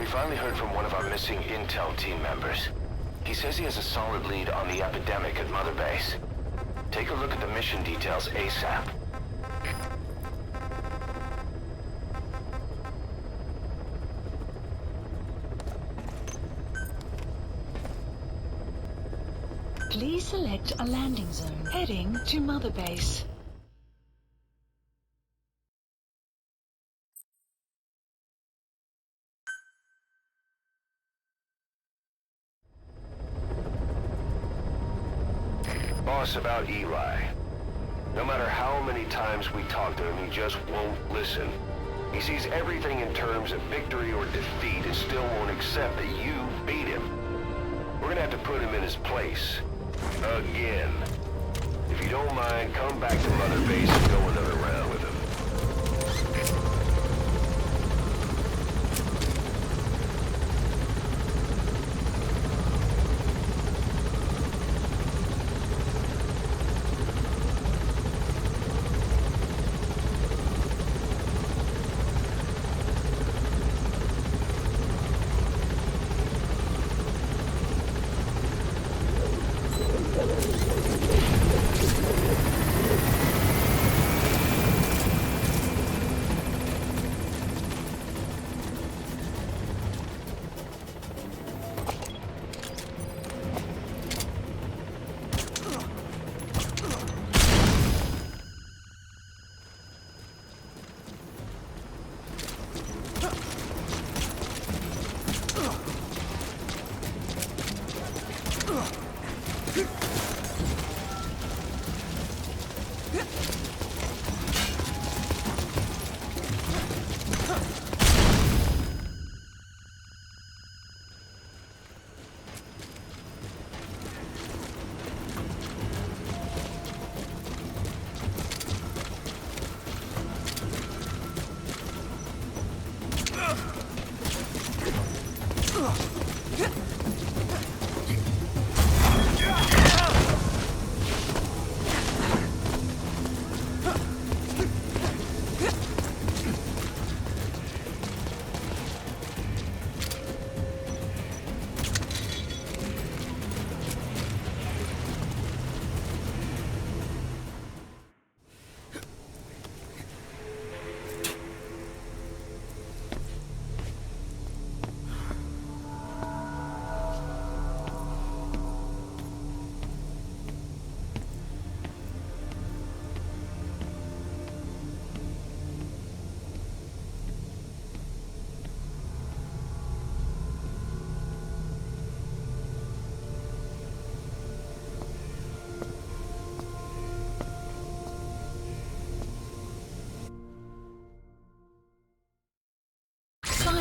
finally heard from one of our missing intel team members. He says he has a solid lead on the epidemic at Mother Base. Take a look at the mission details ASAP. Please select a landing zone heading to Mother Base. Boss, about Eli. No matter how many times we talk to him, he just won't listen. He sees everything in terms of victory or defeat and still won't accept that you beat him. We're gonna have to put him in his place. Again. If you don't mind, come back to Mother Base and go another round with him.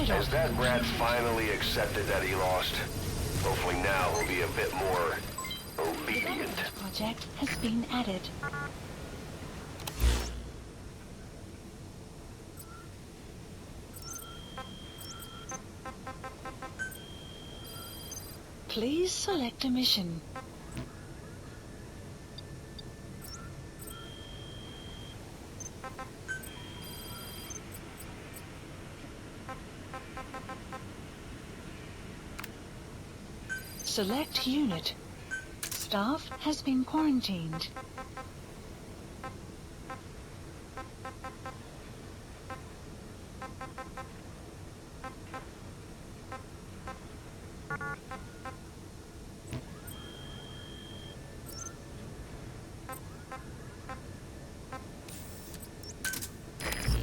Has that brat finally accepted that he lost? Hopefully now he'll be a bit more obedient. Project has been added. Please select a mission. Select unit. Staff has been quarantined.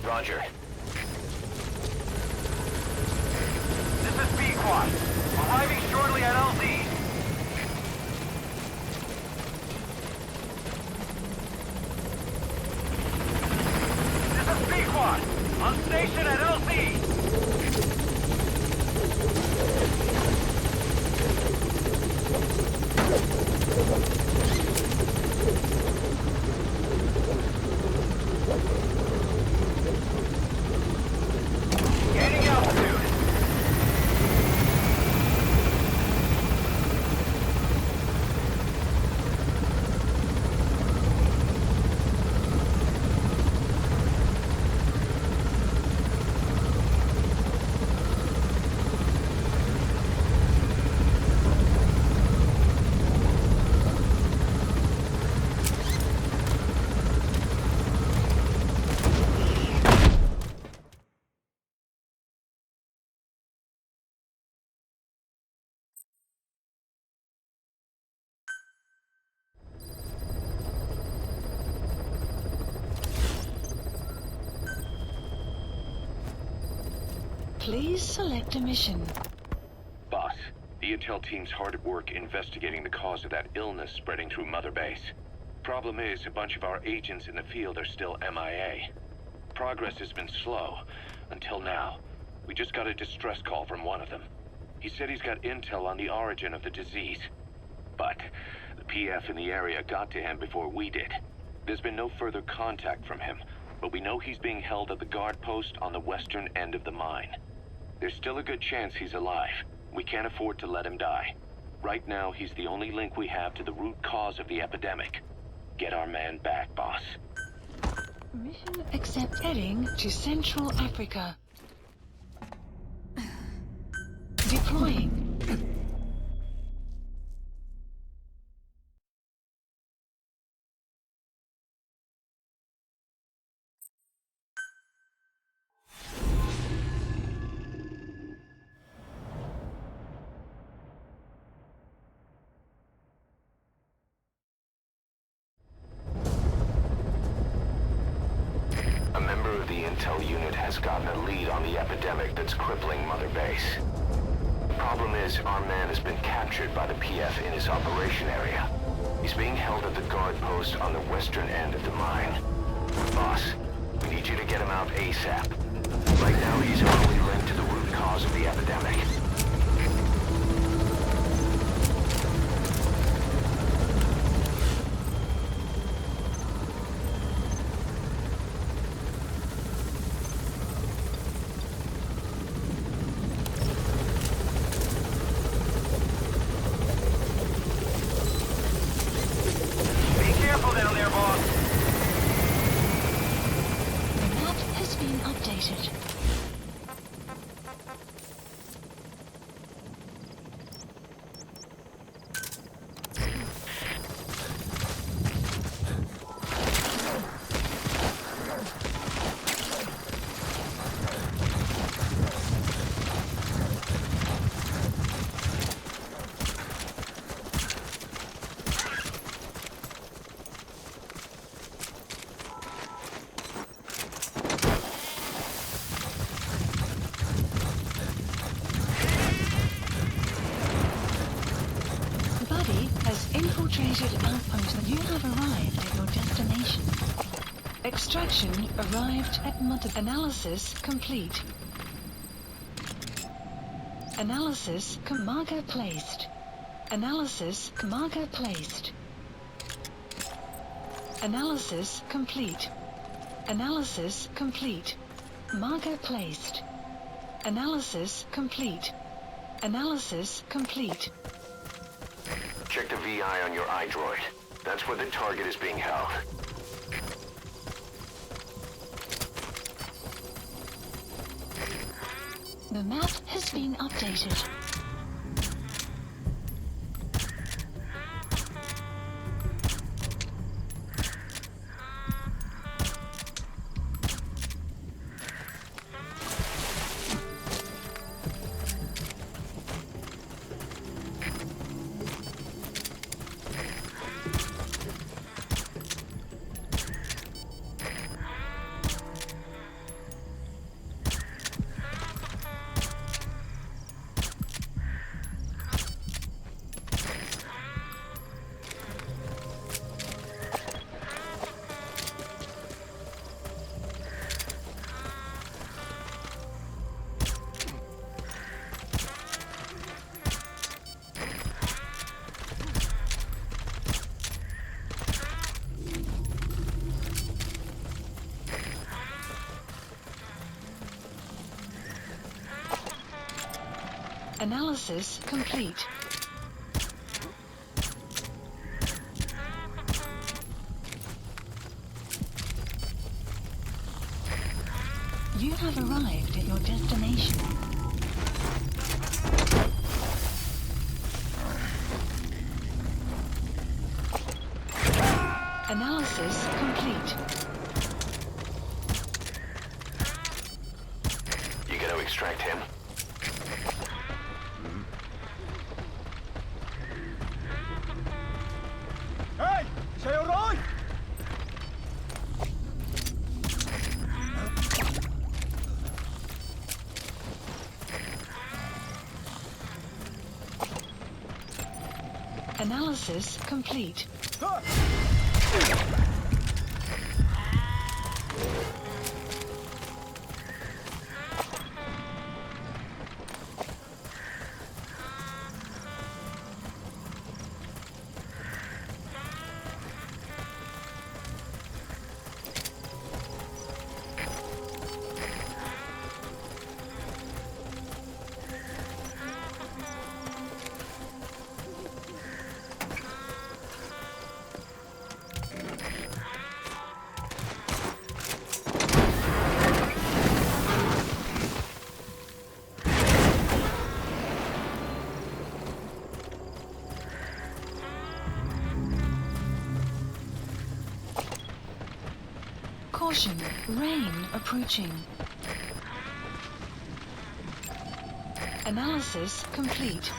Roger. This is B-Quad. Arriving shortly at LZ. This is B-Quad. On station at LZ. Please select a mission. Boss, the intel team's hard at work investigating the cause of that illness spreading through Mother Base. Problem is, a bunch of our agents in the field are still MIA. Progress has been slow, until now. We just got a distress call from one of them. He said he's got intel on the origin of the disease. But the PF in the area got to him before we did. There's been no further contact from him, but we know he's being held at the guard post on the western end of the mine. There's still a good chance he's alive. We can't afford to let him die. Right now, he's the only link we have to the root cause of the epidemic. Get our man back, boss. Mission accept. Heading to Central Africa. Deploying. A member of the intel unit has gotten a lead on the epidemic that's crippling Mother Base. The problem is, our man has been captured by the PF in his operation area. He's being held at the guard post on the western end of the mine. Boss, we need you to get him out ASAP. Right now, he's our only link to the root cause of the epidemic. Infiltrated outpost. You have arrived at your destination. Extraction arrived at Mother. Analysis complete. Analysis marker placed. Analysis marker placed. Analysis complete. Analysis complete. Marker placed. Analysis complete. Analysis complete. Check the VI on your iDroid. That's where the target is being held. The map has been updated. Analysis complete. You have arrived at your destination. Analysis complete. You gonna extract him? Hey! Say alright! Analysis complete. Caution, rain approaching. Analysis complete.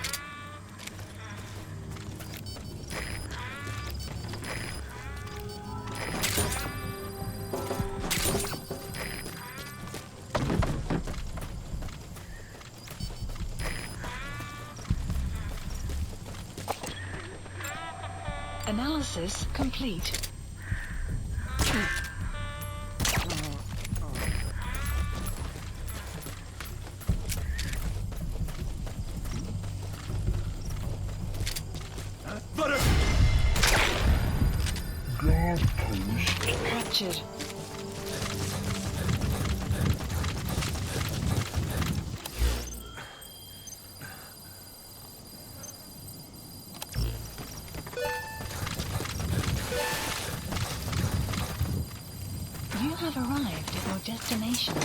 Analysis complete. Captured. You have arrived at your destination.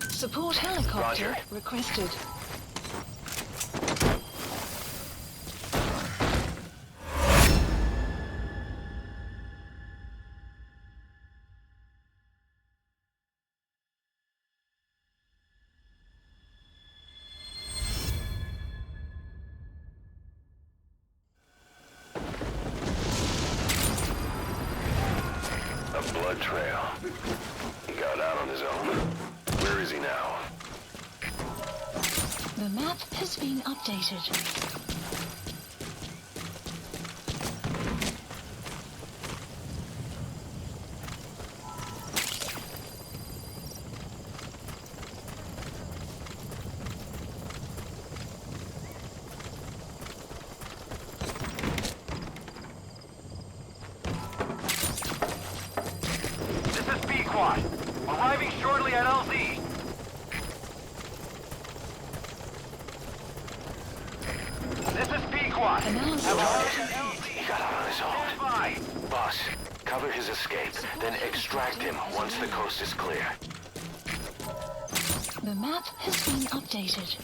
Support helicopter Roger. requested. A blood trail. He got out on his own. Where is he now? The map has been updated. This is B-Quad. Arriving shortly at LZ. This is B-Quad. Analysis. He got out on his Stand own. by. Boss, cover his escape, then extract him once the coast is clear. The map has been updated.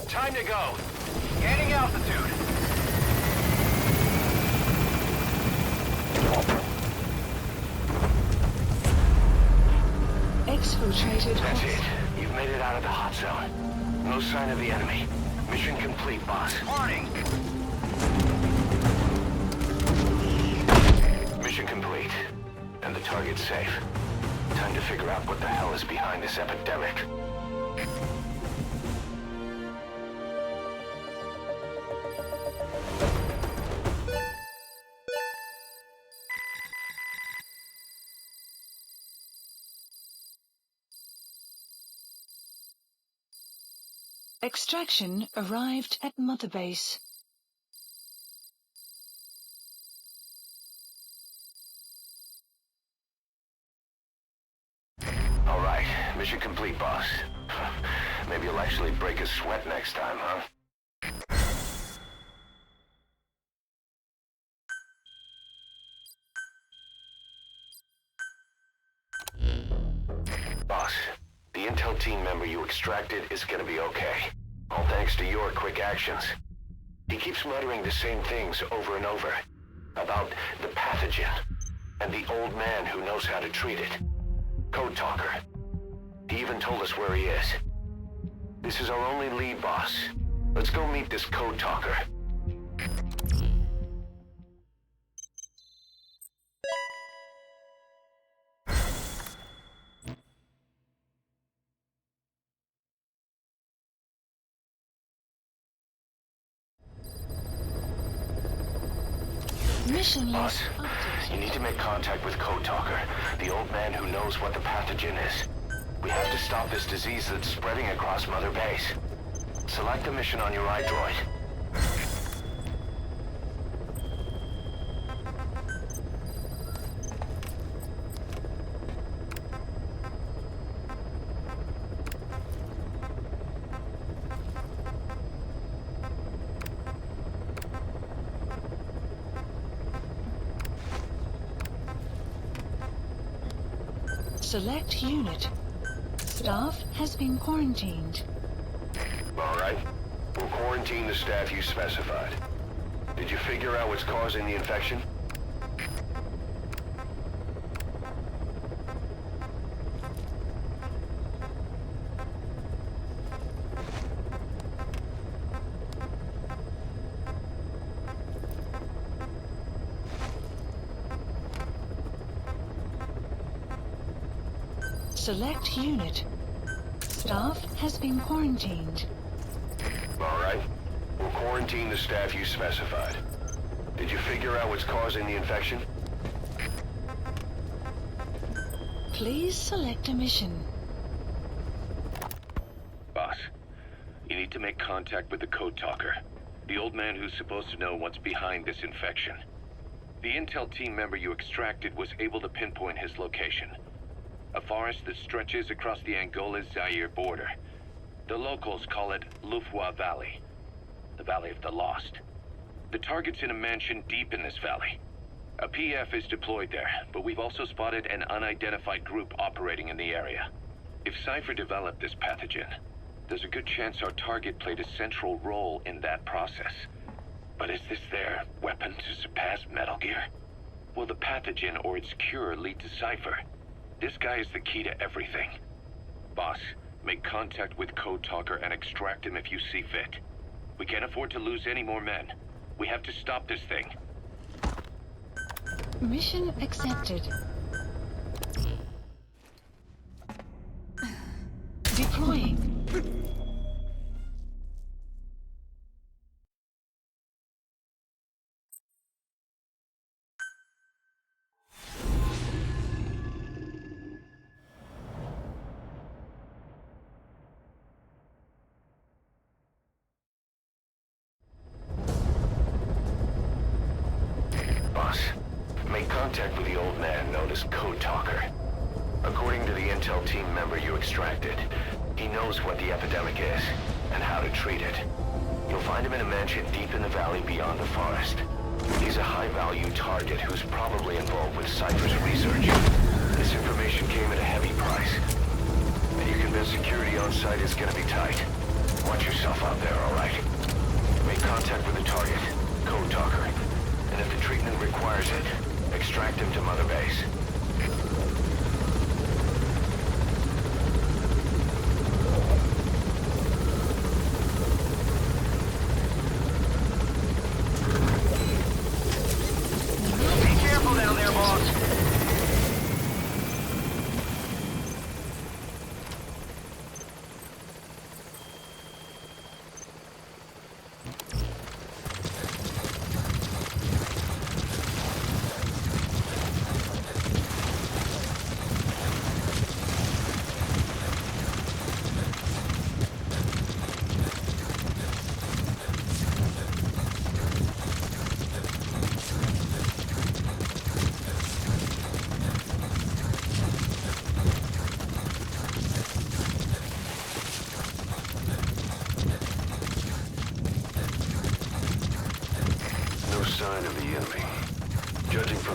Time to go. Gaining altitude. Exfiltrated. That's it. You've made it out of the hot zone. No sign of the enemy. Mission complete, boss. Warning! Mission complete. And the target's safe. Time to figure out what the hell is behind this epidemic. Extraction arrived at Mother Base. All right, mission complete, boss. Maybe you'll actually break a sweat next time, huh? Boss, the intel team member you extracted is gonna be okay. All thanks to your quick actions. He keeps muttering the same things over and over. About the pathogen, and the old man who knows how to treat it. Code Talker. He even told us where he is. This is our only lead, boss. Let's go meet this Code Talker. Mission Boss, list you updated. need to make contact with Code Talker, the old man who knows what the pathogen is. We have to stop this disease that's spreading across Mother Base. Select the mission on your iDroid. Select unit. Staff has been quarantined. All right. We'll quarantine the staff you specified. Did you figure out what's causing the infection? Select unit. Staff has been quarantined. All right. We'll quarantine the staff you specified. Did you figure out what's causing the infection? Please select a mission. Boss, you need to make contact with the Code Talker, the old man who's supposed to know what's behind this infection. The intel team member you extracted was able to pinpoint his location. A forest that stretches across the Angola-Zaire border. The locals call it Lufwa Valley, the Valley of the Lost. The target's in a mansion deep in this valley. A PF is deployed there, but we've also spotted an unidentified group operating in the area. If Cypher developed this pathogen, there's a good chance our target played a central role in that process. But is this their weapon to surpass Metal Gear? Will the pathogen or its cure lead to Cypher? This guy is the key to everything. Boss, make contact with Code Talker and extract him if you see fit. We can't afford to lose any more men. We have to stop this thing. Mission accepted. Deploying. Boss, make contact with the old man known as Code Talker. According to the intel team member you extracted, he knows what the epidemic is and how to treat it. You'll find him in a mansion deep in the valley beyond the forest. He's a high-value target who's probably involved with Cypher's research. This information came at a heavy price. And you're convinced security on site is gonna be tight. Watch yourself out there, all right? Make contact with the target, Code Talker. And if the treatment requires it, extract him to Mother Base.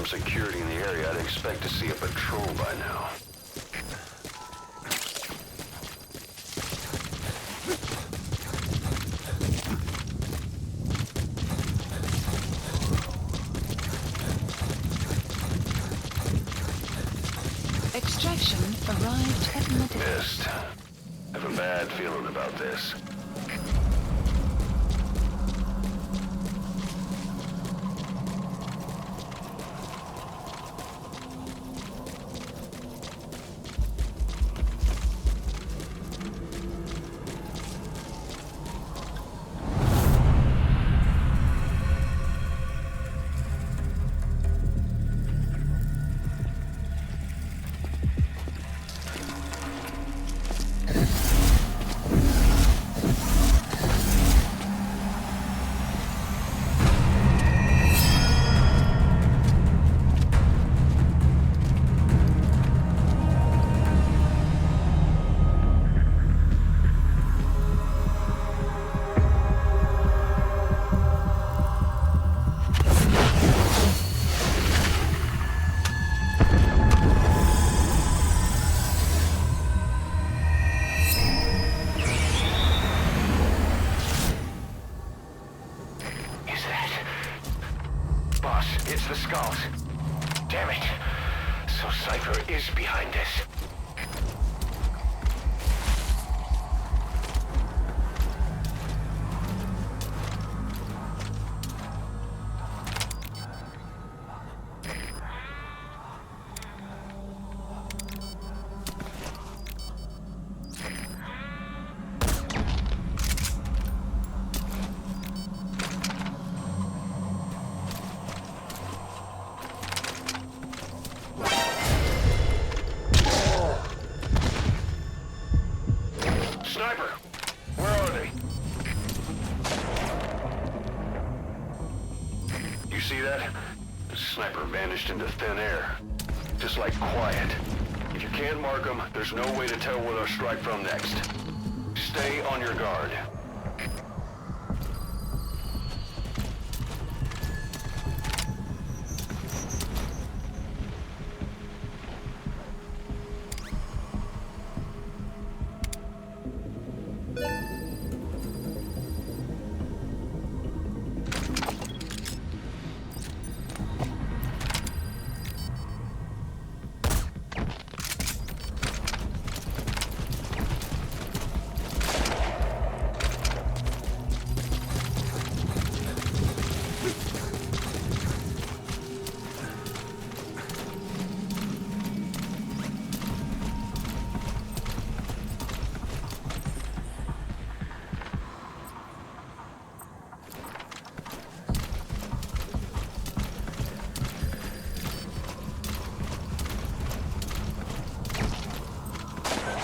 security in the area, I'd expect to see a patrol by now. Extraction arrived at Mother Base. Missed. I have a bad feeling about this. It's the skulls. Damn it. So Cypher is behind this. Sniper! Where are they? You see that? The sniper vanished into thin air. Just like quiet. If you can't mark them, there's no way to tell where they'll strike from next. Stay on your guard.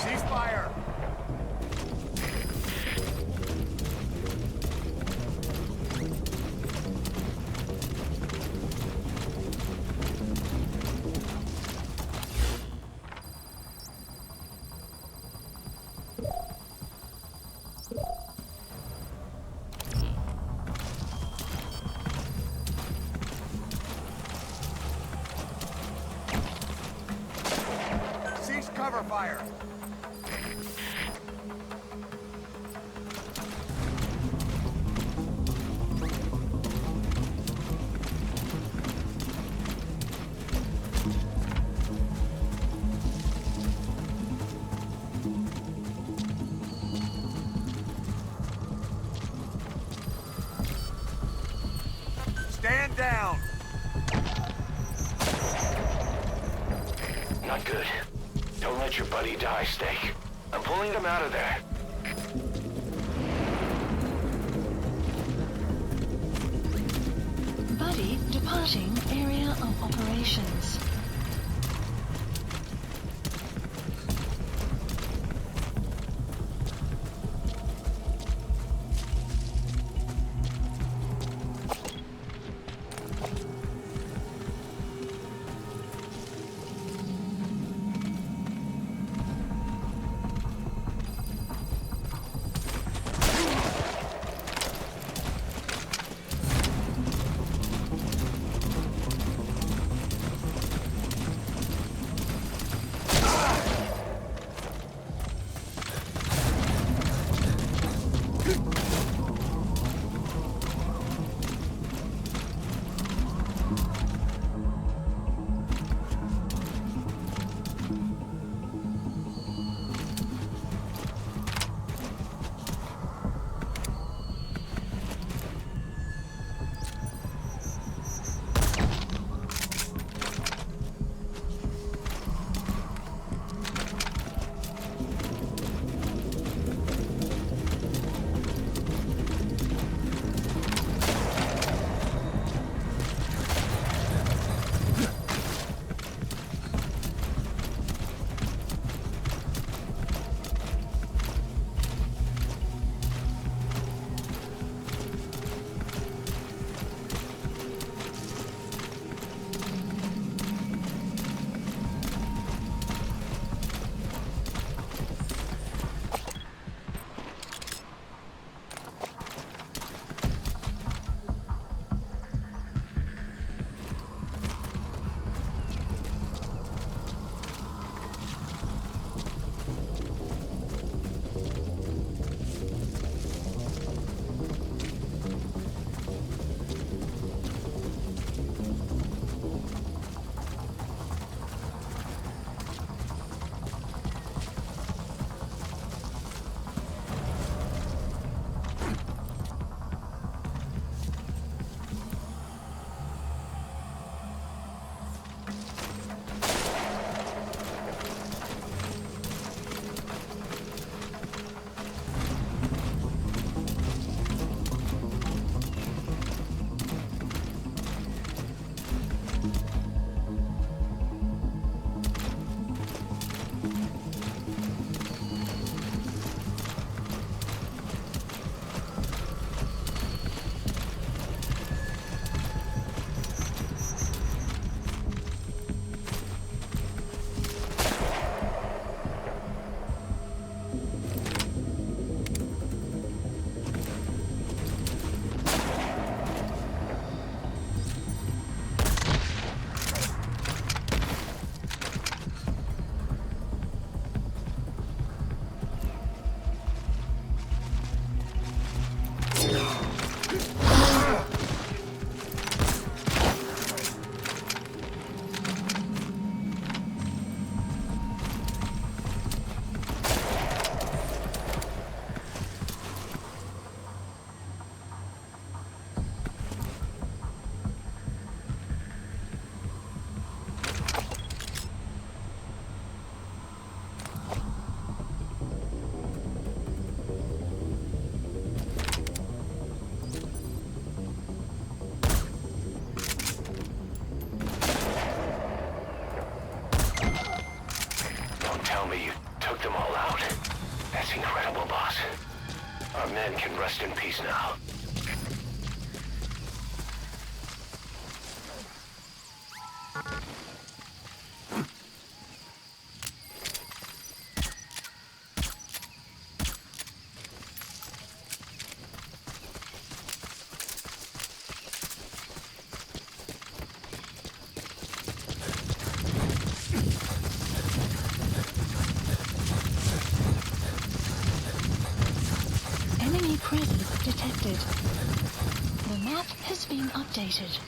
Ceasefire! Cease cover fire! Stand down! Not good. Don't let your buddy die, Steak. I'm pulling them out of there. Buddy departing area of operations. took them all out. That's incredible, boss. Our men can rest in peace now. Enemy presence detected. The map has been updated.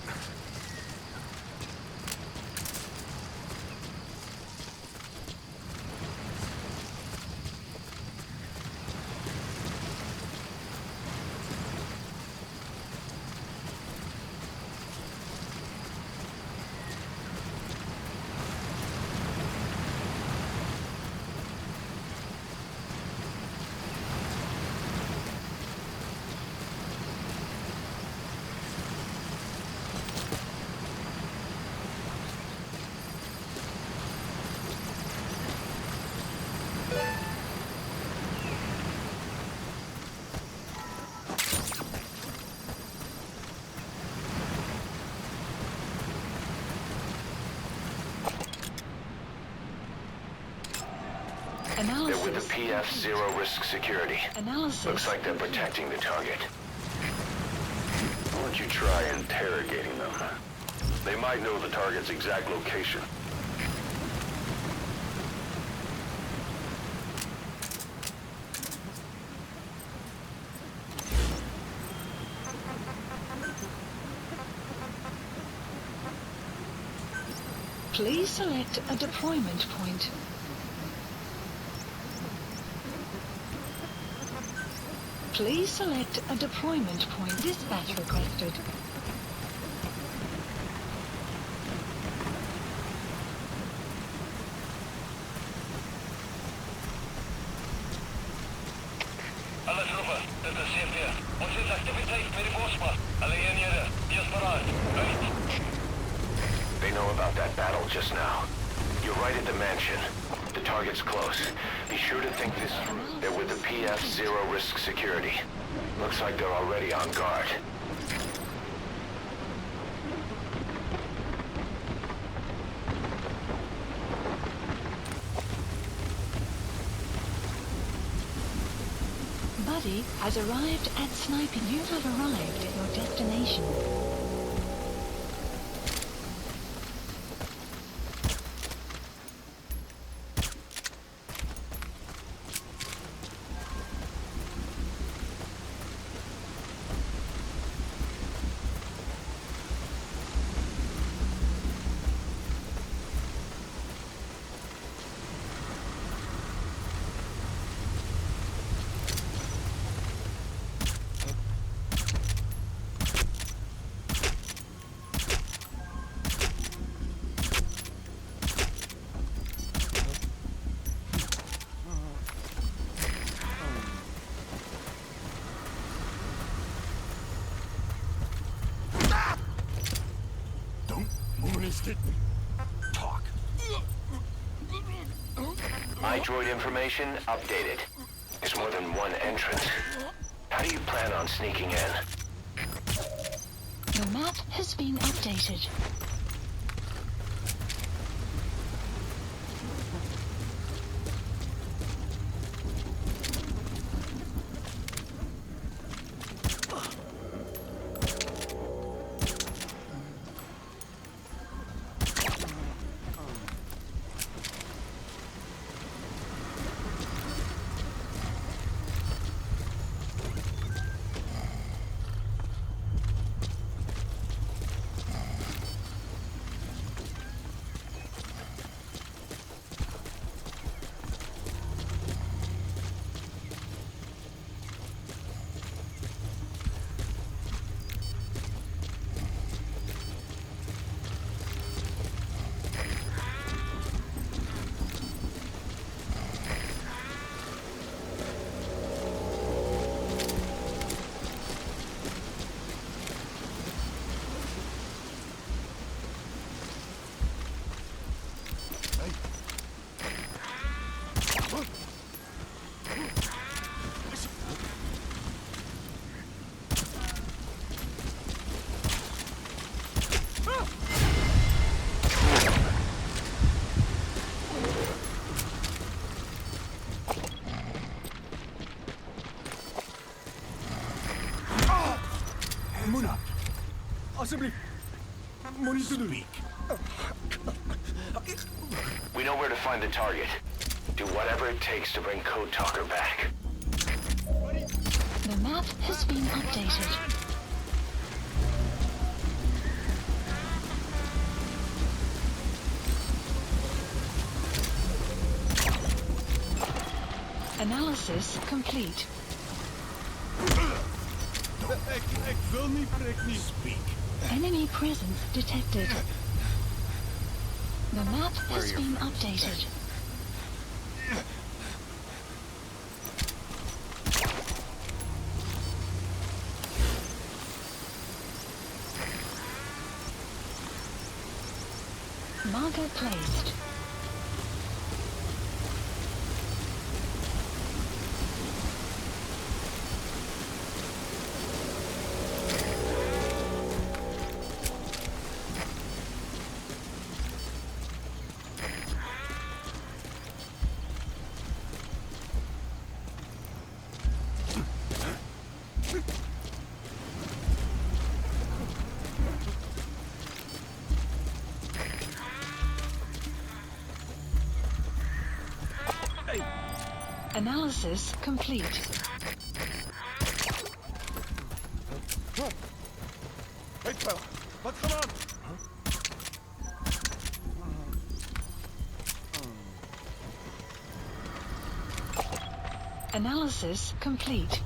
They're with the PF Zero Risk Security. Analysis. Looks like they're protecting the target. Why don't you try interrogating them? They might know the target's exact location. Please select a deployment point. Please select a deployment point. Dispatch requested. Alla trupper, detta är CP. Motsvarande aktivitet med i Bosma. Alla enheter, desperat. Right. They know about that battle just now. You're right at the mansion. The target's close. Be sure to think this through. They're with the PF Zero Risk Security. Looks like they're already on guard. Buddy has arrived at sniping. You have arrived at your destination. Talk. iDroid information updated. There's more than one entrance. How do you plan on sneaking in? The map has been updated. Mona, alsjeblieft. Moet niet te doen. We know where to find the target. Do whatever it takes to bring Code Talker back. The map has been updated. Analysis complete. Ik wil niet, speak. Enemy presence detected. The map has been updated. Marker placed. Analysis complete. Weet wel, wat gedaan? Analysis complete.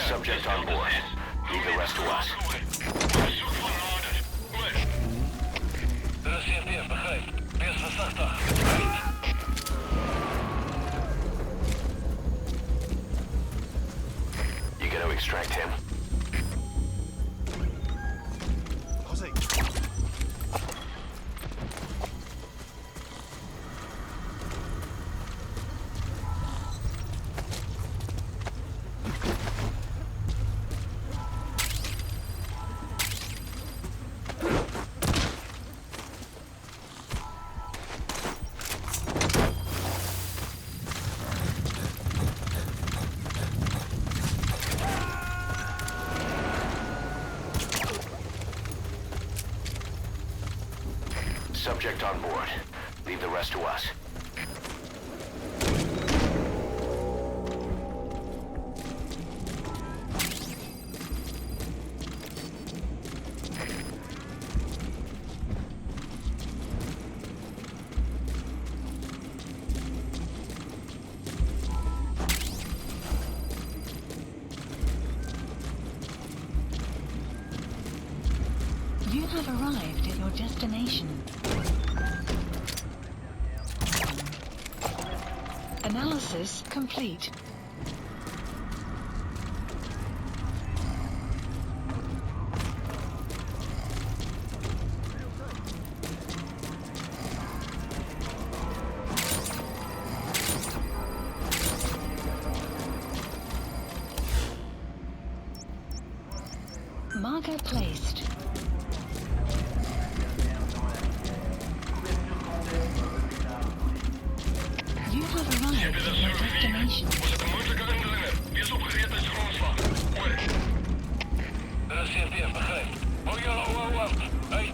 Subject on board. Leave the rest to us. De CMP begrijp. Wees voorzichtig. You gonna extract him? Jose. Subject on board. Leave the rest to us. You have arrived at your destination. Analysis complete. Marker placed. You have arrived at your destination. Was het een moeilijke indringer? Wees opgereed als grondslag. Oor. Dit is CP, begrijp. Hou jullie oor op. Uit.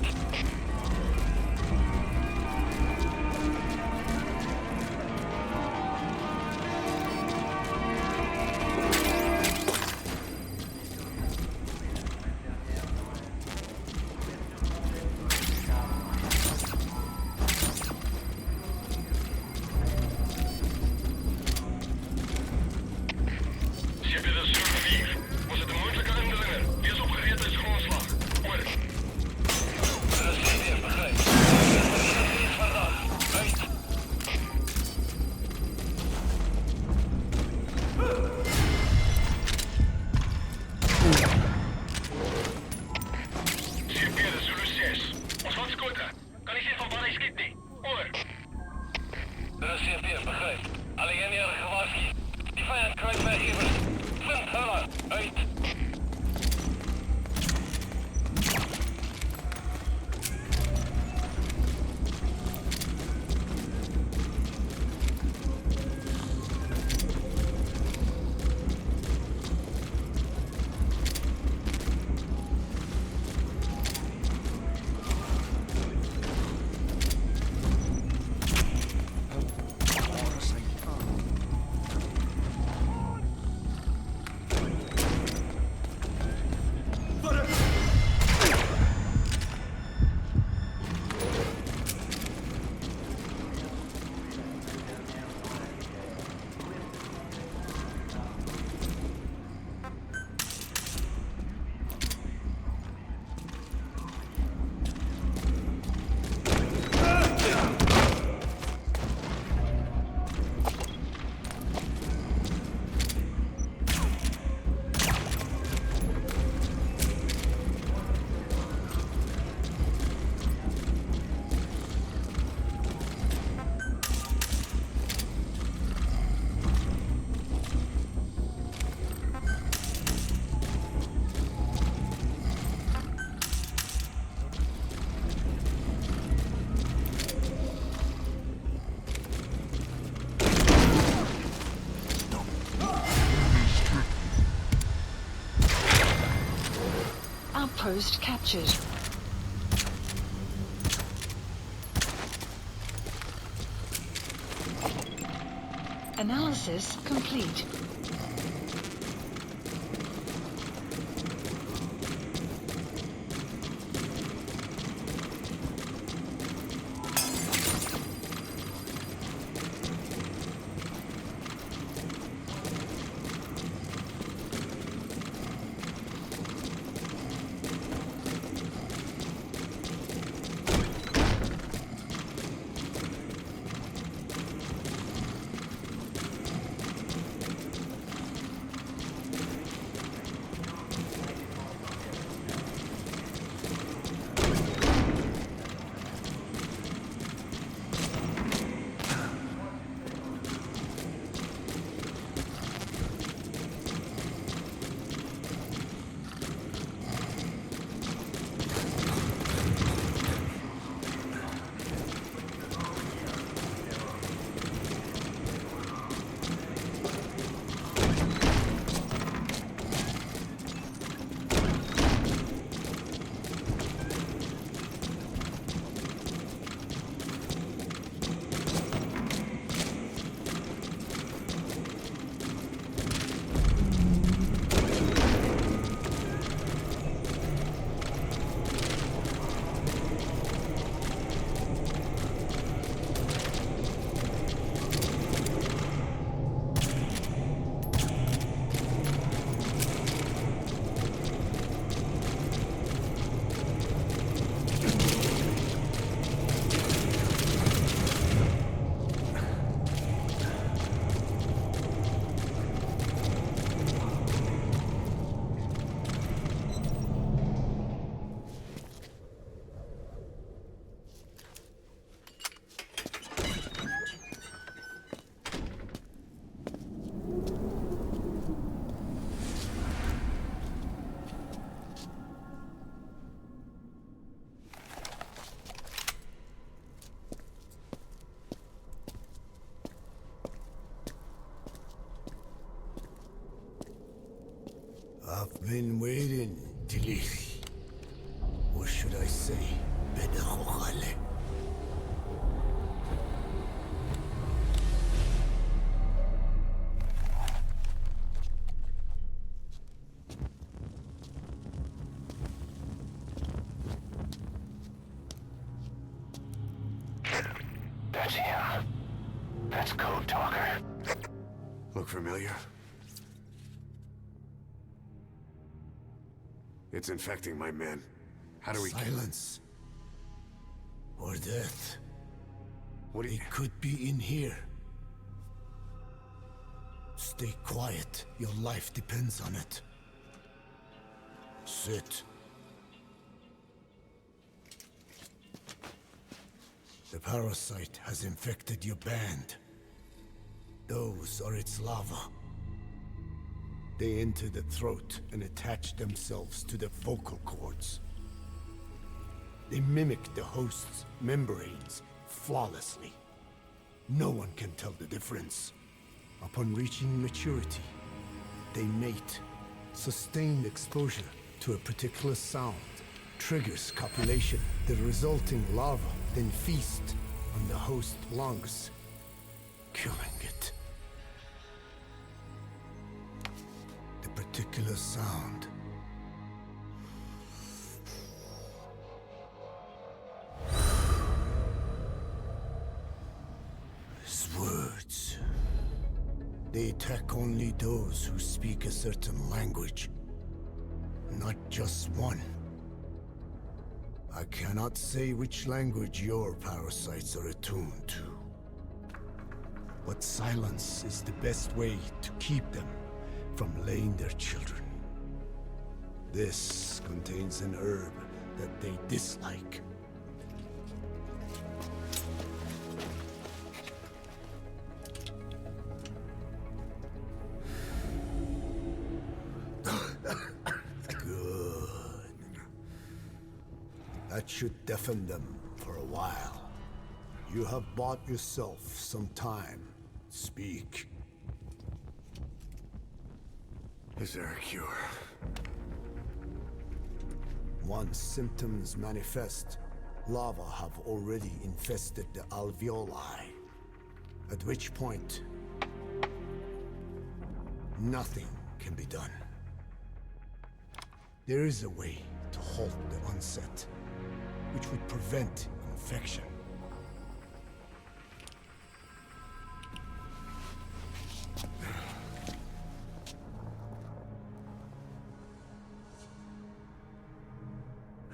Outpost captured. Analysis complete. I've been waiting, Tilich. Or should I say, Bedachochale. That's him. That's Code Talker. Look familiar? It's infecting my men. How do we... Silence. Or death. What do you... It could be in here. Stay quiet. Your life depends on it. Sit. The parasite has infected your band. Those are its larvae. They enter the throat and attach themselves to the vocal cords. They mimic the host's membranes flawlessly. No one can tell the difference. Upon reaching maturity, they mate. Sustained exposure to a particular sound triggers copulation. The resulting larva then feast on the host lungs, killing it. The particular sound is words. They attack only those who speak a certain language, not just one. I cannot say which language your parasites are attuned to. But silence is the best way to keep them from laying their children. This contains an herb that they dislike. That should deafen them for a while. You have bought yourself some time. Speak. Is there a cure? Once symptoms manifest, larvae have already infested the alveoli. At which point, nothing can be done. There is a way to halt the onset, which would prevent infection.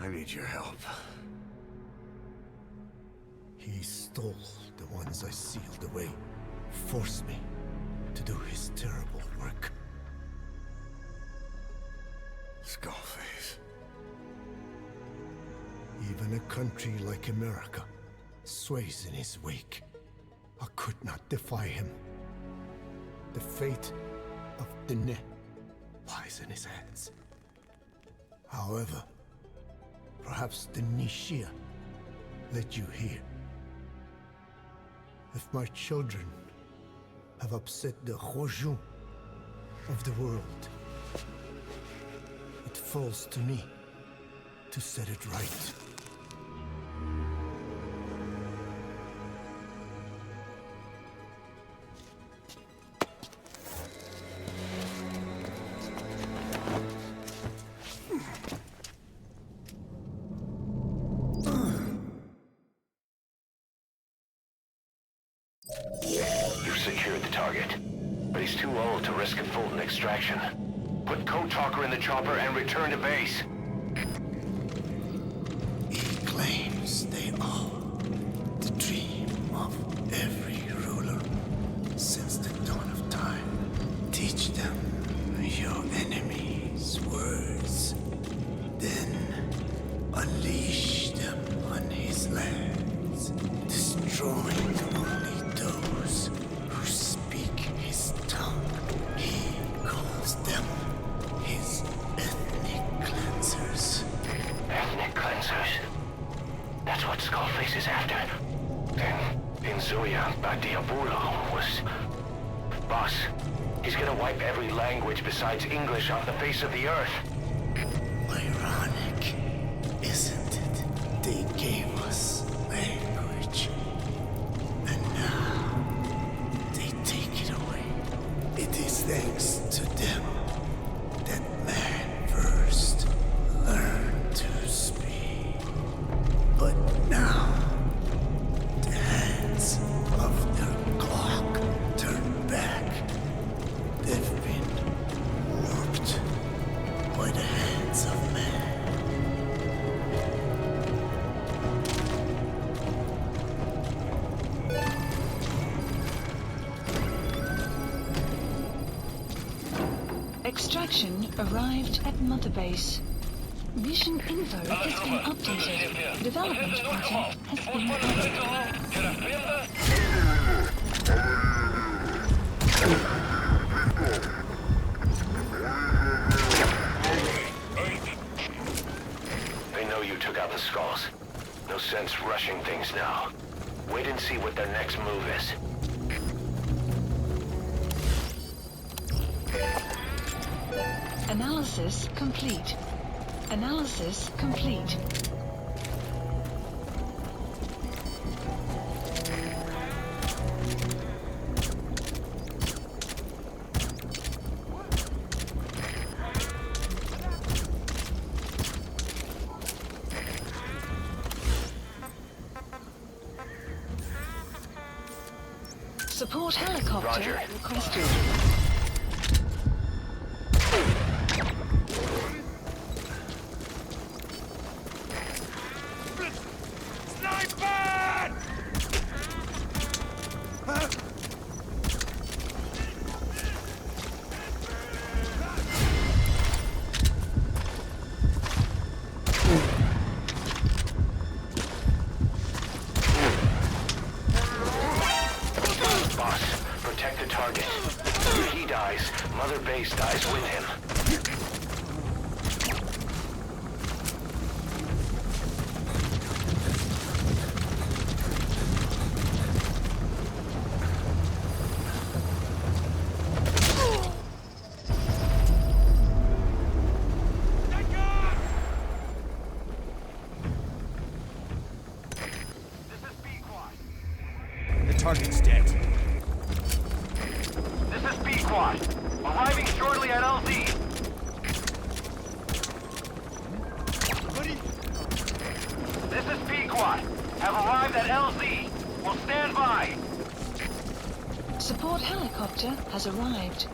I need your help. He stole the ones I sealed away, forced me to do his terrible work. Skullface. Even a country like America sways in his wake. I could not defy him. The fate of Dene lies in his hands. However, perhaps the Nishia led you here. If my children have upset the Hojun of the world, it falls to me to set it right. You've secured the target, but he's too old to risk a full extraction. Put Code Talker in the chopper and return to base. He claims they are the dream of every ruler since the dawn of time. Teach them your enemy's words, then unleash them on his lands, destroying only those who speak his tongue. He calls them his ethnic cleansers. Ethnic cleansers? That's what Skullface is after. Then, in Zoya, Diabolo was Boss, he's gonna wipe every language besides English off the face of the earth. Ironic, isn't it? They gave us language, and now they take it away. It is thanks to them that man first learned to speak. But now, the hands of their clock turn back. They've been warped by the hands of man. Extraction arrived at Mother Base. Mission info has been updated. Development project has been added. They know you took out the skulls. No sense rushing things now. Wait and see what their next move is. Analysis complete. Analysis complete. Support helicopter Roger. requested. Boss, protect the target. If he dies, Mother Base dies with him. The target's dead. This is B-Quad. Arriving shortly at LZ. This is B-Quad. Have arrived at LZ. Will stand by. Support helicopter has arrived.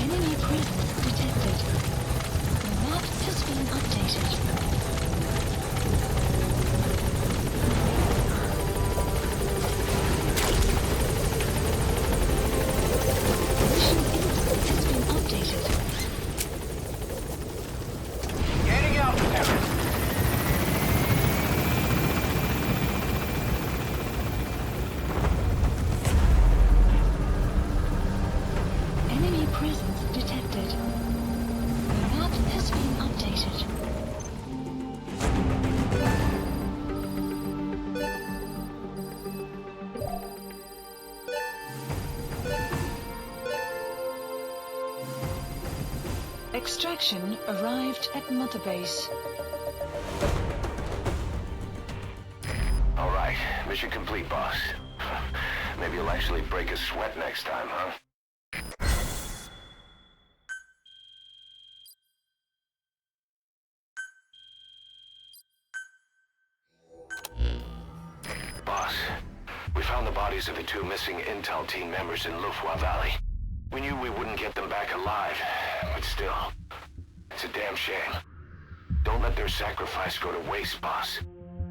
Enemy presence detected. The map has been updated. Mission info has been updated. Gaining altitude. Enemy presence detected. The map has been updated. Extraction arrived at Mother Base. right. Mission complete, boss. Maybe you'll actually break a sweat next time, huh? Boss, we found the bodies of the two missing Intel team members in Lufwa Valley. We knew we wouldn't get them back alive, but still, it's a damn shame. Don't let their sacrifice go to waste, boss.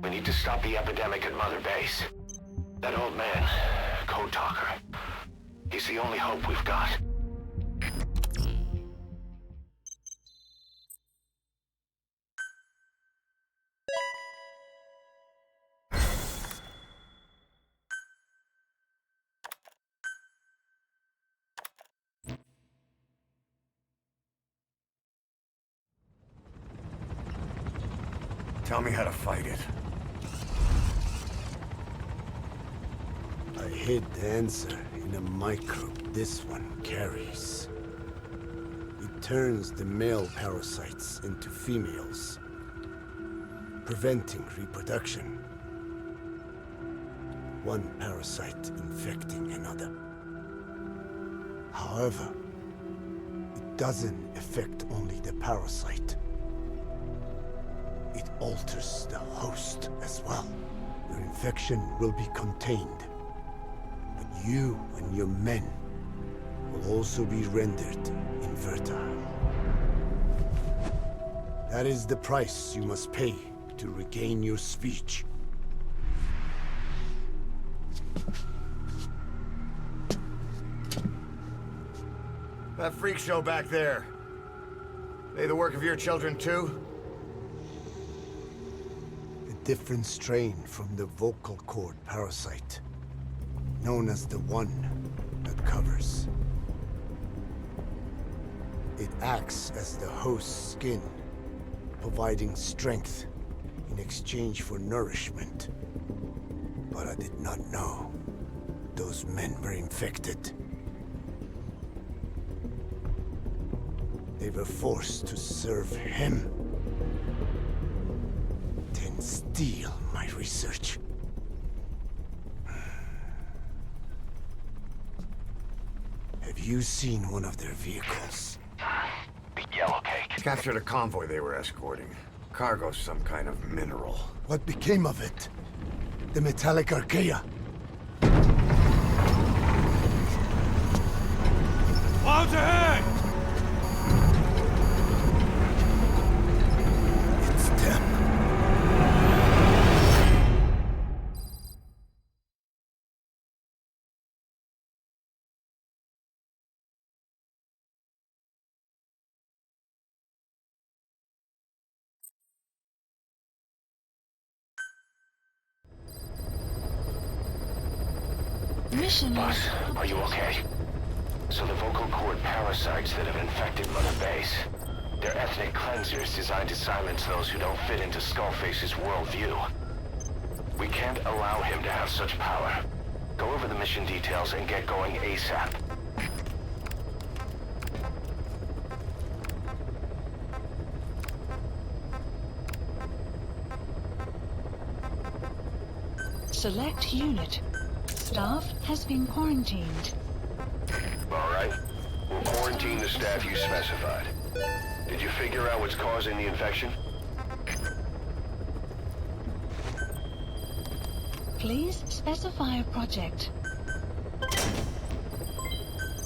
We need to stop the epidemic at Mother Base. That old man, Code Talker, he's the only hope we've got. Tell me how to fight it. I hid the answer in a microbe this one carries. It turns the male parasites into females, preventing reproduction. One parasite infecting another. However, it doesn't affect only the parasite. It alters the host as well. Your infection will be contained, but you and your men will also be rendered infertile. That is the price you must pay to regain your speech. That freak show back there. They the work of your children too? A different strain from the vocal cord parasite, known as the one that covers. It acts as the host's skin, providing strength in exchange for nourishment. But I did not know those men were infected. They were forced to serve him, then steal my research. Have you seen one of their vehicles? The yellow cake. Captured a convoy they were escorting. Cargo's some kind of mineral. What became of it? The metallic archaea? Clouds ahead! It's them. Mission. Boss, are you okay? So the vocal cord parasites that have infected Mother Base, they're ethnic cleansers designed to silence those who don't fit into Skullface's worldview. We can't allow him to have such power. Go over the mission details and get going ASAP. Select unit. Staff has been quarantined. All right. We'll quarantine the staff you specified. Did you figure out what's causing the infection? Please specify a project.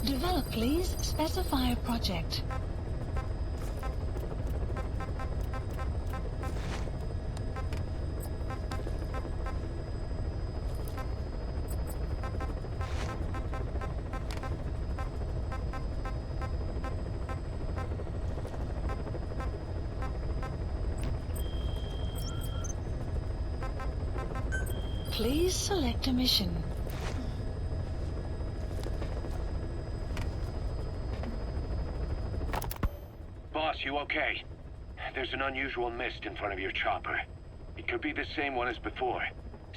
Develop, please specify a project. Please select a mission. Boss, you okay? There's an unusual mist in front of your chopper. It could be the same one as before.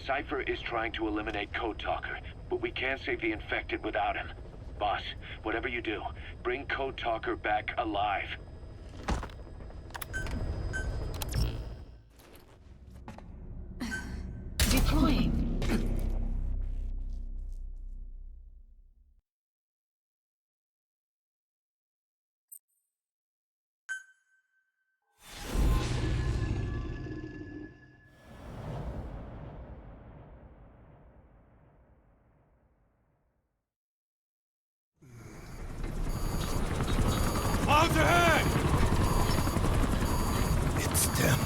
Cypher is trying to eliminate Code Talker, but we can't save the infected without him. Boss, whatever you do, bring Code Talker back alive. Deploying. them.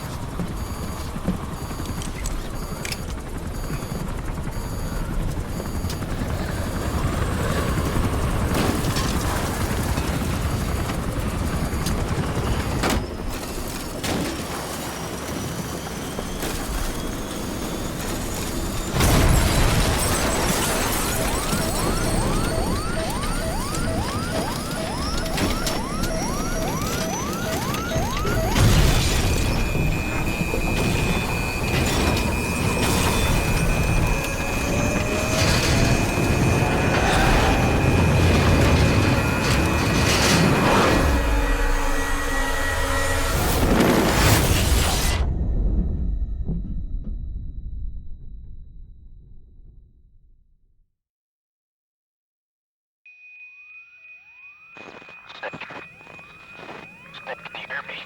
Can you hear me?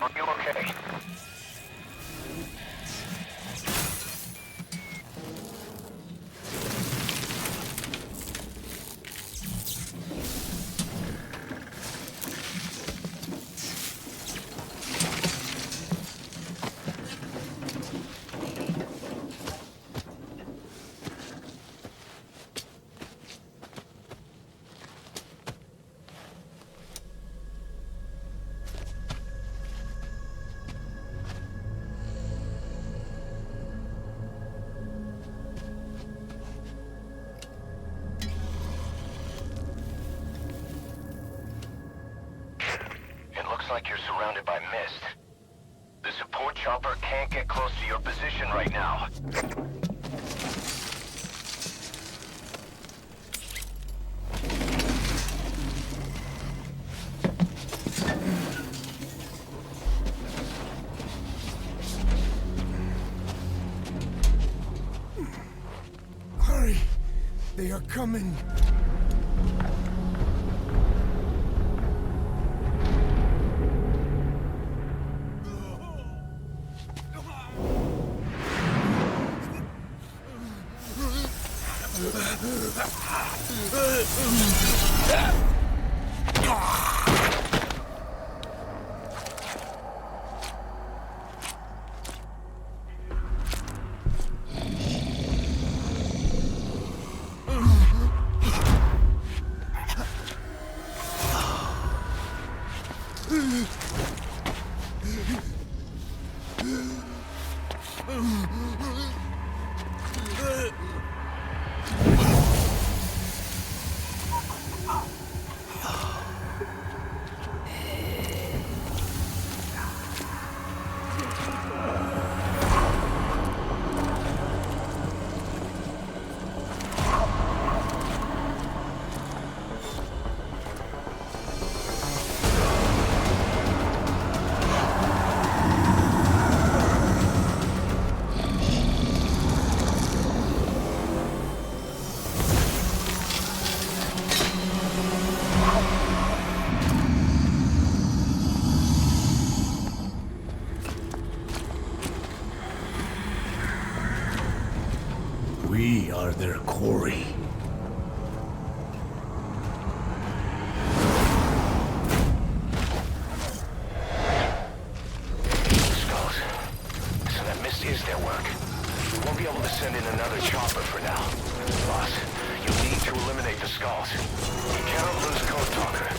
Are you okay? Looks like you're surrounded by mist. The support chopper can't get close to your position right now. Hurry! They are coming! We are their quarry. Skulls. So that mist is their work. We won't be able to send in another chopper for now. Boss, you need to eliminate the skulls. You cannot lose Code Talker.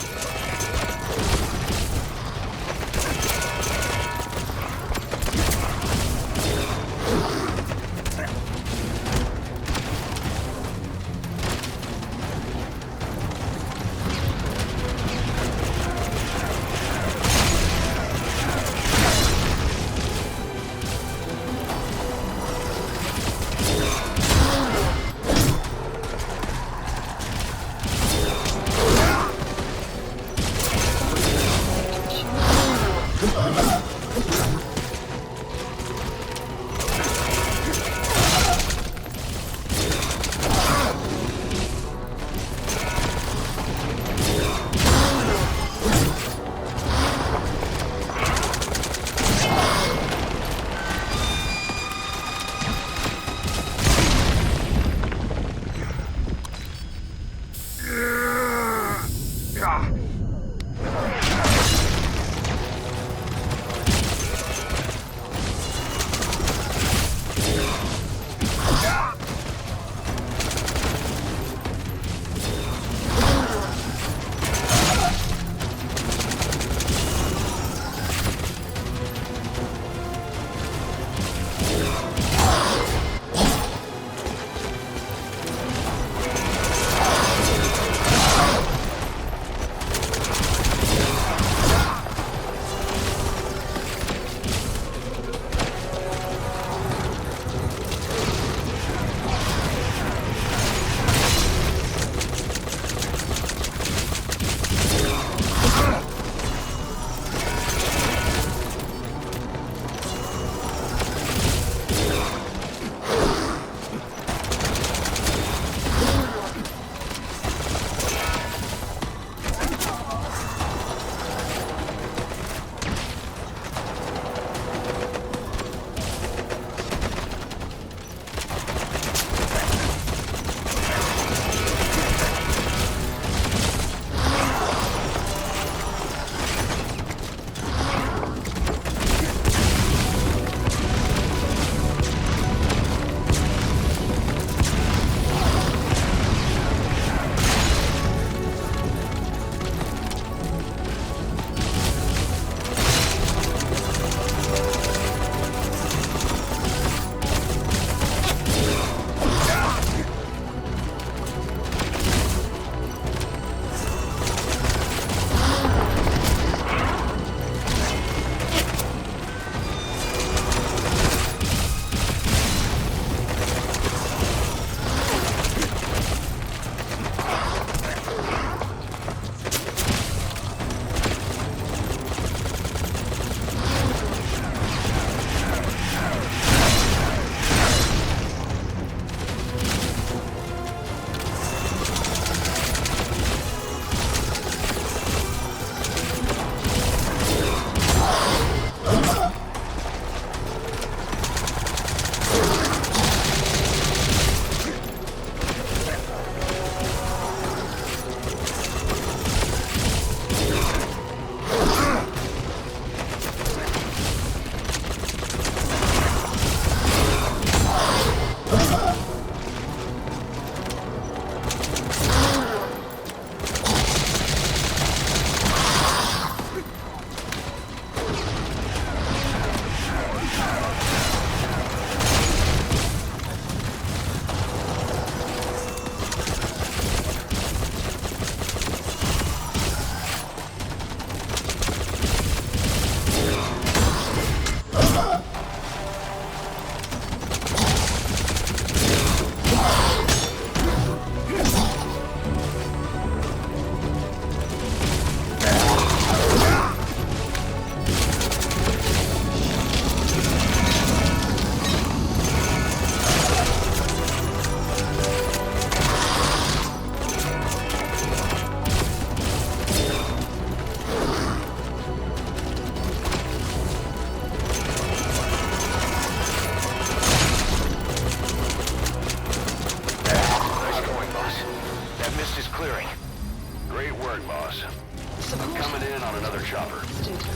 another chopper.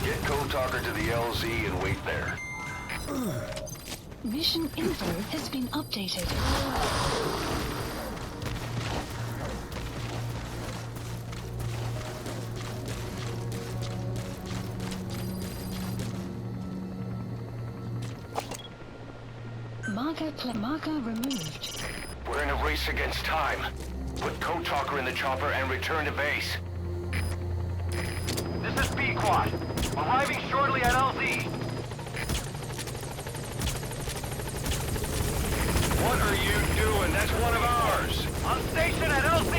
Get Code Talker to the LZ and wait there. Mission info has been updated. Marker removed. We're in a race against time. Put Code Talker in the chopper and return to base. This is B-Quad. Arriving shortly at LZ. What are you doing? That's one of ours. On station at LZ.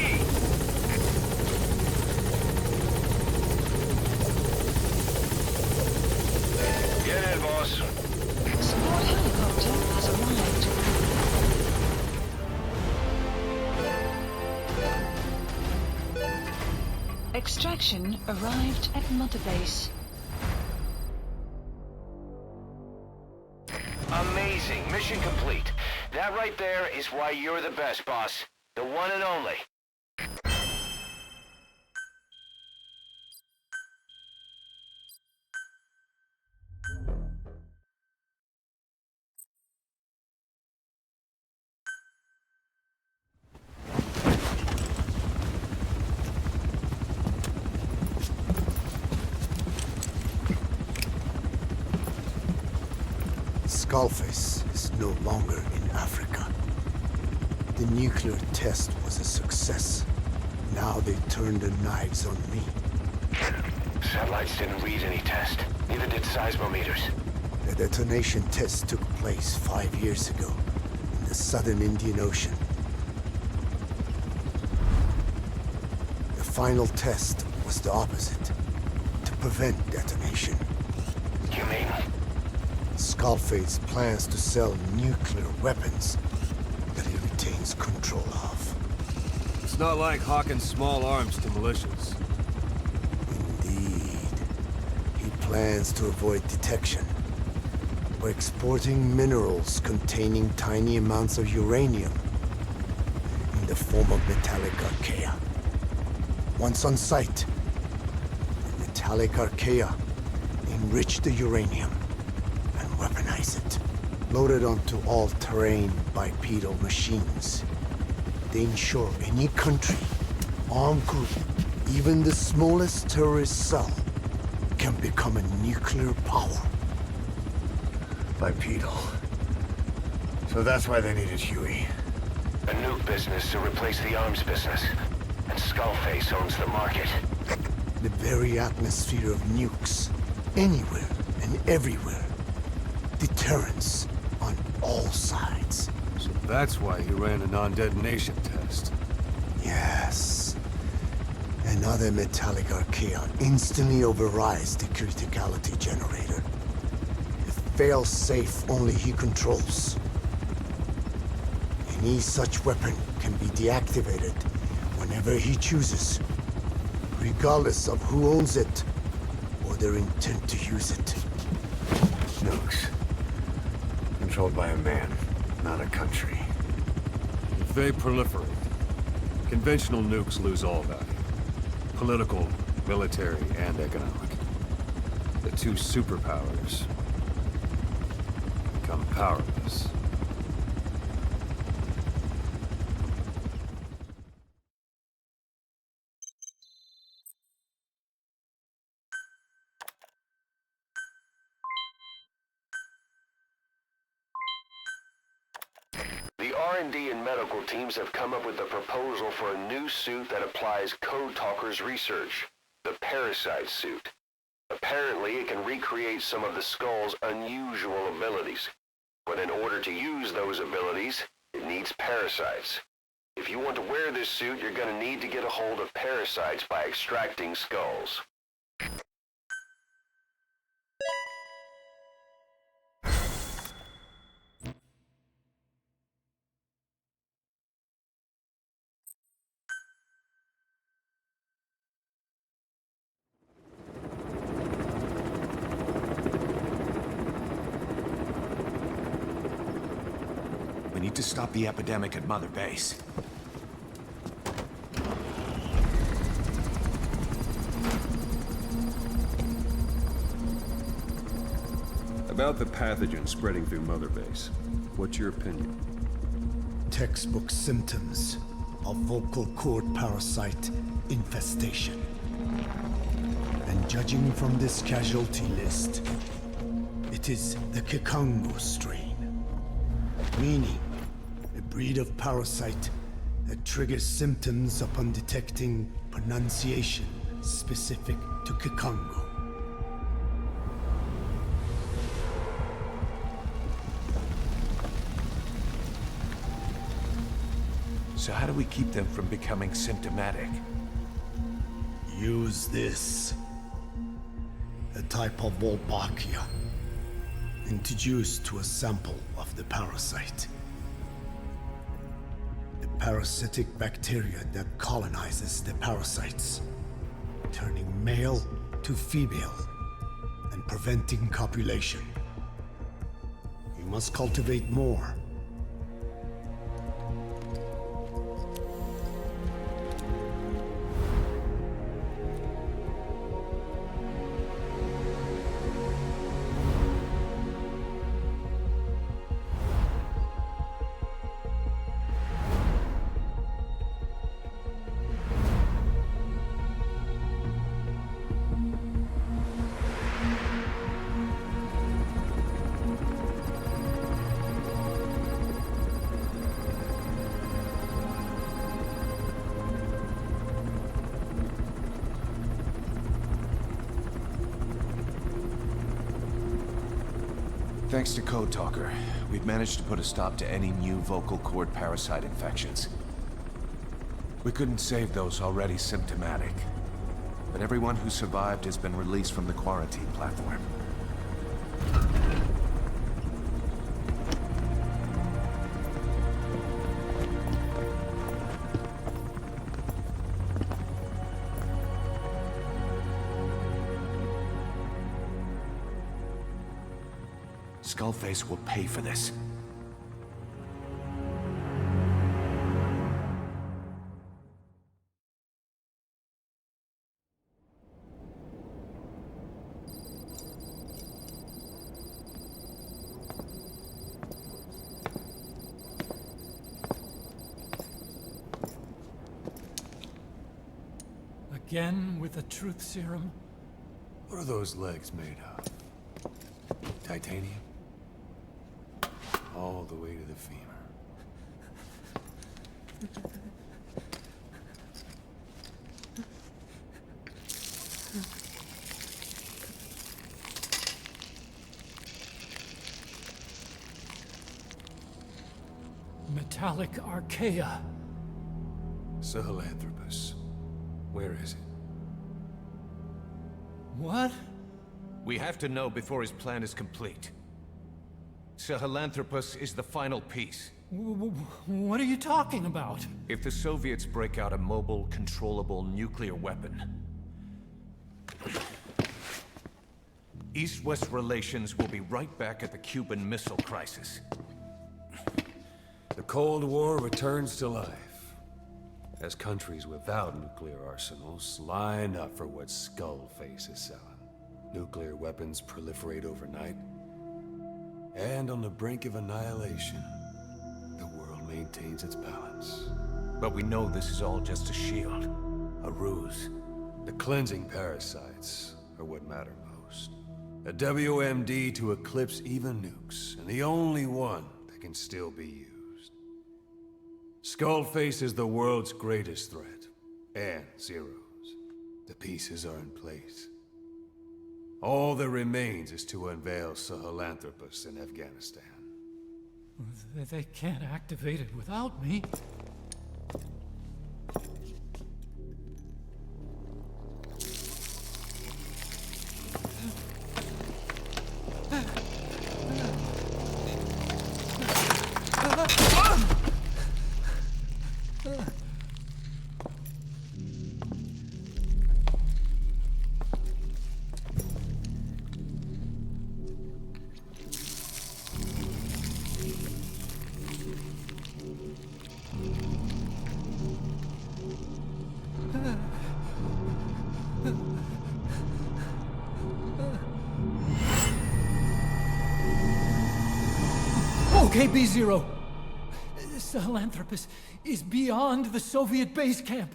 Get in, boss. Support helicopter has arrived. Extraction arrived at Mother Base. Amazing. Mission complete. That right there is why you're the best, boss. The one and only. Skullface is no longer in Africa. The nuclear test was a success. Now they turned their knives on me. Satellites didn't read any test. Neither did seismometers. The detonation test took place 5 years ago in the southern Indian Ocean. The final test was the opposite, to prevent detonation. You mean? Skullface plans to sell nuclear weapons that he retains control of. It's not like hawking small arms to militias. Indeed. He plans to avoid detection by exporting minerals containing tiny amounts of uranium in the form of metallic archaea. Once on site, the metallic archaea enrich the uranium and weaponize it. Loaded onto all-terrain bipedal machines, they ensure any country, armed group, even the smallest terrorist cell, can become a nuclear power. Bipedal. So that's why they needed Huey. A nuke business to replace the arms business. And Skullface owns the market. The very atmosphere of nukes, anywhere and everywhere. Deterrence on all sides. So that's why he ran a non-detonation test. Yes. Another metallic archaea instantly overrides the criticality generator. It fails safe only he controls. Any such weapon can be deactivated whenever he chooses, regardless of who owns it or their intent to use it. Nukes. Controlled by a man, not a country. If they proliferate, conventional nukes lose all value. Political, military, and economic. The two superpowers become powerless. The R&D and medical teams have come up with a proposal for a new suit that applies Code Talker's research, the Parasite suit. Apparently, it can recreate some of the Skull's unusual abilities. But in order to use those abilities, it needs parasites. If you want to wear this suit, you're going to need to get a hold of parasites by extracting skulls. We need to stop the epidemic at Mother Base. About the pathogen spreading through Mother Base, what's your opinion? Textbook symptoms of vocal cord parasite infestation. And judging from this casualty list, it is the Kikango strain. Meaning, a breed of parasite that triggers symptoms upon detecting pronunciation specific to Kikango. So how do we keep them from becoming symptomatic? Use this. A type of Wolbachia, introduced to a sample of the parasite. A parasitic bacteria that colonizes the parasites, turning male to female and preventing copulation. You must cultivate more. Thanks to Code Talker, we've managed to put a stop to any new vocal cord parasite infections. We couldn't save those already symptomatic, but everyone who survived has been released from the quarantine platform. Skullface will pay for this. Again with the truth serum? What are those legs made of? Titanium? All the way to the femur. Metallic archaea. Sahelanthropus. Where is it? What? We have to know before his plan is complete. Sahelanthropus is the final piece. What are you talking about? If the Soviets break out a mobile, controllable nuclear weapon, East-West relations will be right back at the Cuban Missile Crisis. The Cold War returns to life as countries without nuclear arsenals line up for what Skullface is selling. Nuclear weapons proliferate overnight, and on the brink of annihilation, the world maintains its balance. But we know this is all just a shield, a ruse. The cleansing parasites are what matter most. A WMD to eclipse even nukes, and the only one that can still be used. Skullface is the world's greatest threat, and Zero's. The pieces are in place. All that remains is to unveil Sahelanthropus in Afghanistan. They can't activate it without me. Okay, B-0. Sahelanthropus is beyond the Soviet base camp,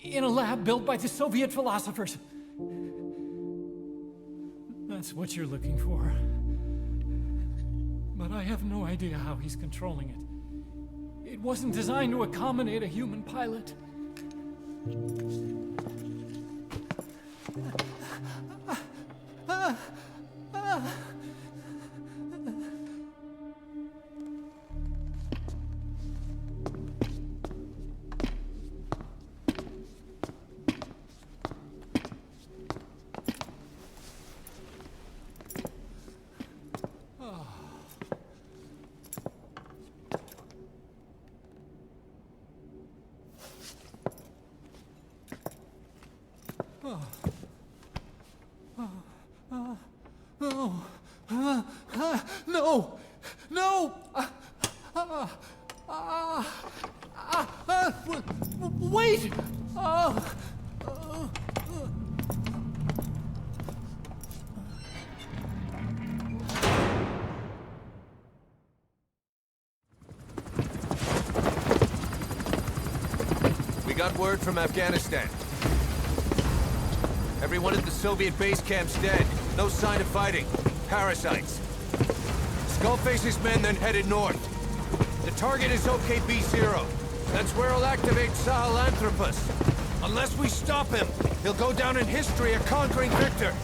in a lab built by the Soviet philosophers. That's what you're looking for. But I have no idea how he's controlling it. It wasn't designed to accommodate a human pilot. No! No! Wait! We got word from Afghanistan. Everyone at the Soviet base camp's dead. No sign of fighting. Parasites. Skullface's men then headed north. The target is OKB-0. That's where he'll activate Sahelanthropus. Unless we stop him, he'll go down in history a conquering victor.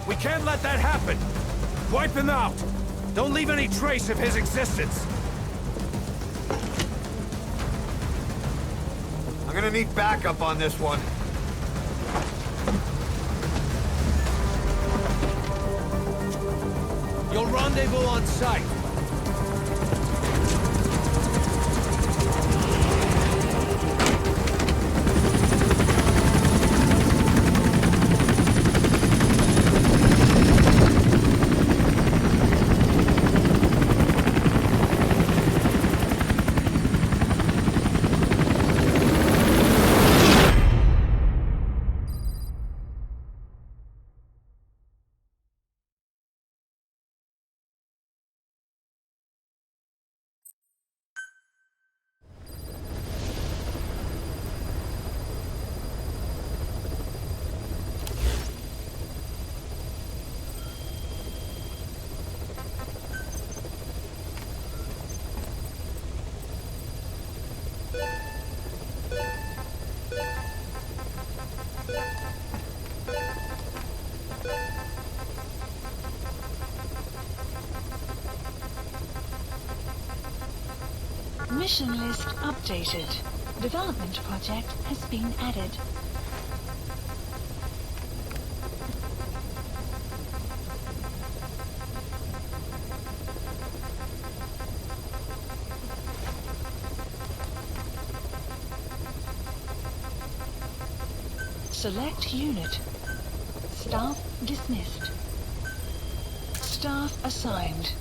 We can't let that happen. Wipe him out. Don't leave any trace of his existence. I'm gonna need backup on this one. You'll rendezvous on site. Mission list updated. Development project has been added. Select unit. Staff dismissed. Staff assigned.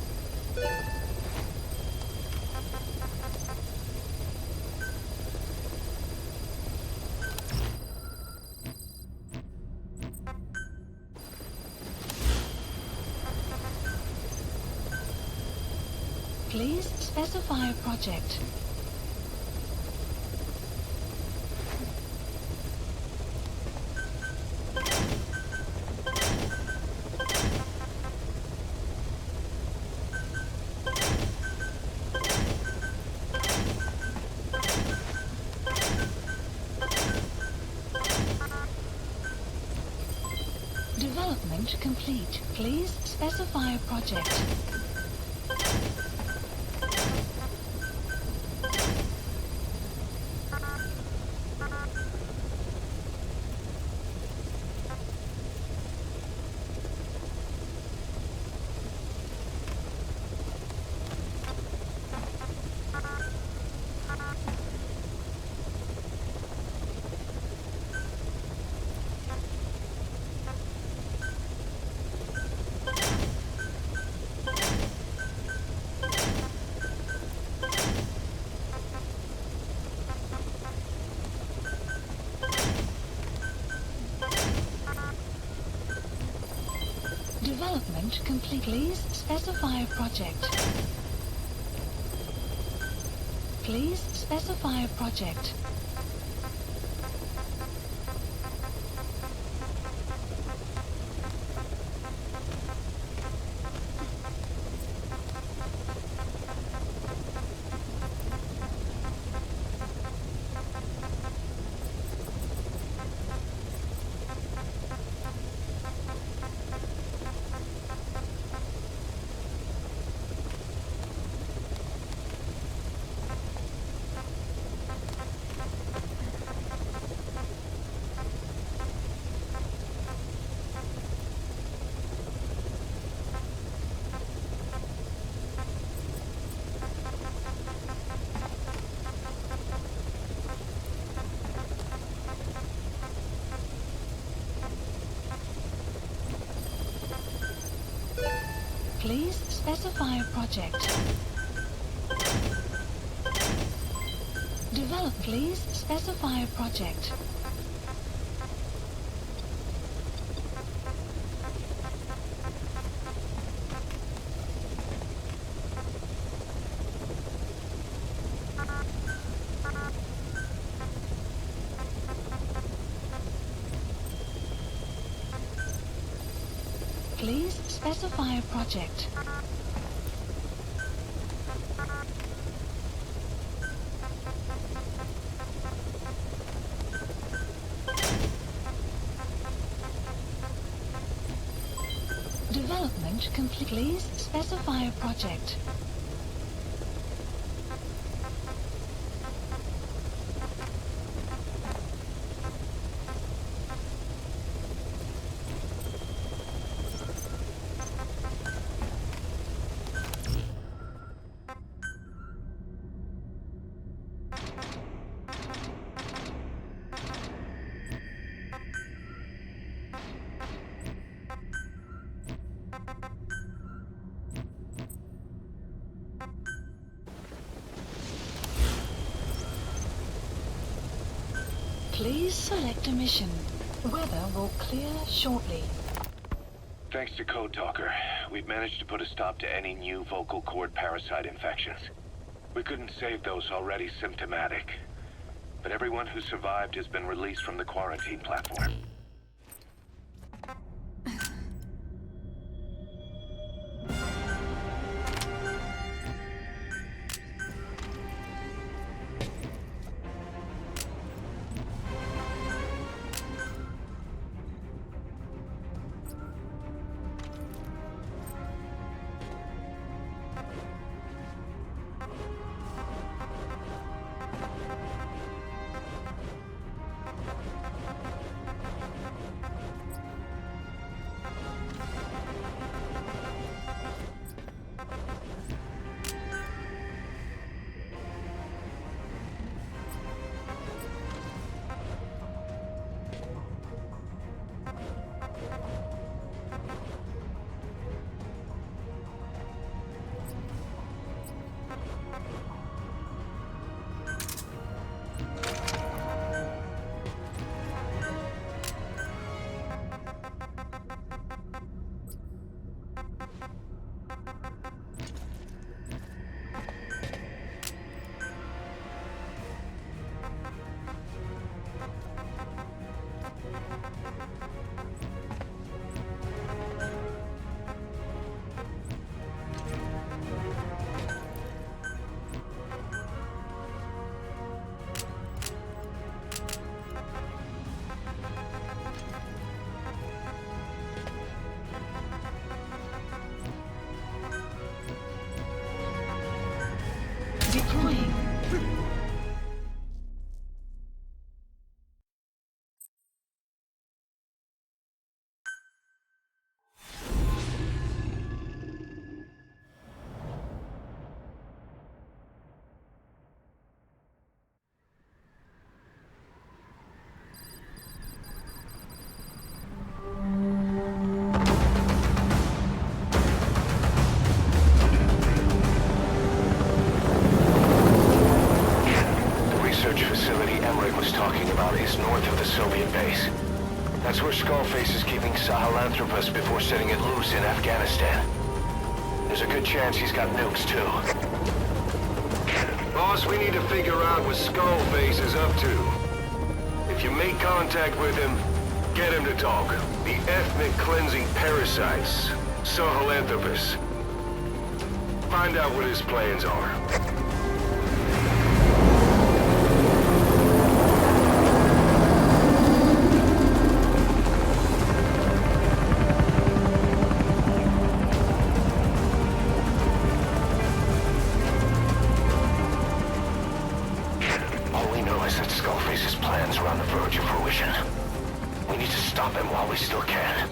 Please specify a project. Development complete. Please specify a project. Development complete. Please specify a project. Please specify a project. Please specify a project. Develop. Please specify a project. Please specify a project. Development complete. Please specify a project. Please select a mission. Weather will clear shortly. Thanks to Code Talker, we've managed to put a stop to any new vocal cord parasite infections. We couldn't save those already symptomatic, but everyone who survived has been released from the quarantine platform. Deploying. That's where Skullface is keeping Sahelanthropus before setting it loose in Afghanistan. There's a good chance he's got nukes, too. Boss, we need to figure out what Skullface is up to. If you make contact with him, get him to talk. The ethnic cleansing parasites, Sahelanthropus. Find out what his plans are. All we know is that Skullface's plans are on the verge of fruition. We need to stop him while we still can.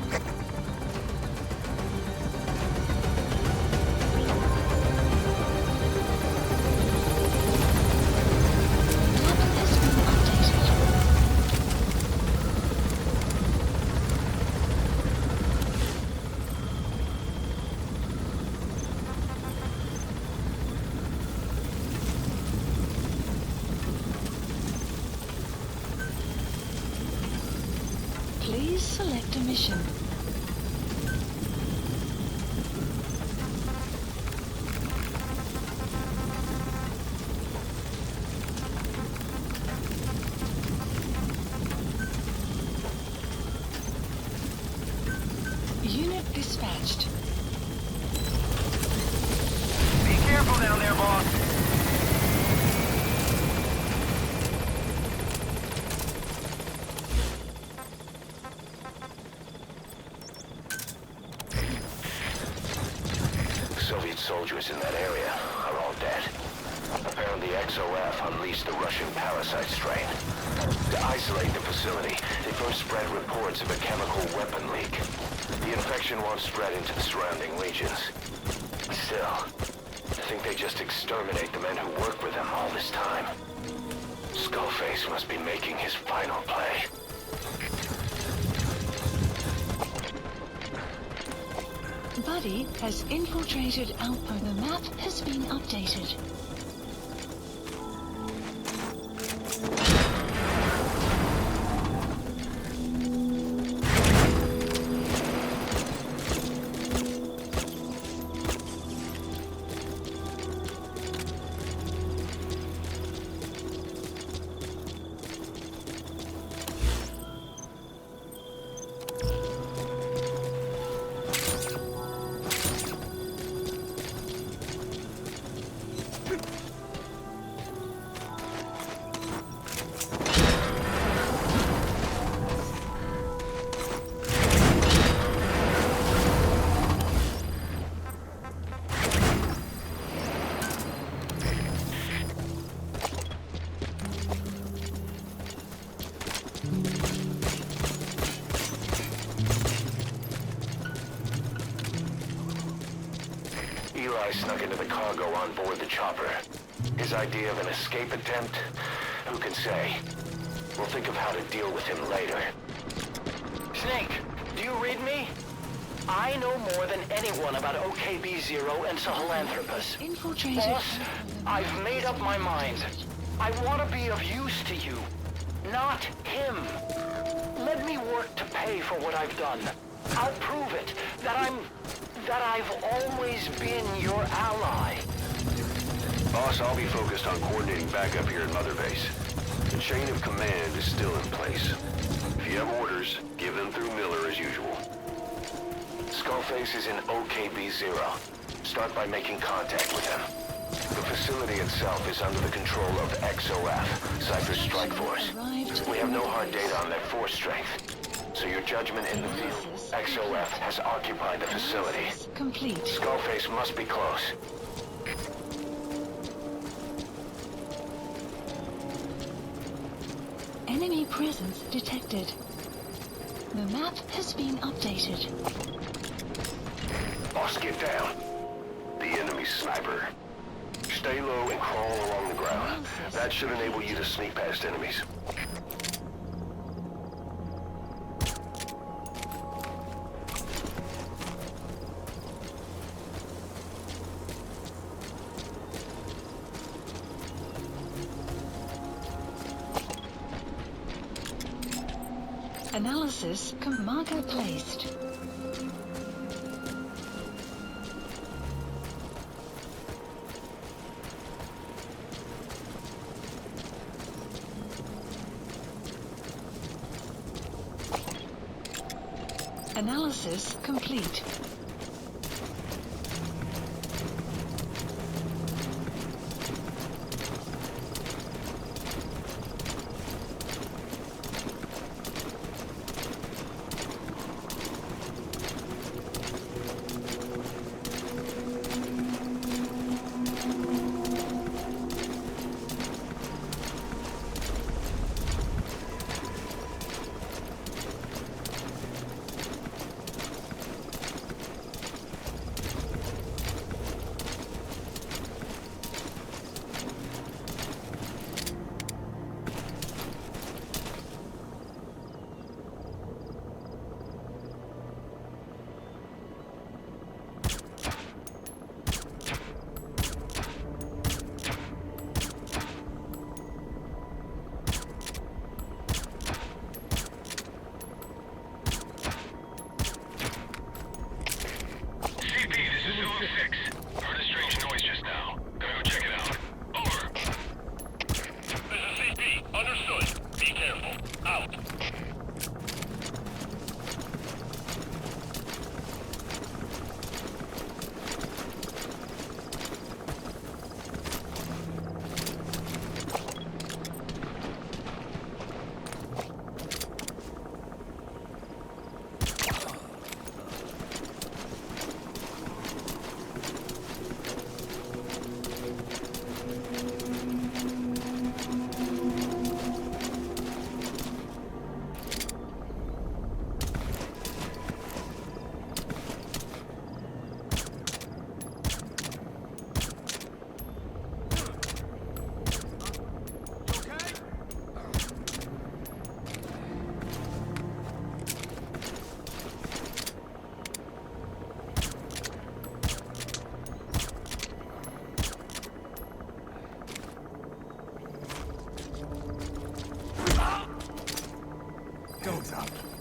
Please select a mission. Unit dispatched. Be careful down there, boss. Soviet soldiers in that area are all dead. Apparently XOF unleashed the Russian parasite strain. To isolate the facility, they first spread reports of a chemical weapon leak. The infection won't spread into the surrounding regions. Still, I think they just exterminate the men who work with them all this time. Skullface must be making his final play. Buddy has infiltrated Outpost. The map has been updated. Eli snuck into the cargo on board the chopper. His idea of an escape attempt? Who can say? We'll think of how to deal with him later. Snake, do you read me? I know more than anyone about OKB-0 and Sahelanthropus. Infiltrated. Boss, I've made up my mind. I want to be of use to you, not him. Let me work to pay for what I've done. I'll prove it, that I've always been your ally. Boss, I'll be focused on coordinating backup here at Mother Base. The chain of command is still in place. If you have orders, give them through Miller as usual. Skullface is in OKB-0. Start by making contact with him. The facility itself is under the control of XOF, Cypher's Strike Force. We have no hard data on their force strength. So your judgment in the field, XOF has occupied the facility. Complete. Skullface must be close. Enemy presence detected. The map has been updated. Boss, get down. The enemy's sniper. Stay low and crawl along the ground. That should enable you to sneak past enemies. Analysis marker placed. Analysis complete.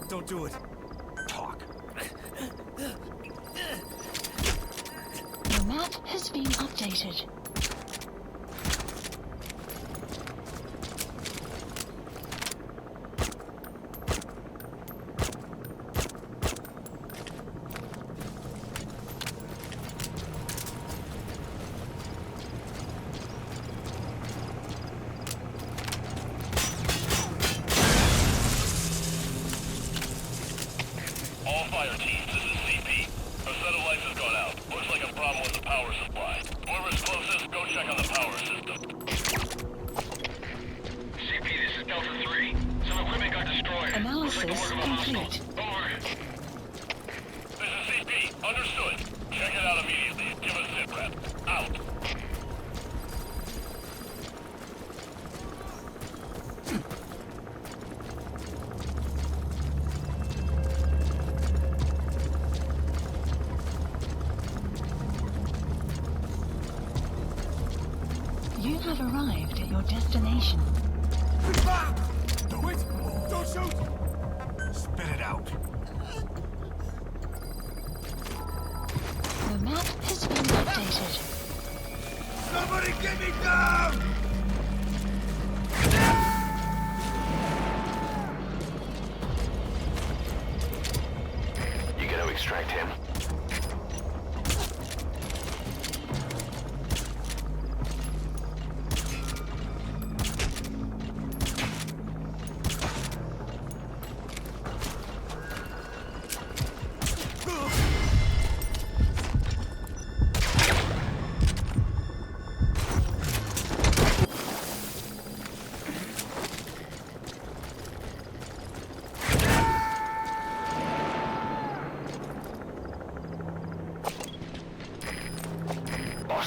Don't do it. Talk. The map has been updated. Analysis complete. Over. This is CP. Understood. Check it out immediately and give us sit rep. Out. You have arrived at your destination. Do it! Don't shoot! Spit it out. The map has been updated. Somebody get me down! You gonna extract him?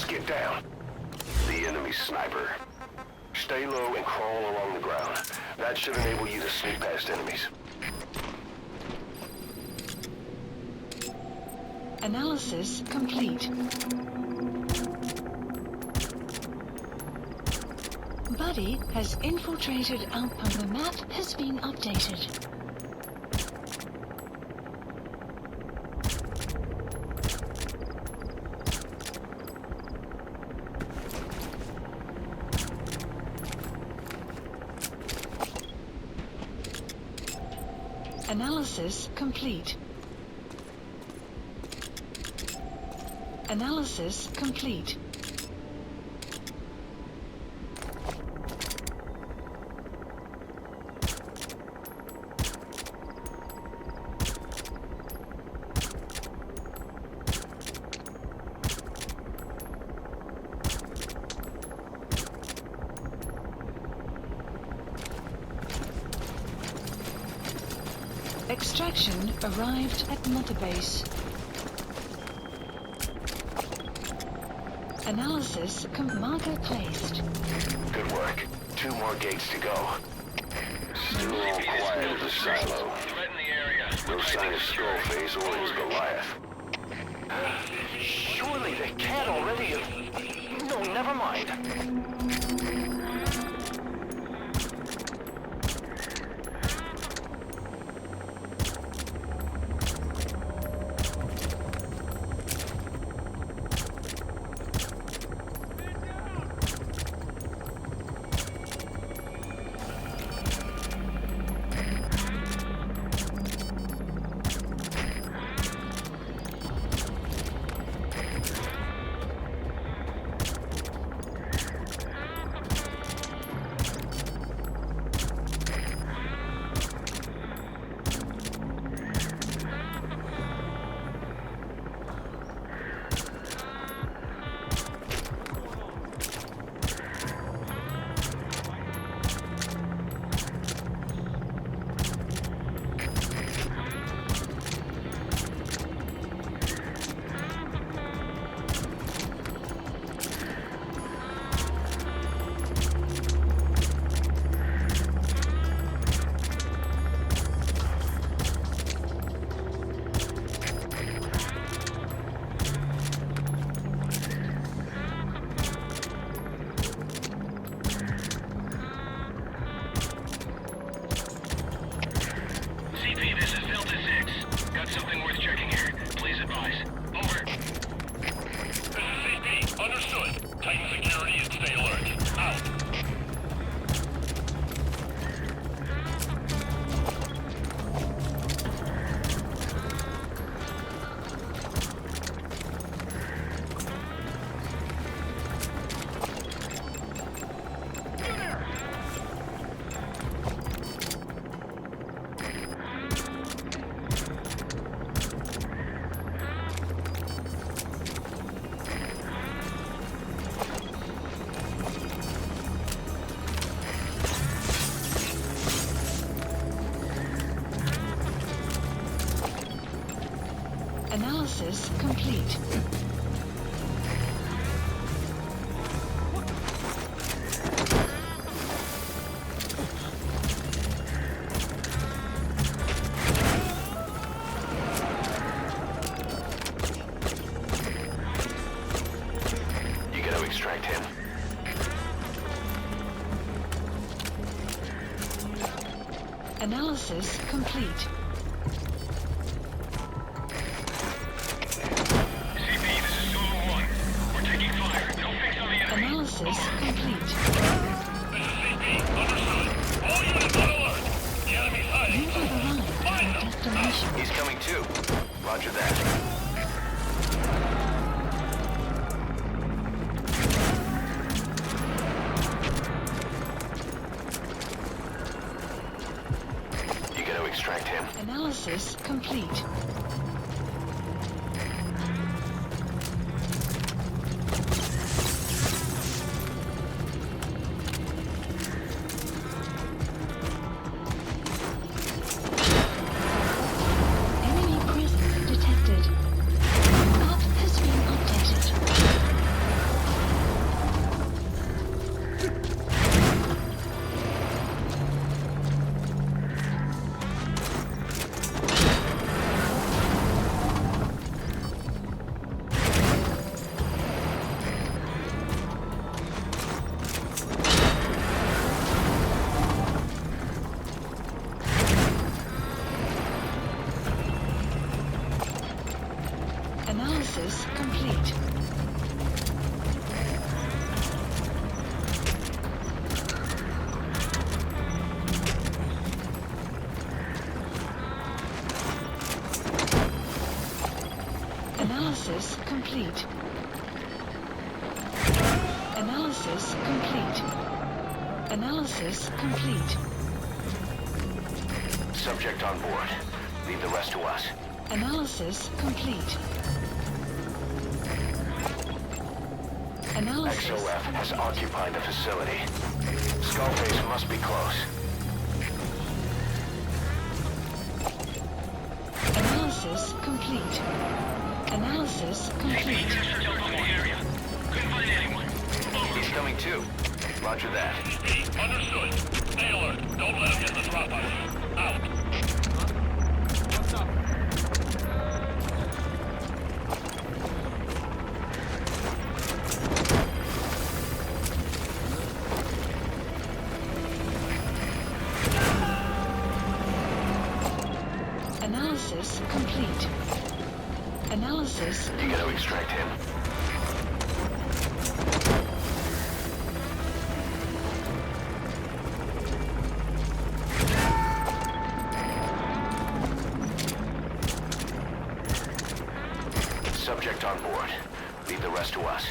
Get down. The enemy sniper. Stay low and crawl along the ground. That should enable you to sneak past enemies. Analysis complete. Buddy has infiltrated outpost. The map has been updated. Analysis complete. Analysis complete. Extraction arrived at Mother Base. Analysis marker placed. Good work. 2 more gates to go. Still all quiet as a silo. No sign of Skullface or his Goliath. Surely they can't already have... No, never mind. Analysis complete. You gotta extract him. Analysis complete. Analysis complete. You have arrived at your destination. He's coming too. Roger that. You gotta extract him. Analysis complete. Enemy presence detected. Map has been updated. Analysis complete. Analysis complete. Analysis complete. Analysis complete. Subject on board. Leave the rest to us. Analysis complete. Analysis. XOF has occupied the facility. Skullface must be close. Analysis complete. Analysis complete. Couldn't find anyone. Over. He's coming too. Roger that. Understood. Stay alert. Don't let him get the drop on you. Out. What's up? Analysis complete. Analysis You gotta extract him. Subject on board. Leave the rest to us.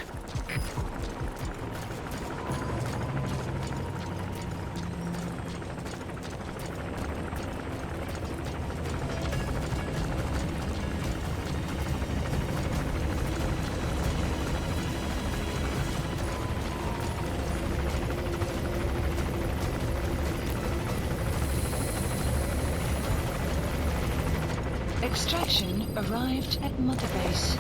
Extraction arrived at Mother Base.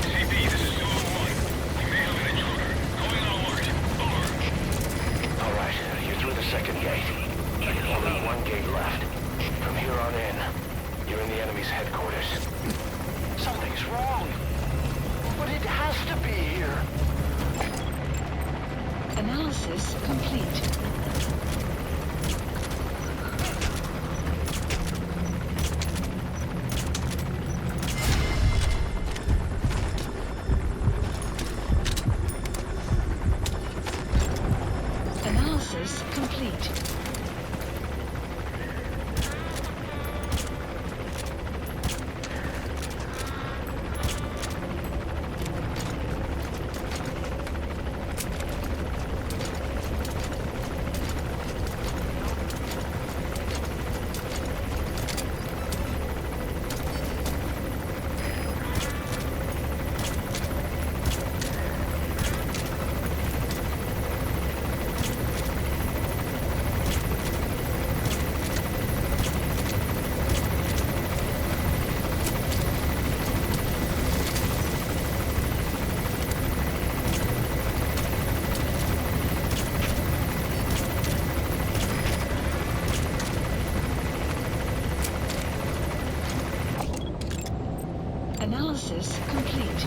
CP, this is 201. We may have an intruder. Going on alert. Over. All right, you're through the second gate. Only one gate left. From here on in, you're in the enemy's headquarters. Something's wrong. But it has to be here. Analysis complete. Analysis complete. Analysis complete.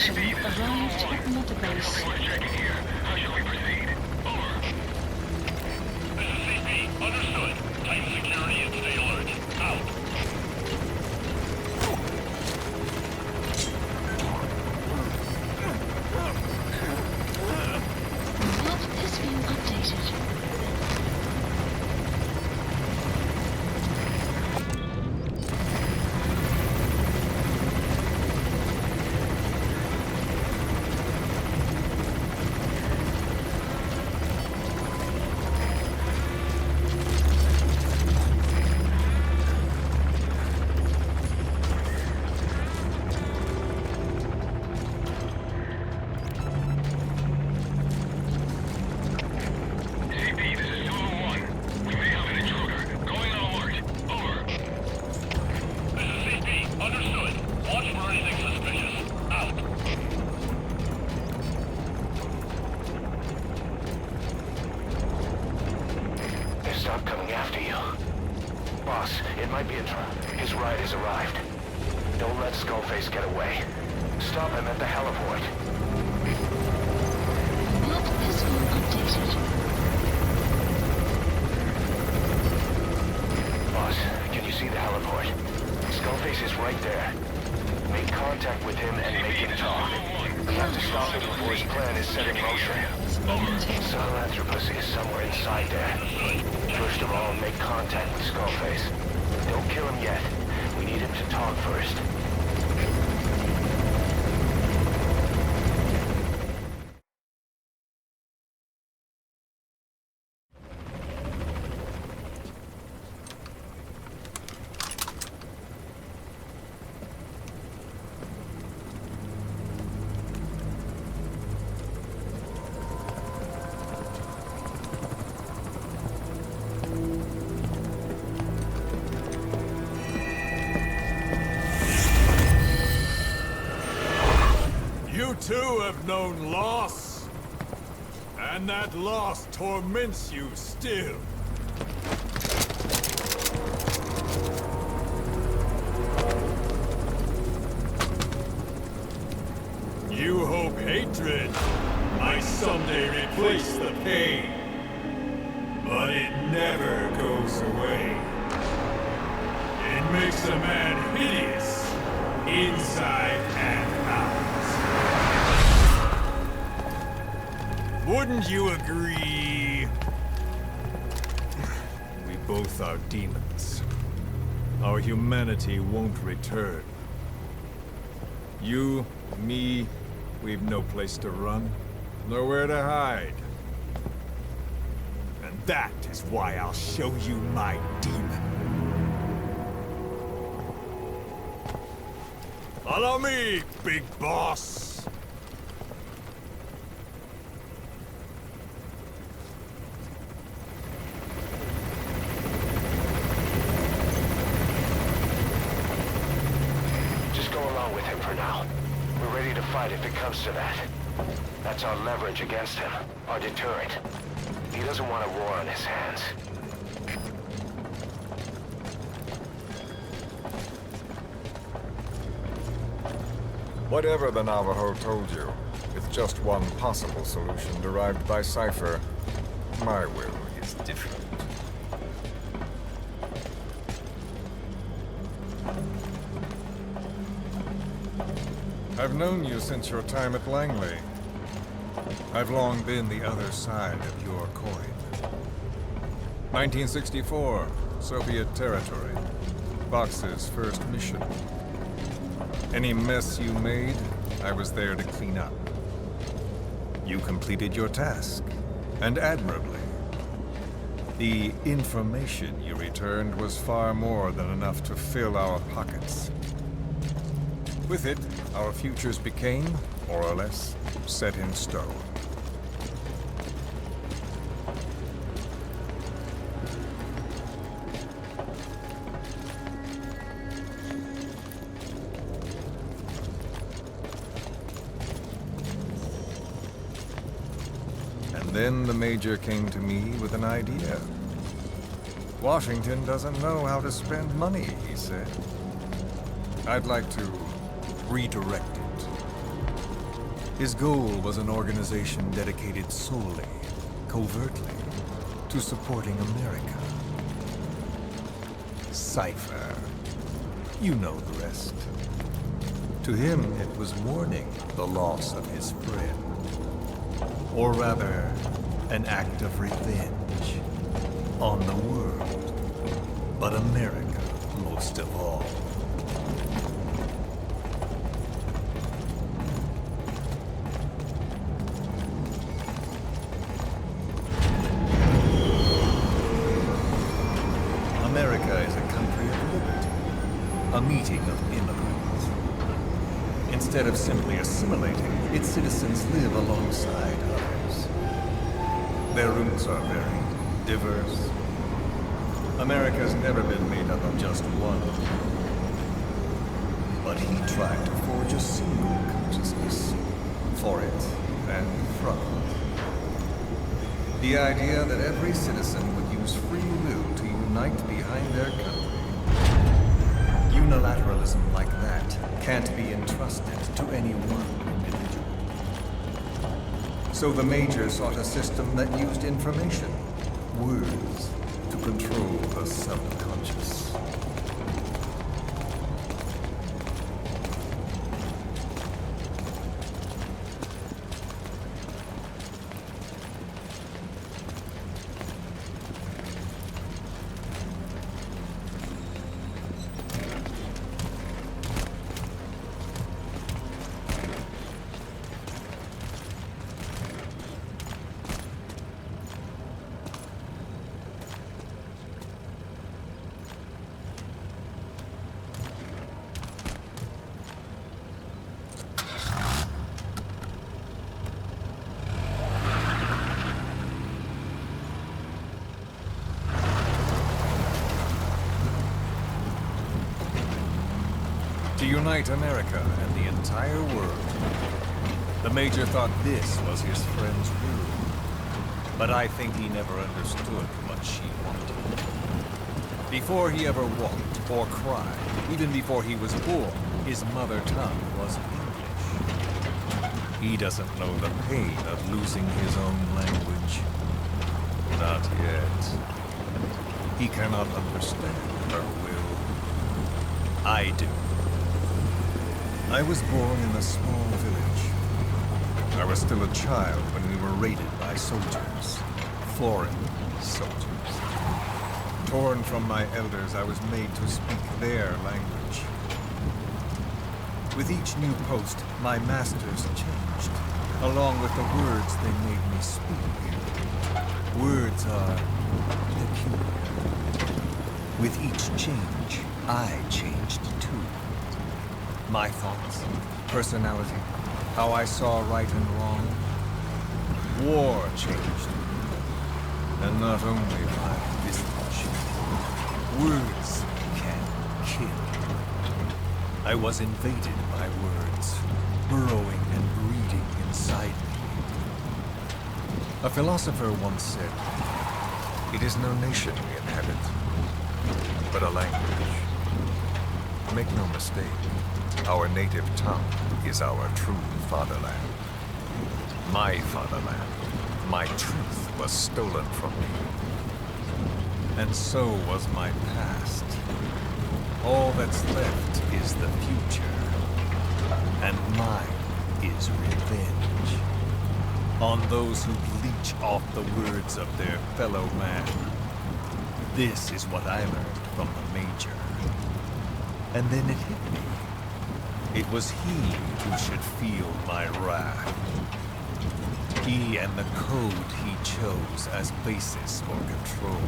Extraction arrived at Mother Base. Checking here. How shall we proceed? Over. This is CP. Understood. Tighten security and stay alert. Out. Map has been updated. CP, this is Zulu 1. We may have an intruder. Going on alert. Over. This is CP. Understood. Watch for anything suspicious. Out. They stopped coming after you. Boss, it might be a his ride has arrived. Don't let Skullface get away. Stop him at the heliport. Map has been updated. Boss, can you see the heliport? Skullface is right there. Make contact with him and make him talk. We have to stop him before his plan is set in motion. Sahelanthropus is somewhere inside there. First of all, make contact with Skullface. Don't kill him yet. We need him to talk first. You too have known loss, and that loss torments you still. You hope hatred might someday replace the pain, but it never goes away. It makes a man hideous, inside and out. Wouldn't you agree? We both are demons. Our humanity won't return. You, me, we've no place to run, nowhere to hide. And that is why I'll show you my demon. Follow me, big boss! If it comes to that. That's our leverage against him, our deterrent. He doesn't want a war on his hands. Whatever the Navajo told you, with just one possible solution derived by Cypher, my will is different. I've known you since your time at Langley. I've long been the other side of your coin. 1964, Soviet territory. Vox's first mission. Any mess you made, I was there to clean up. You completed your task, and admirably. The information you returned was far more than enough to fill our pockets. With it, our futures became, more or less, set in stone. And then the Major came to me with an idea. Washington doesn't know how to spend money, he said. I'd like to redirect it. His goal was an organization dedicated solely, covertly, to supporting America. Cypher. You know the rest. To him, it was mourning the loss of his friend. Or rather, an act of revenge on the world, but America most of all. America is a country of liberty, a meeting of immigrants. Instead of simply assimilating, its citizens live alongside others. Their roots are varied, diverse. America's never been made up of just one. But he tried to forge a single consciousness, for it and from it. The idea that every citizen would use free will to unite behind their country. Unilateralism like that can't be entrusted to any one individual. So the Major sought a system that used information, words, to control the subconscious. To unite America and the entire world. The Major thought this was his friend's will. But I think he never understood what she wanted. Before he ever walked or cried, even before he was born, his mother tongue was English. He doesn't know the pain of losing his own language. Not yet. He cannot understand her will. I do. I was born in a small village. I was still a child when we were raided by soldiers. Foreign soldiers. Torn from my elders, I was made to speak their language. With each new post, my masters changed, along with the words they made me speak. Words are peculiar. With each change, I changed too. My thoughts, personality, how I saw right and wrong. War changed me. And not only my visage. Words can kill. I was invaded by words, burrowing and breeding inside me. A philosopher once said, "It is no nation we inhabit, but a language." Make no mistake. Our native tongue is our true fatherland. My fatherland. My truth was stolen from me. And so was my past. All that's left is the future. And mine is revenge. On those who leech off the words of their fellow man. This is what I learned from the Major. And then it hit me. It was he who should feel my wrath. He and the code he chose as basis for control.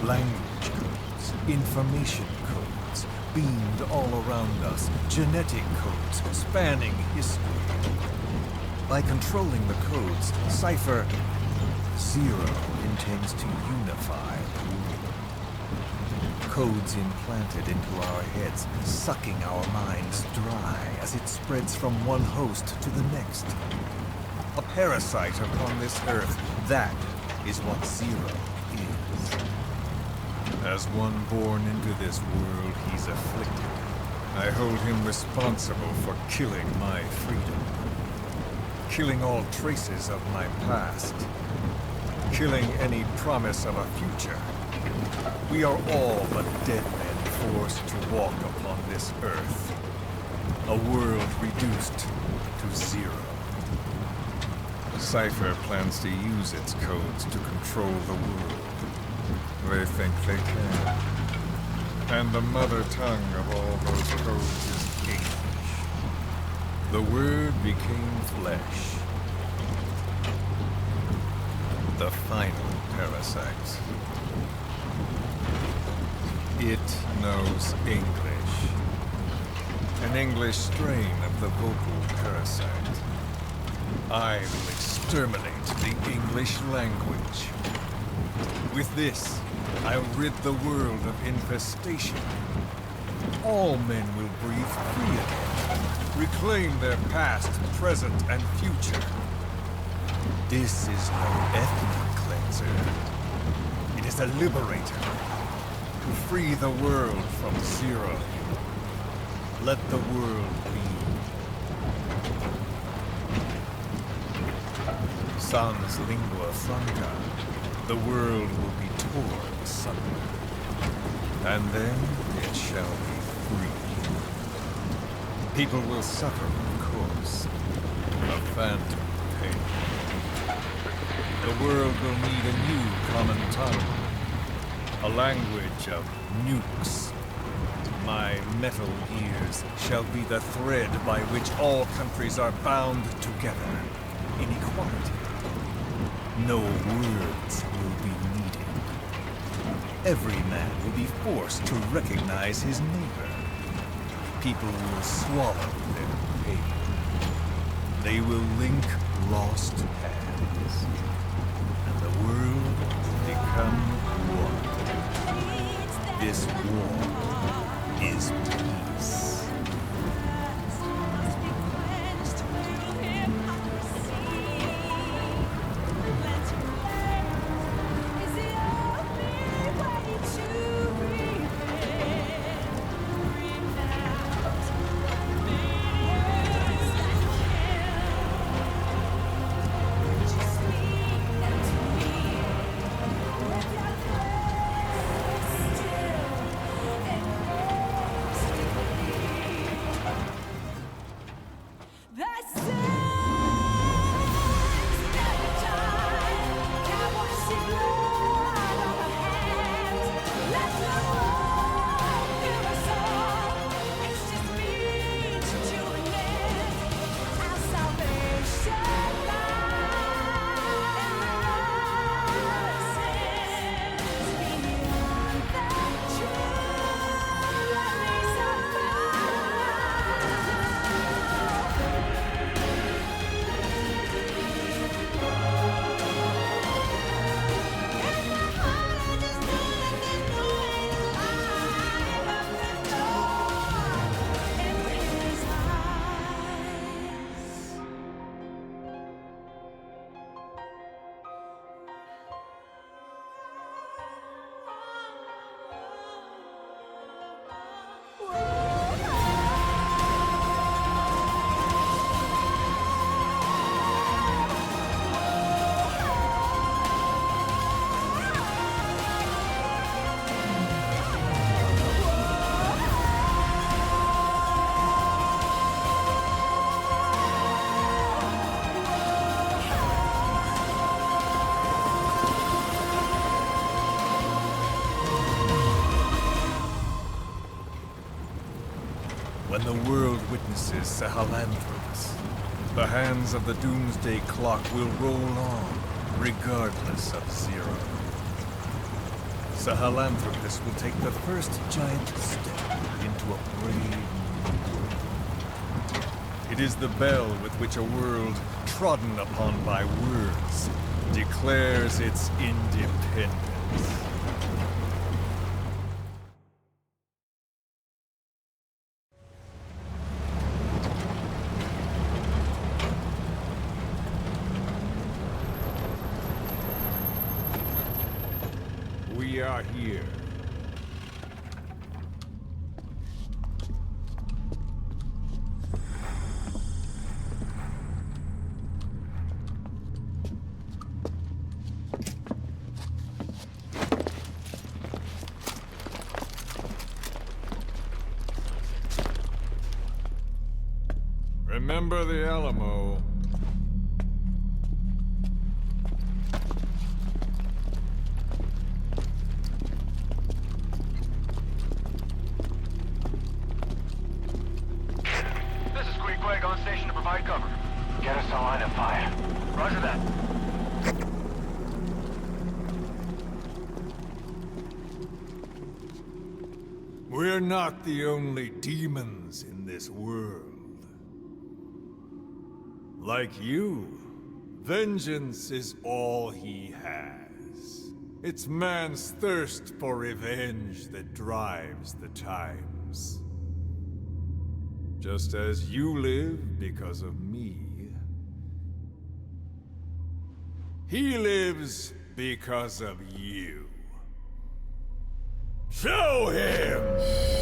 Language codes, information codes, beamed all around us, genetic codes spanning history. By controlling the codes, Cypher Zero intends to unify the world. Codes implanted into our heads, sucking our minds dry as it spreads from one host to the next. A parasite upon this earth, that is what Zero is. As one born into this world he's afflicted, I hold him responsible for killing my freedom. killing all traces of my past, killing any promise of a future. We are all but dead men forced to walk upon this earth, a world reduced to zero. Cypher plans to use its codes to control the world. They think they can. And the mother tongue of all those codes is English. The Word became flesh. The final parasite. It knows English. An English strain of the vocal parasite. I will exterminate the English language. With this, I'll rid the world of infestation. All men will breathe free again, reclaim their past, present, and future. This is no ethnic cleanser. It is a liberator. To free the world from zero. Let the world be. Sans lingua franca, the world will be torn asunder. And then it shall be free. People will suffer, of course. A phantom pain. The world will need a new common tongue. A language of nukes. My metal ears shall be the thread by which all countries are bound together in equality. No words will be needed. Every man will be forced to recognize his neighbor. People will swallow their pain. They will link lost hands. And the world will become one. This war is peace. When the world witnesses Sahelanthropus, the hands of the Doomsday Clock will roll on, regardless of zero. Sahelanthropus will take the first giant step into a brave new world. It is the bell with which a world trodden upon by words declares its independence. We are here. Remember the Alamo. This is Queequeg on station to provide cover. Get us a line of fire. Roger that. We're not the only demons in this world. Like you, vengeance is all he has. It's man's thirst for revenge that drives the times. Just as you live because of me, he lives because of you. Show him!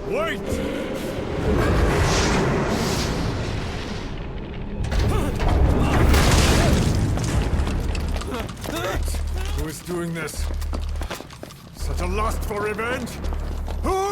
Wait! Who is doing this? Such a lust for revenge? Who?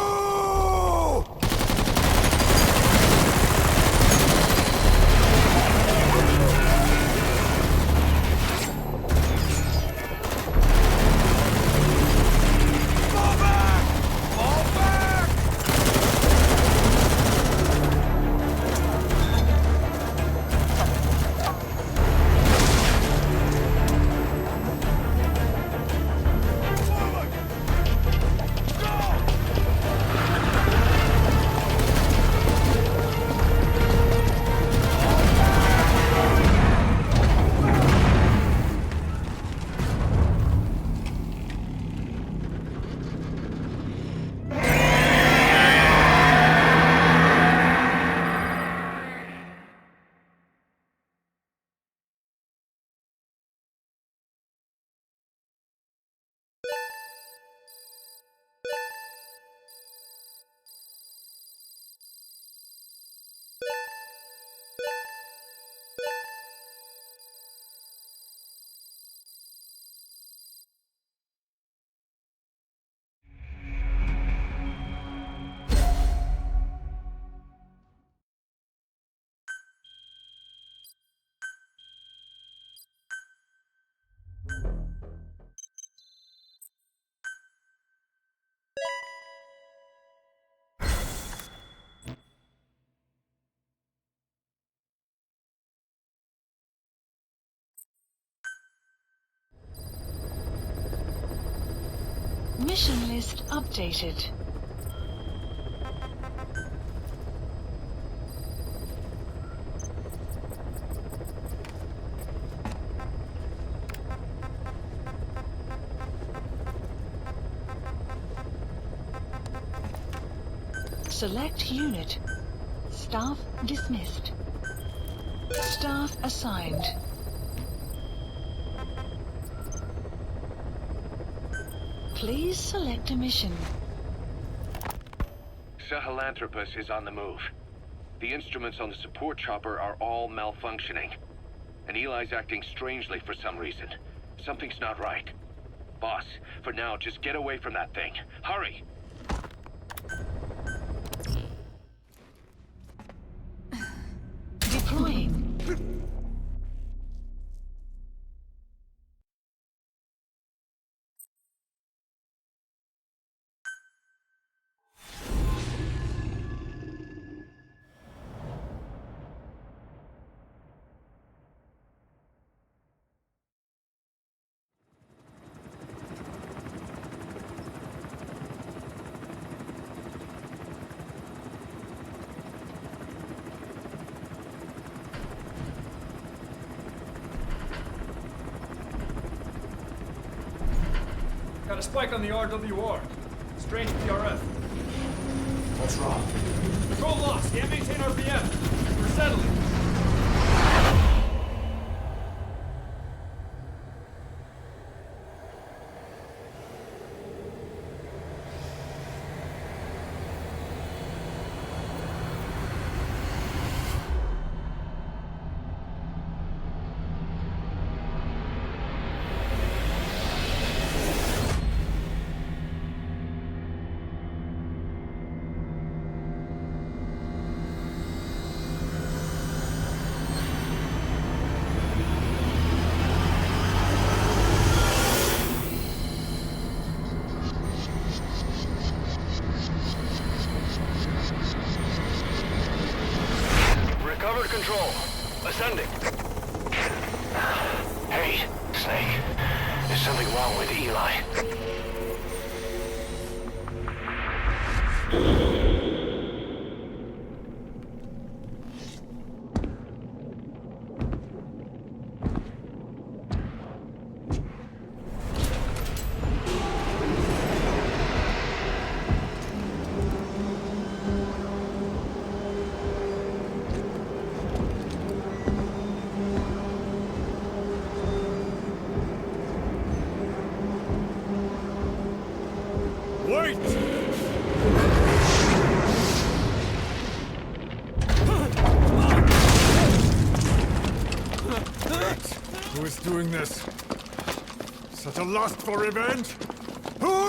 Mission list updated. Select unit. Staff dismissed. Staff assigned. Please select a mission. Sahelanthropus is on the move. The instruments on the support chopper are all malfunctioning. And Eli's acting strangely for some reason. Something's not right. Boss, for now, just get away from that thing. Hurry! Deploying. Got a spike on the RWR. Strange PRF. What's wrong? Control lost. Can't maintain RPM. We're settling. Recovered control. Ascending. Hey, Snake. There's something wrong with Eli. Wait! Who is doing this? Such a lust for revenge? Who?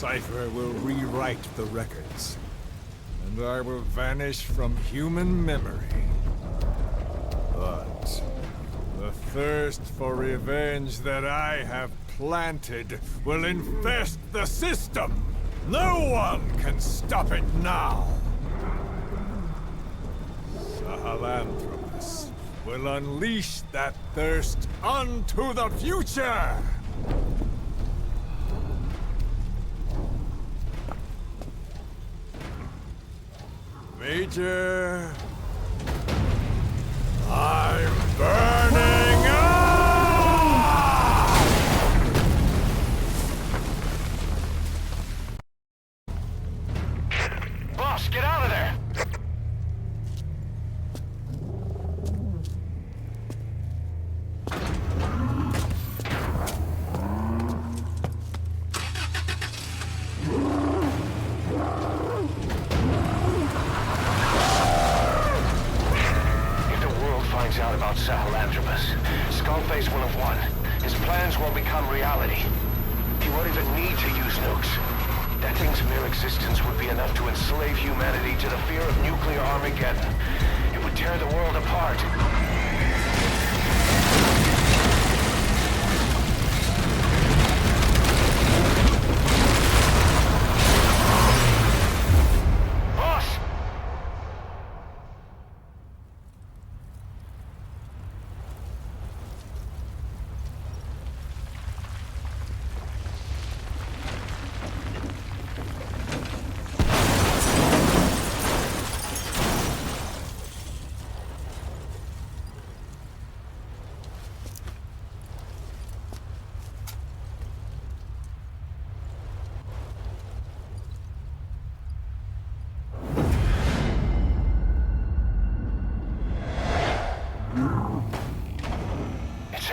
Cypher will rewrite the records, and I will vanish from human memory. But the thirst for revenge that I have planted will infest the system. No one can stop it now. Sahelanthropus will unleash that thirst unto the future! Major... I'm burning up! Boss, get out of there! Out about Sahelanthropus, Skullface will have won. His plans will become reality. He won't even need to use nukes. That thing's mere existence would be enough to enslave humanity to the fear of nuclear Armageddon. It would tear the world apart.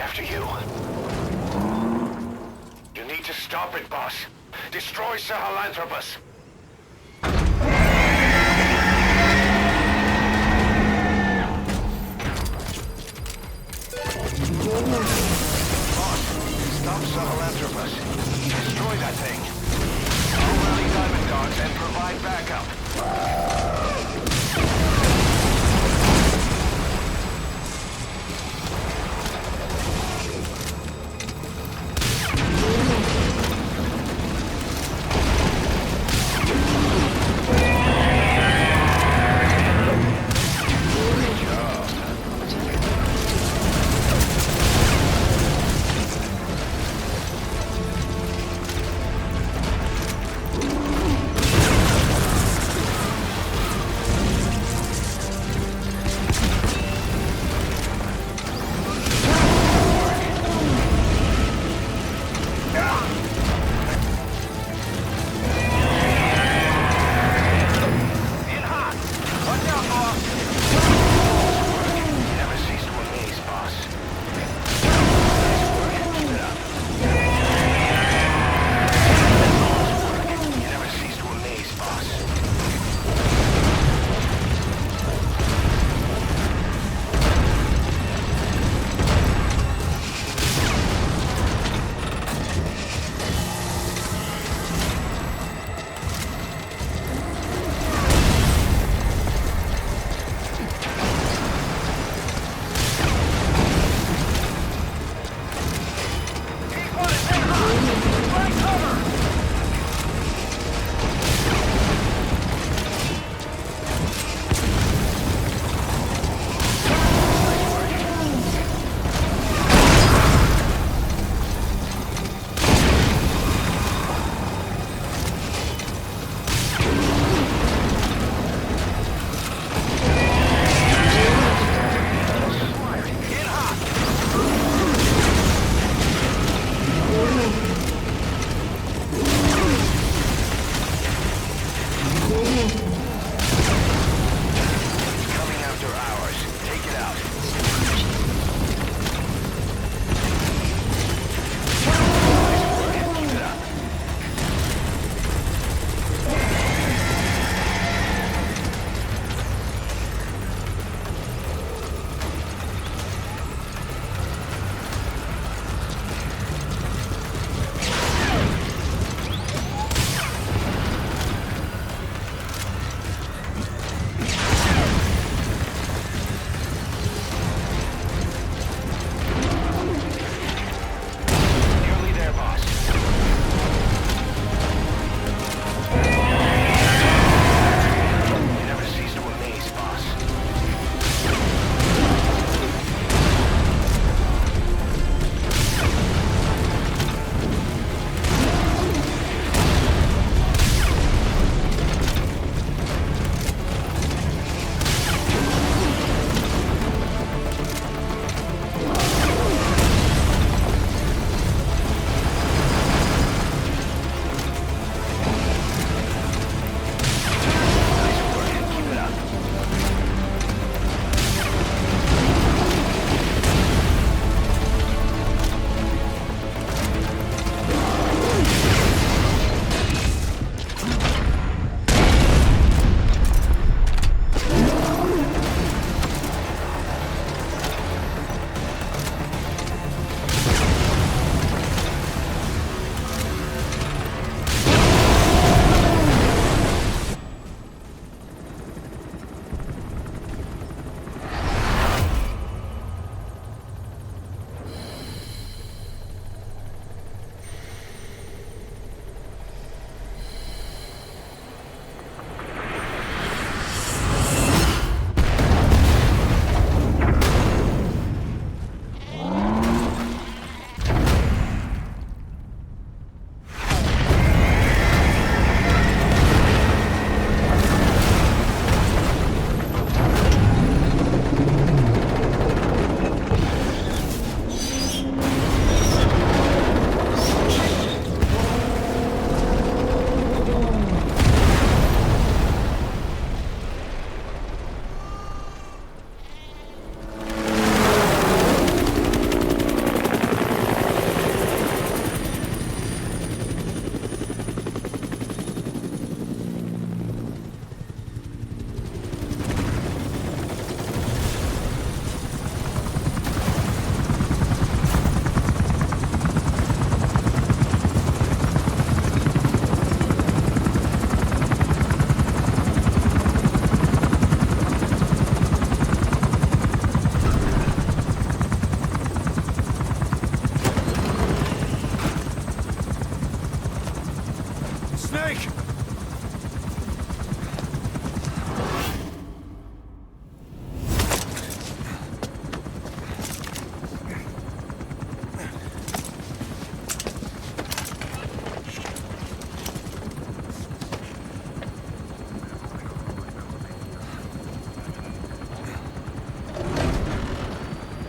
After you. You need to stop it, boss. Destroy Sahelanthropus. Boss, stop Sahelanthropus. Destroy that thing. I'll rally Diamond Dogs and provide backup.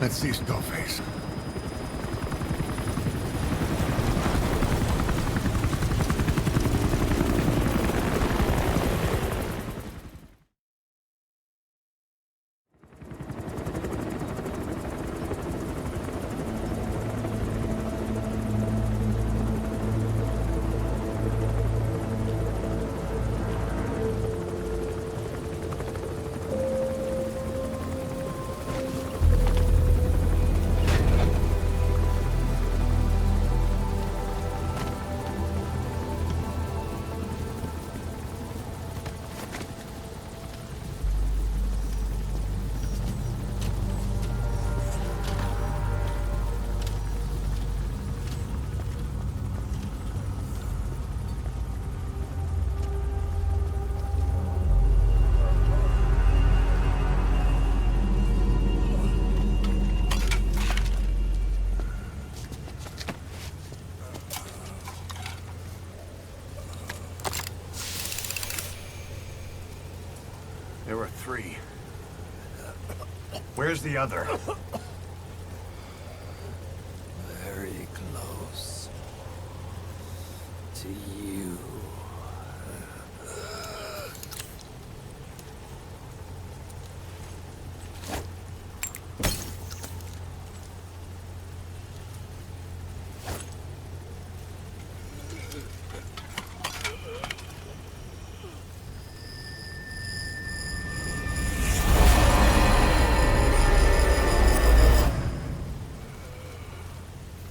can't see Skullface. There were 3. Where's the other? Very close to you.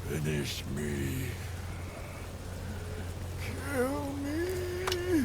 Finish me. Kill me.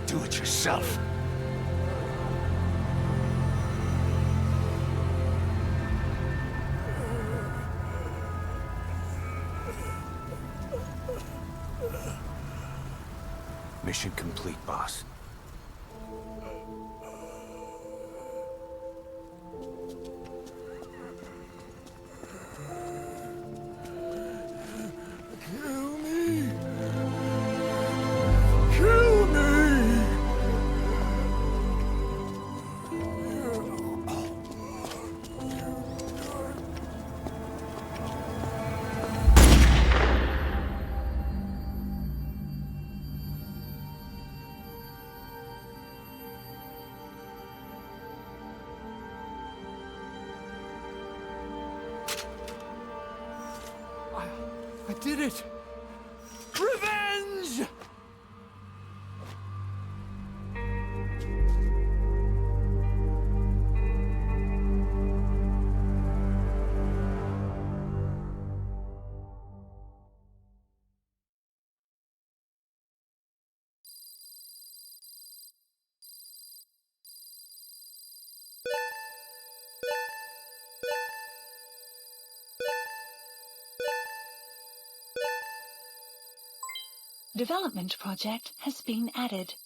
Do it yourself. Mission complete, boss. Kill me. Kill me. I did it! Revenge! Development project has been added.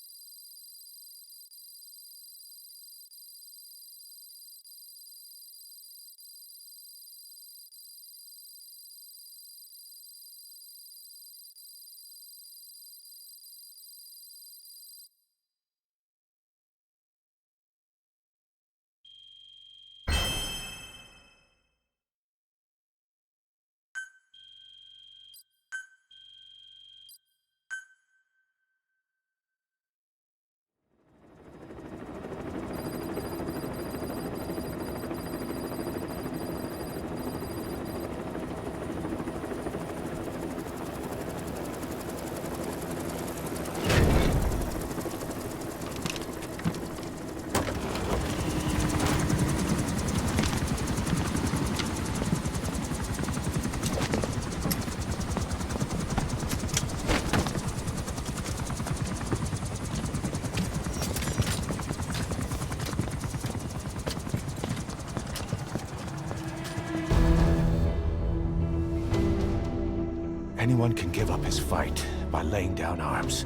Anyone can give up his fight by laying down arms.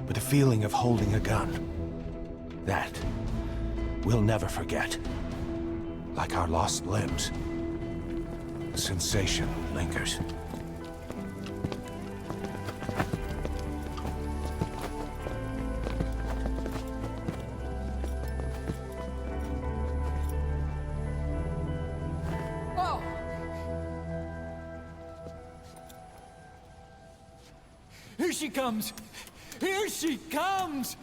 But the feeling of holding a gun, that we'll never forget. Like our lost limbs, the sensation lingers. Here she comes! Here she comes!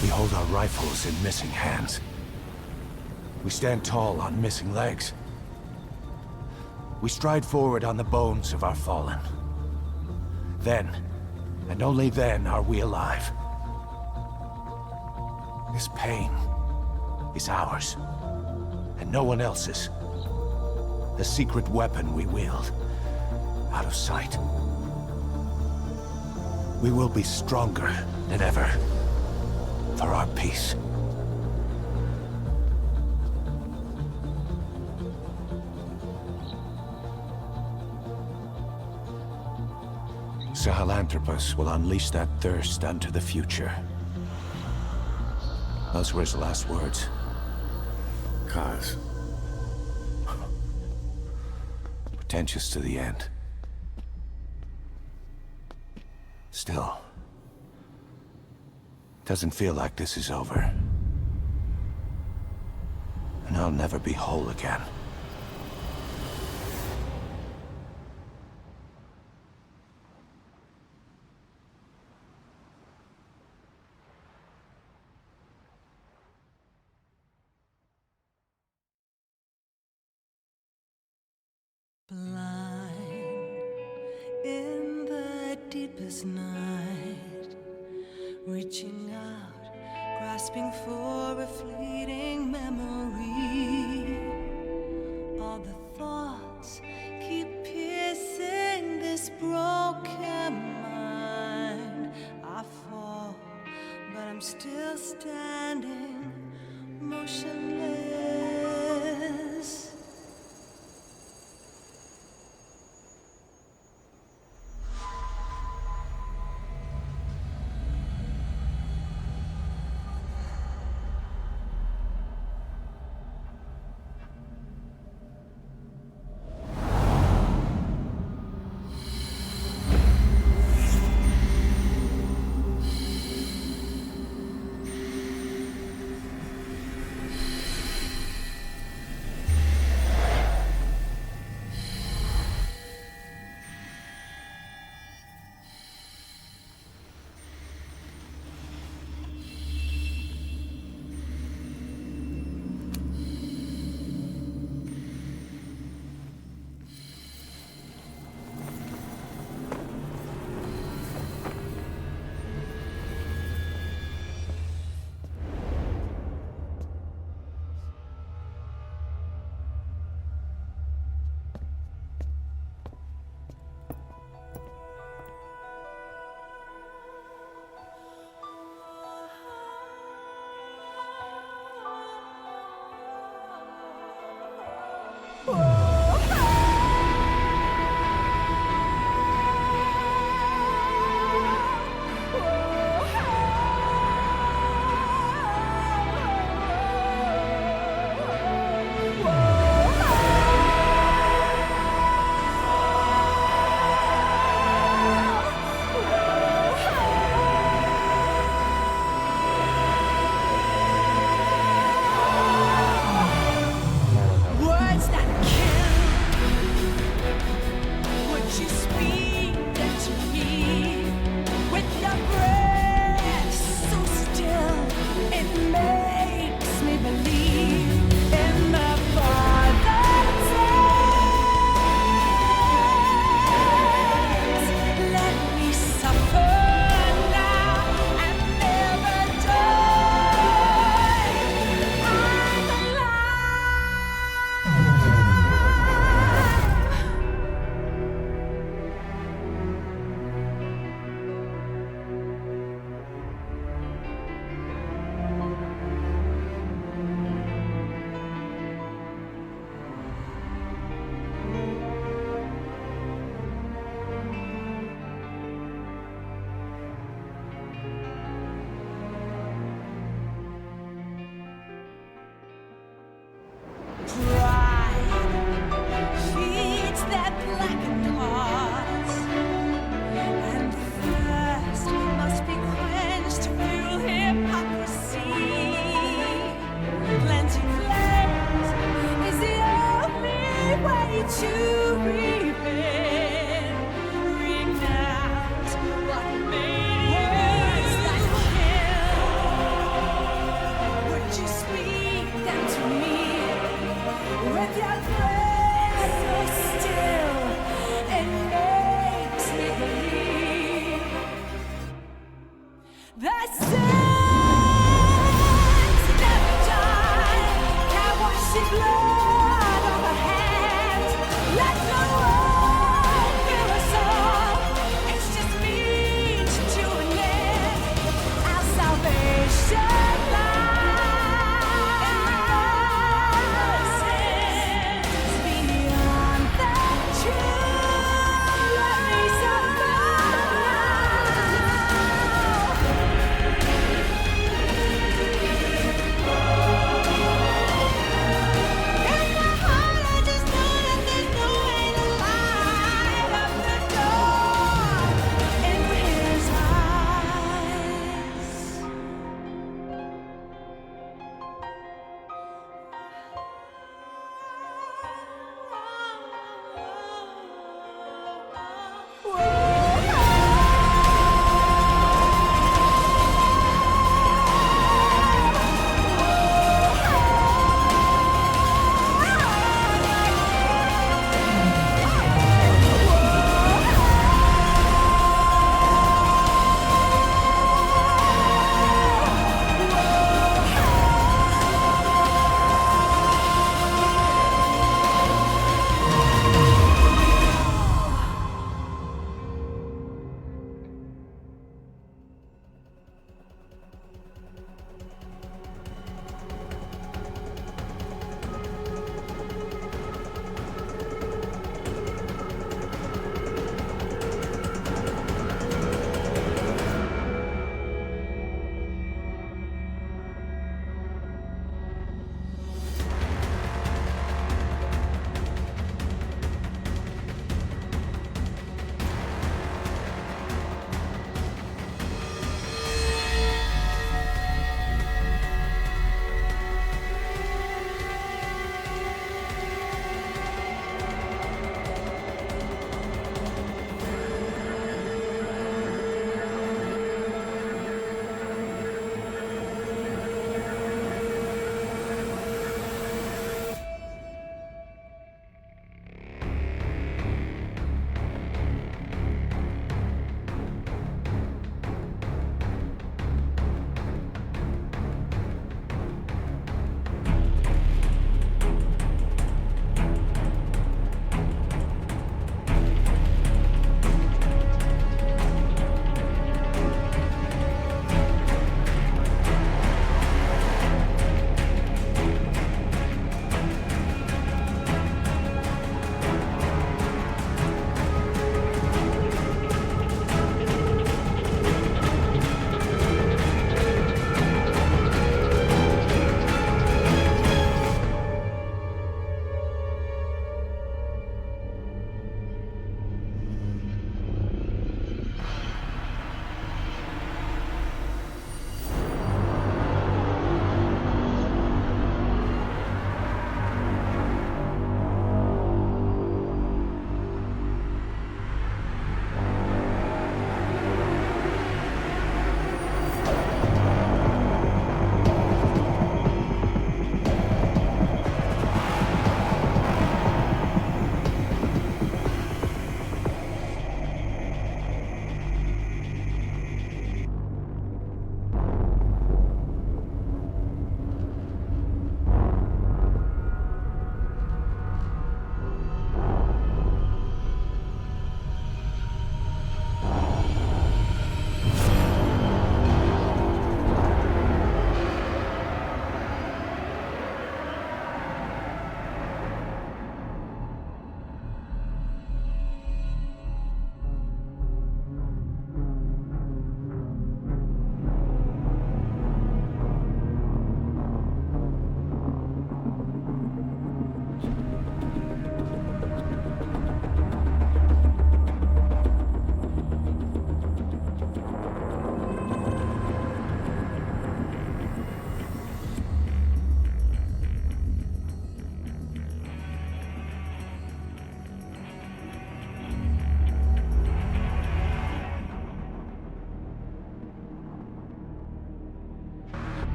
We hold our rifles in missing hands. We stand tall on missing legs. We stride forward on the bones of our fallen. Then, and only then, are we alive. This pain is ours, and no one else's. The secret weapon we wield, out of sight. We will be stronger than ever, for our peace. Sahelanthropus will unleash that thirst unto the future. Those were his last words. Kaz. Pretentious to the end. Still, doesn't feel like this is over. And I'll never be whole again. In the deepest night, reaching out, grasping for a fleeting memory. All the thoughts keep piercing this broken mind. I fall, but I'm still standing, motionless.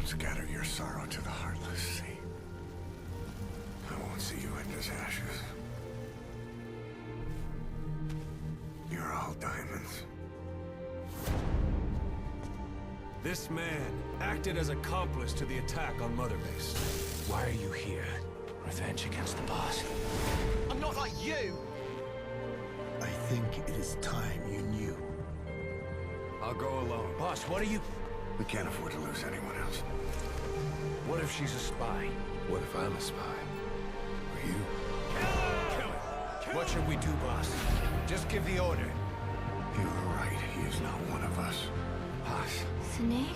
Scatter your sorrow to the heartless sea. I won't see you end as ashes. You're all diamonds. This man acted as accomplice to the attack on Mother Base. Why are you here? Revenge against the boss. I'm not like you! I think it is time you knew. I'll go alone. Boss, what are you... We can't afford to lose anyone else. What if she's a spy? What if I'm a spy? Or you? Kill her! What should we do, boss? Just give the order. You were right. He is not one of us. Boss. Snake?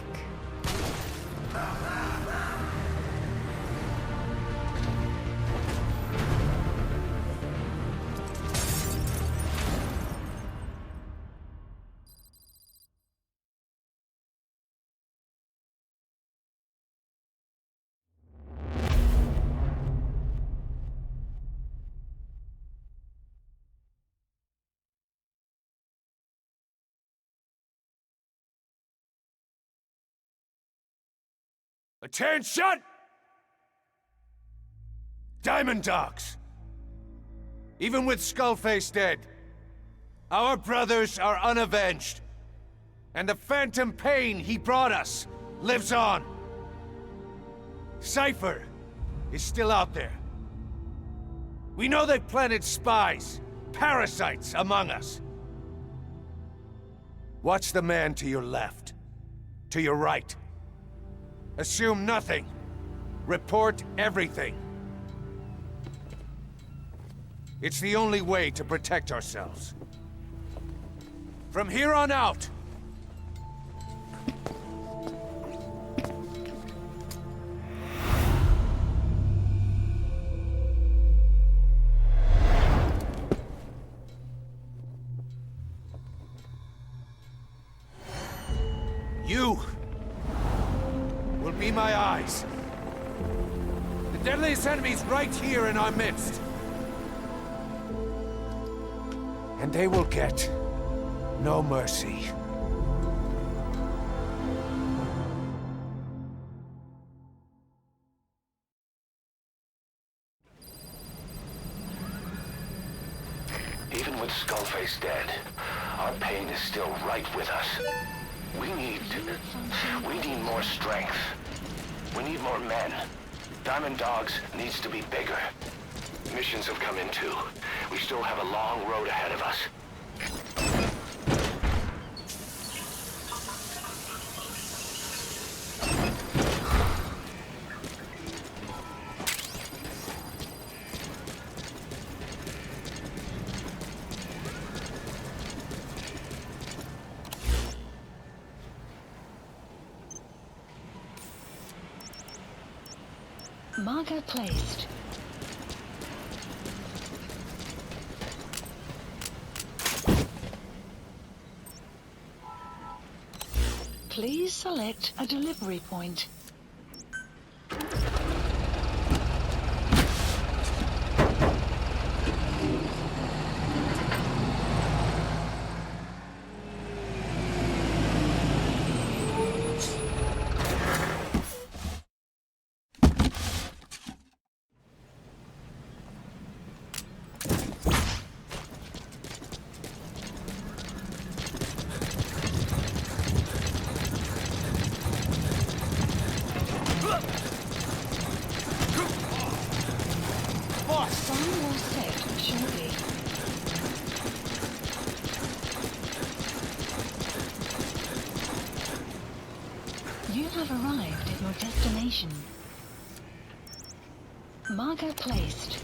Attention! Diamond Dogs! Even with Skullface dead, our brothers are unavenged. And the phantom pain he brought us lives on. Cypher is still out there. We know they've planted spies, parasites among us. Watch the man to your left, to your right. Assume nothing. Report everything. It's the only way to protect ourselves. From here on out, you will be my eyes. The deadliest enemy's right here in our midst. And they will get no mercy. Even with Skullface dead, our pain is still right with us. We need more strength. We need more men. Diamond Dogs needs to be bigger. Missions have come in too. We still have a long road ahead of us. Marker placed. Please select a delivery point. Sign will set shortly. You have arrived at your destination. Marker placed.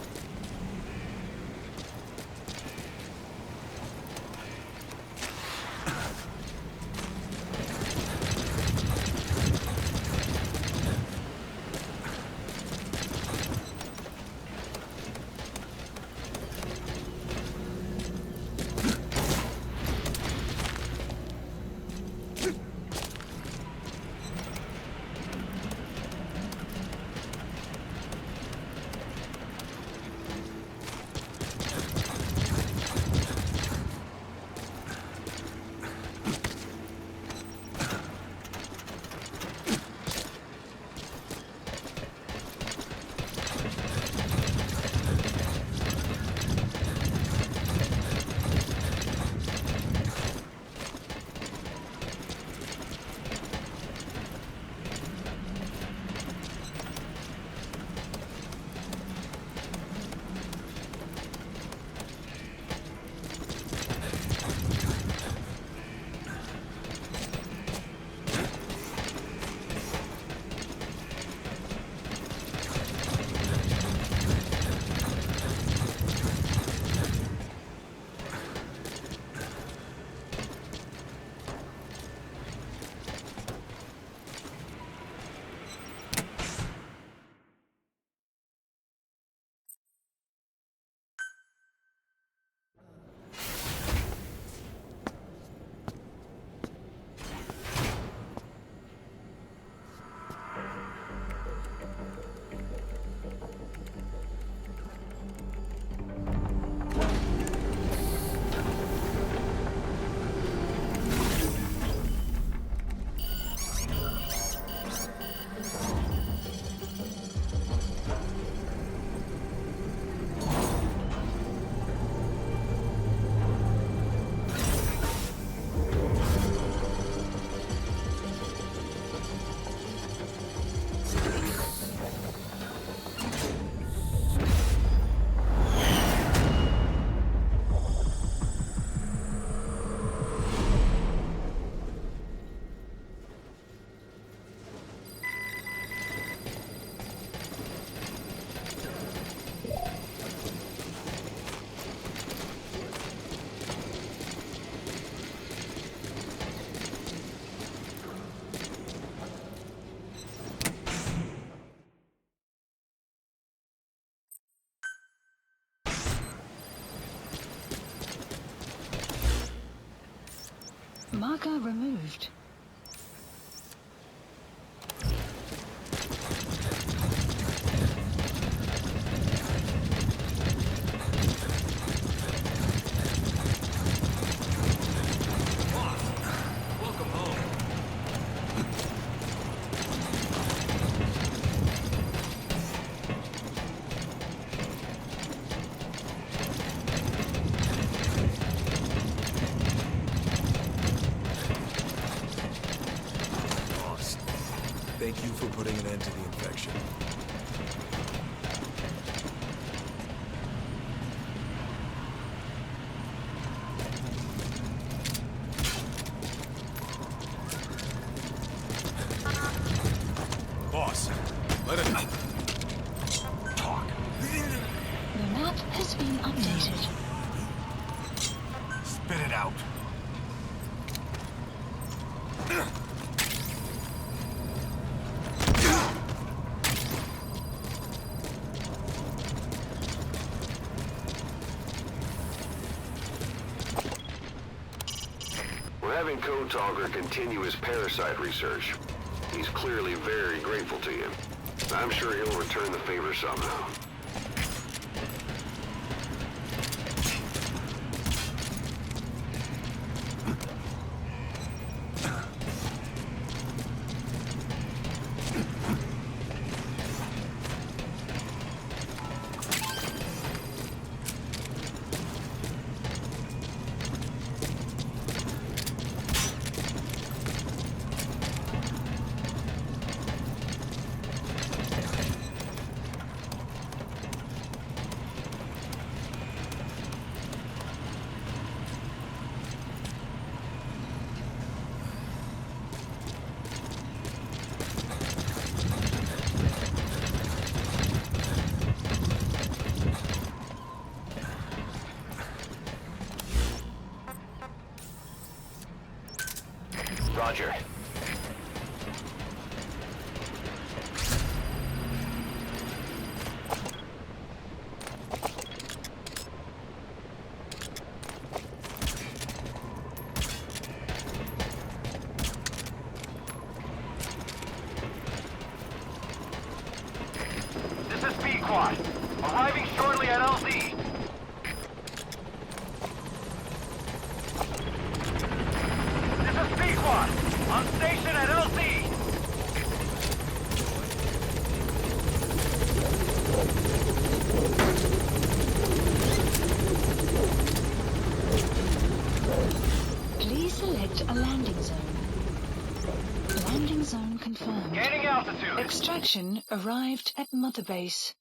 Marker removed. Welcome home. Thank you for putting an end to the infection. Boss, let it talk. The map has been updated. Spit it out. We're having Code Talker continue his parasite research. He's clearly very grateful to you. I'm sure he'll return the favor somehow. Roger. This is B-Quad. Arriving shortly at LZ. This is B-Quad. On station at LZ. Please select a landing zone. Landing zone confirmed. Gaining altitude. Extraction arrived at Mother Base.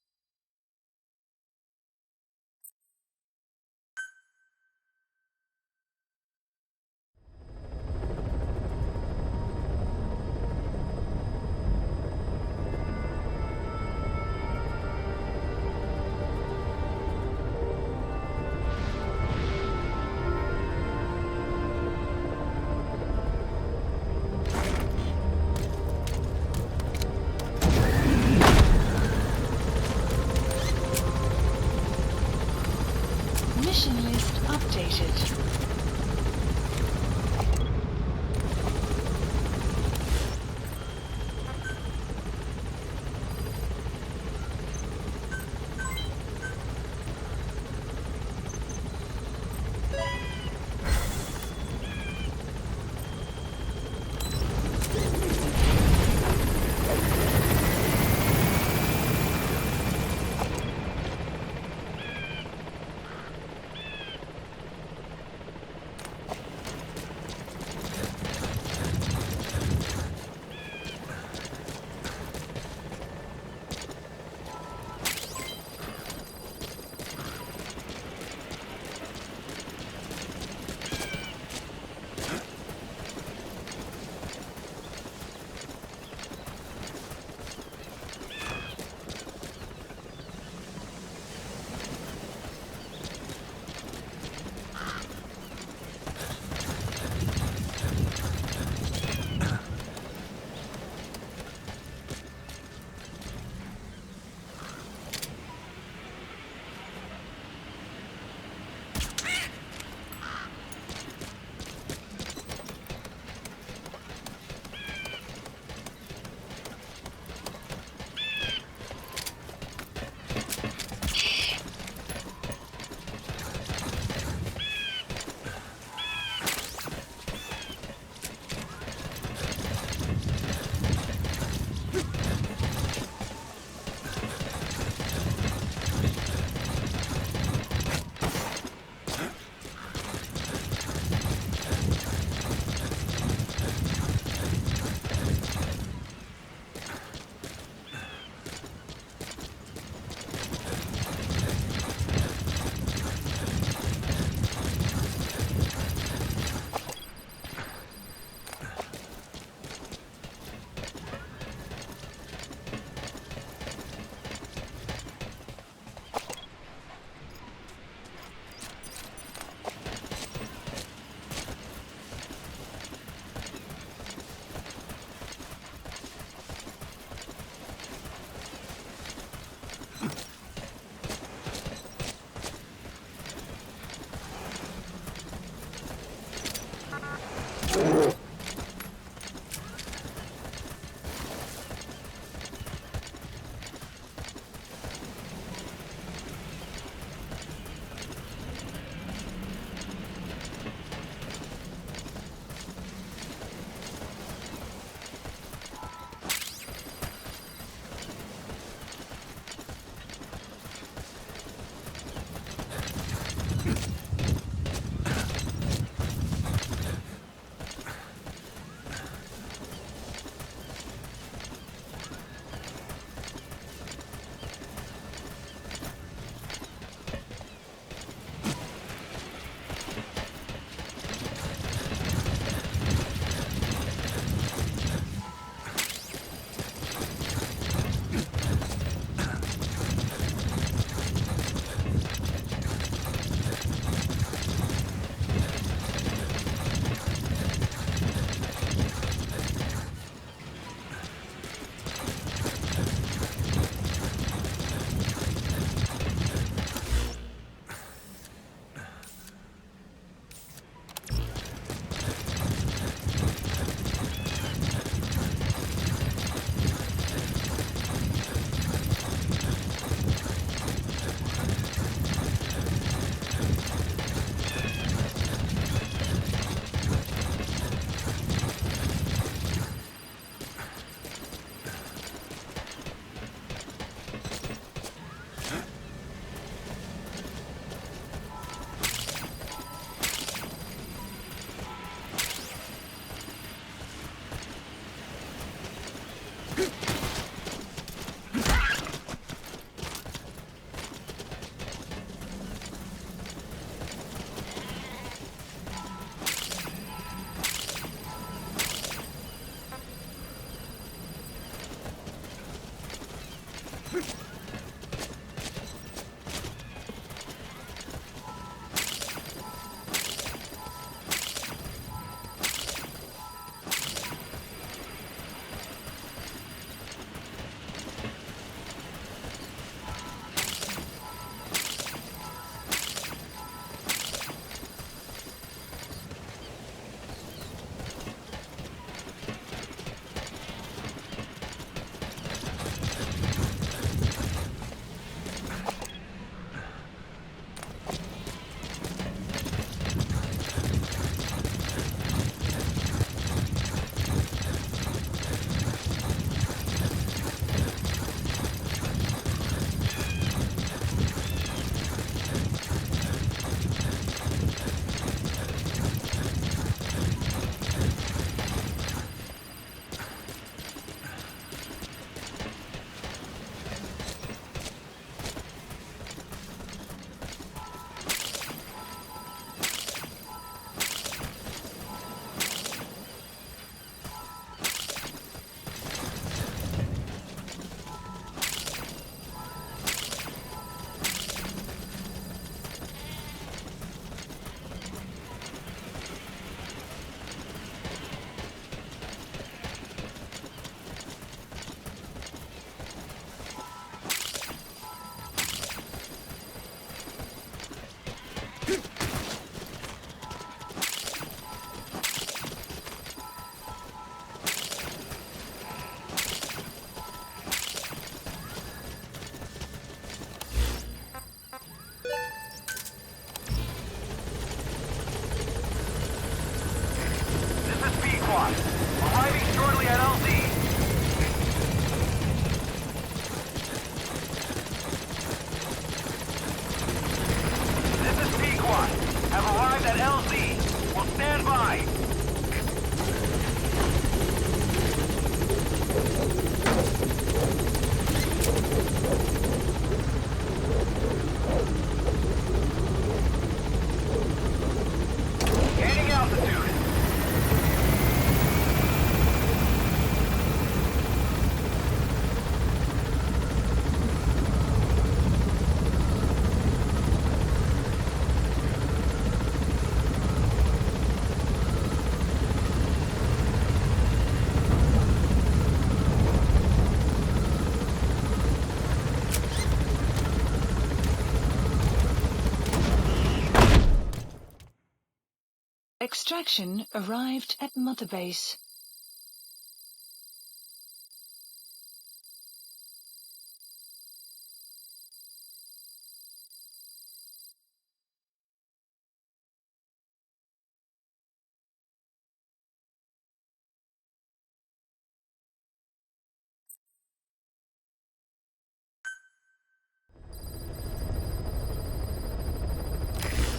Extraction arrived at Mother Base.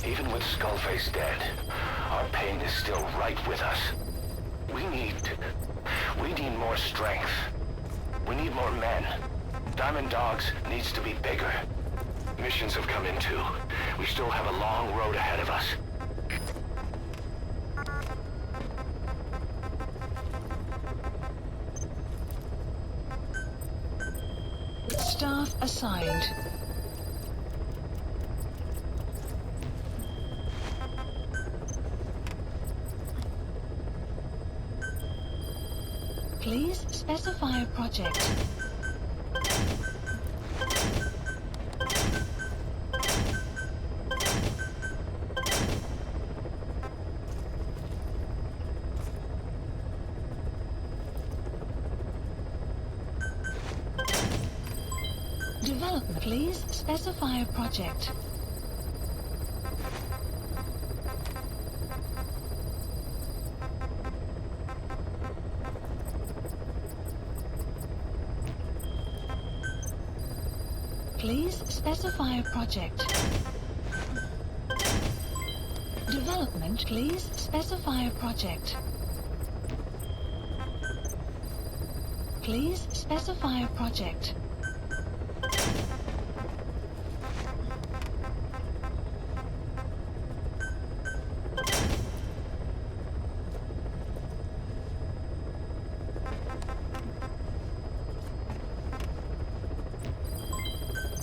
Even with Skullface dead, our pain is still right with us. We need more strength. We need more men. Diamond Dogs needs to be bigger. Missions have come in too. We still have a long road ahead of us. Staff assigned. Please specify a project. Development. Please specify a project. Please specify a project. Development. Please specify a project. Please specify a project.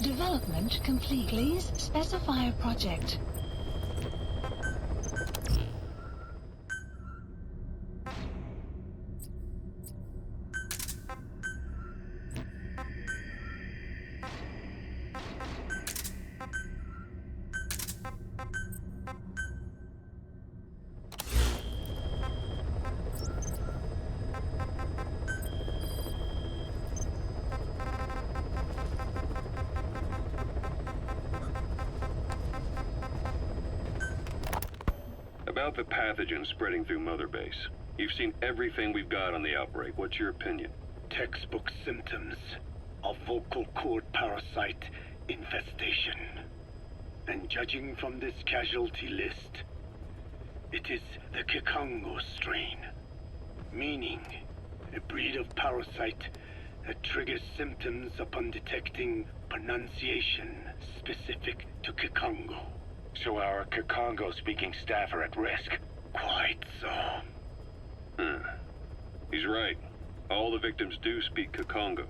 Development complete. Please specify a project. About the pathogen spreading through Mother Base. You've seen everything we've got on the outbreak. What's your opinion? Textbook symptoms of vocal cord parasite infestation. And judging from this casualty list, it is the Kikongo strain, meaning a breed of parasite that triggers symptoms upon detecting pronunciation specific to Kikongo. So our Kikongo-speaking staff are at risk? Quite so. He's right. All the victims do speak Kikongo.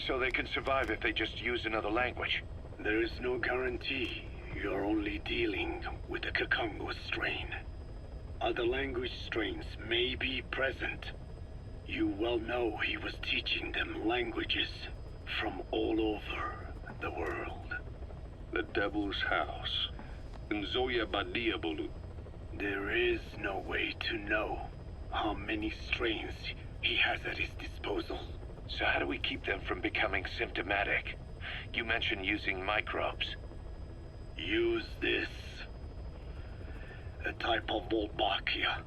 So they can survive if they just use another language? There is no guarantee. You're only dealing with the Kikongo strain. Other language strains may be present. You well know he was teaching them languages from all over the world. The Devil's House. Nzoya Badia Bulu. There is no way to know how many strains he has at his disposal. So how do we keep them from becoming symptomatic? You mentioned using microbes. Use this. A type of Wolbachia.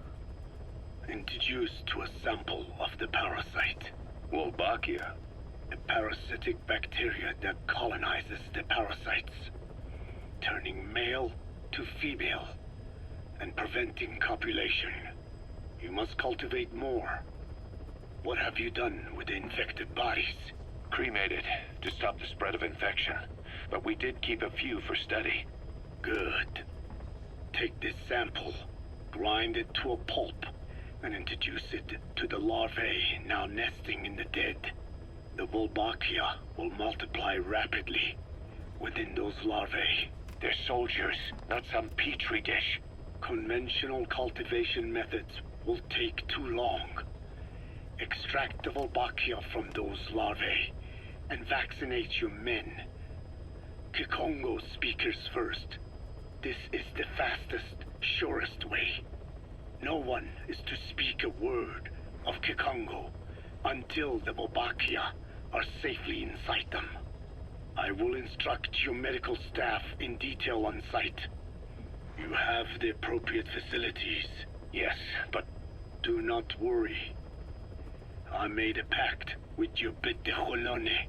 Introduced to a sample of the parasite. Wolbachia? A parasitic bacteria that colonizes the parasites, turning male to female and preventing copulation. You must cultivate more. What have you done with the infected bodies? Cremated to stop the spread of infection, but we did keep a few for study. Good. Take this sample, grind it to a pulp, and introduce it to the larvae now nesting in the dead. The Wolbachia will multiply rapidly within those larvae. They're soldiers, not some petri dish. Conventional cultivation methods will take too long. Extract the Wolbachia from those larvae and vaccinate your men. Kikongo speakers first. This is the fastest, surest way. No one is to speak a word of Kikongo until the Wolbachia are safely inside them. I will instruct your medical staff in detail on site. You have the appropriate facilities. Yes, but do not worry. I made a pact with your Bit de Holone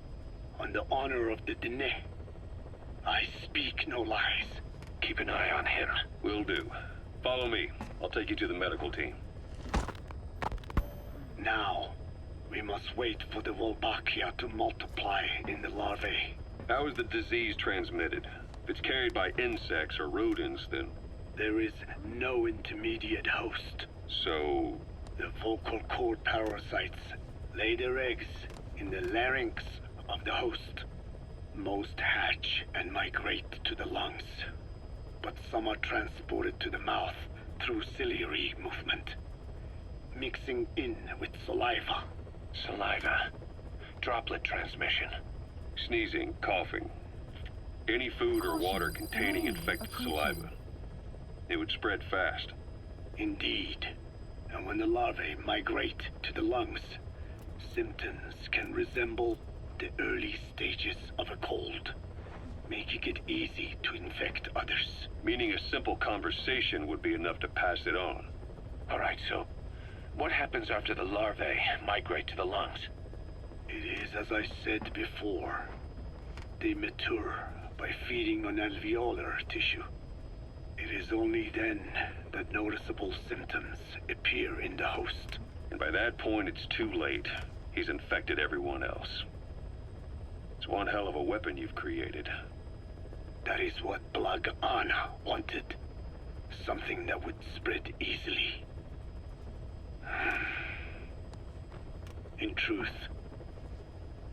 on the honor of the Dene. I speak no lies. keep an eye on him. Will do. Follow me. I'll take you to the medical team. Now, we must wait for the Wolbachia to multiply in the larvae. How is the disease transmitted? If it's carried by insects or rodents, then... There is no intermediate host. So... The vocal cord parasites lay their eggs in the larynx of the host. Most hatch and migrate to the lungs, but some are transported to the mouth through ciliary movement, mixing in with saliva. Saliva. Droplet transmission. Sneezing, coughing. Any food or water containing infected saliva. It would spread fast. Indeed. And when the larvae migrate to the lungs, symptoms can resemble the early stages of a cold, making it easy to infect others. Meaning a simple conversation would be enough to pass it on. All right, so what happens after the larvae migrate to the lungs? It is as I said before. They mature by feeding on alveolar tissue. It is only then that noticeable symptoms appear in the host. And by that point, it's too late. He's infected everyone else. It's one hell of a weapon you've created. That is what Blag Ana wanted. Something that would spread easily. In truth,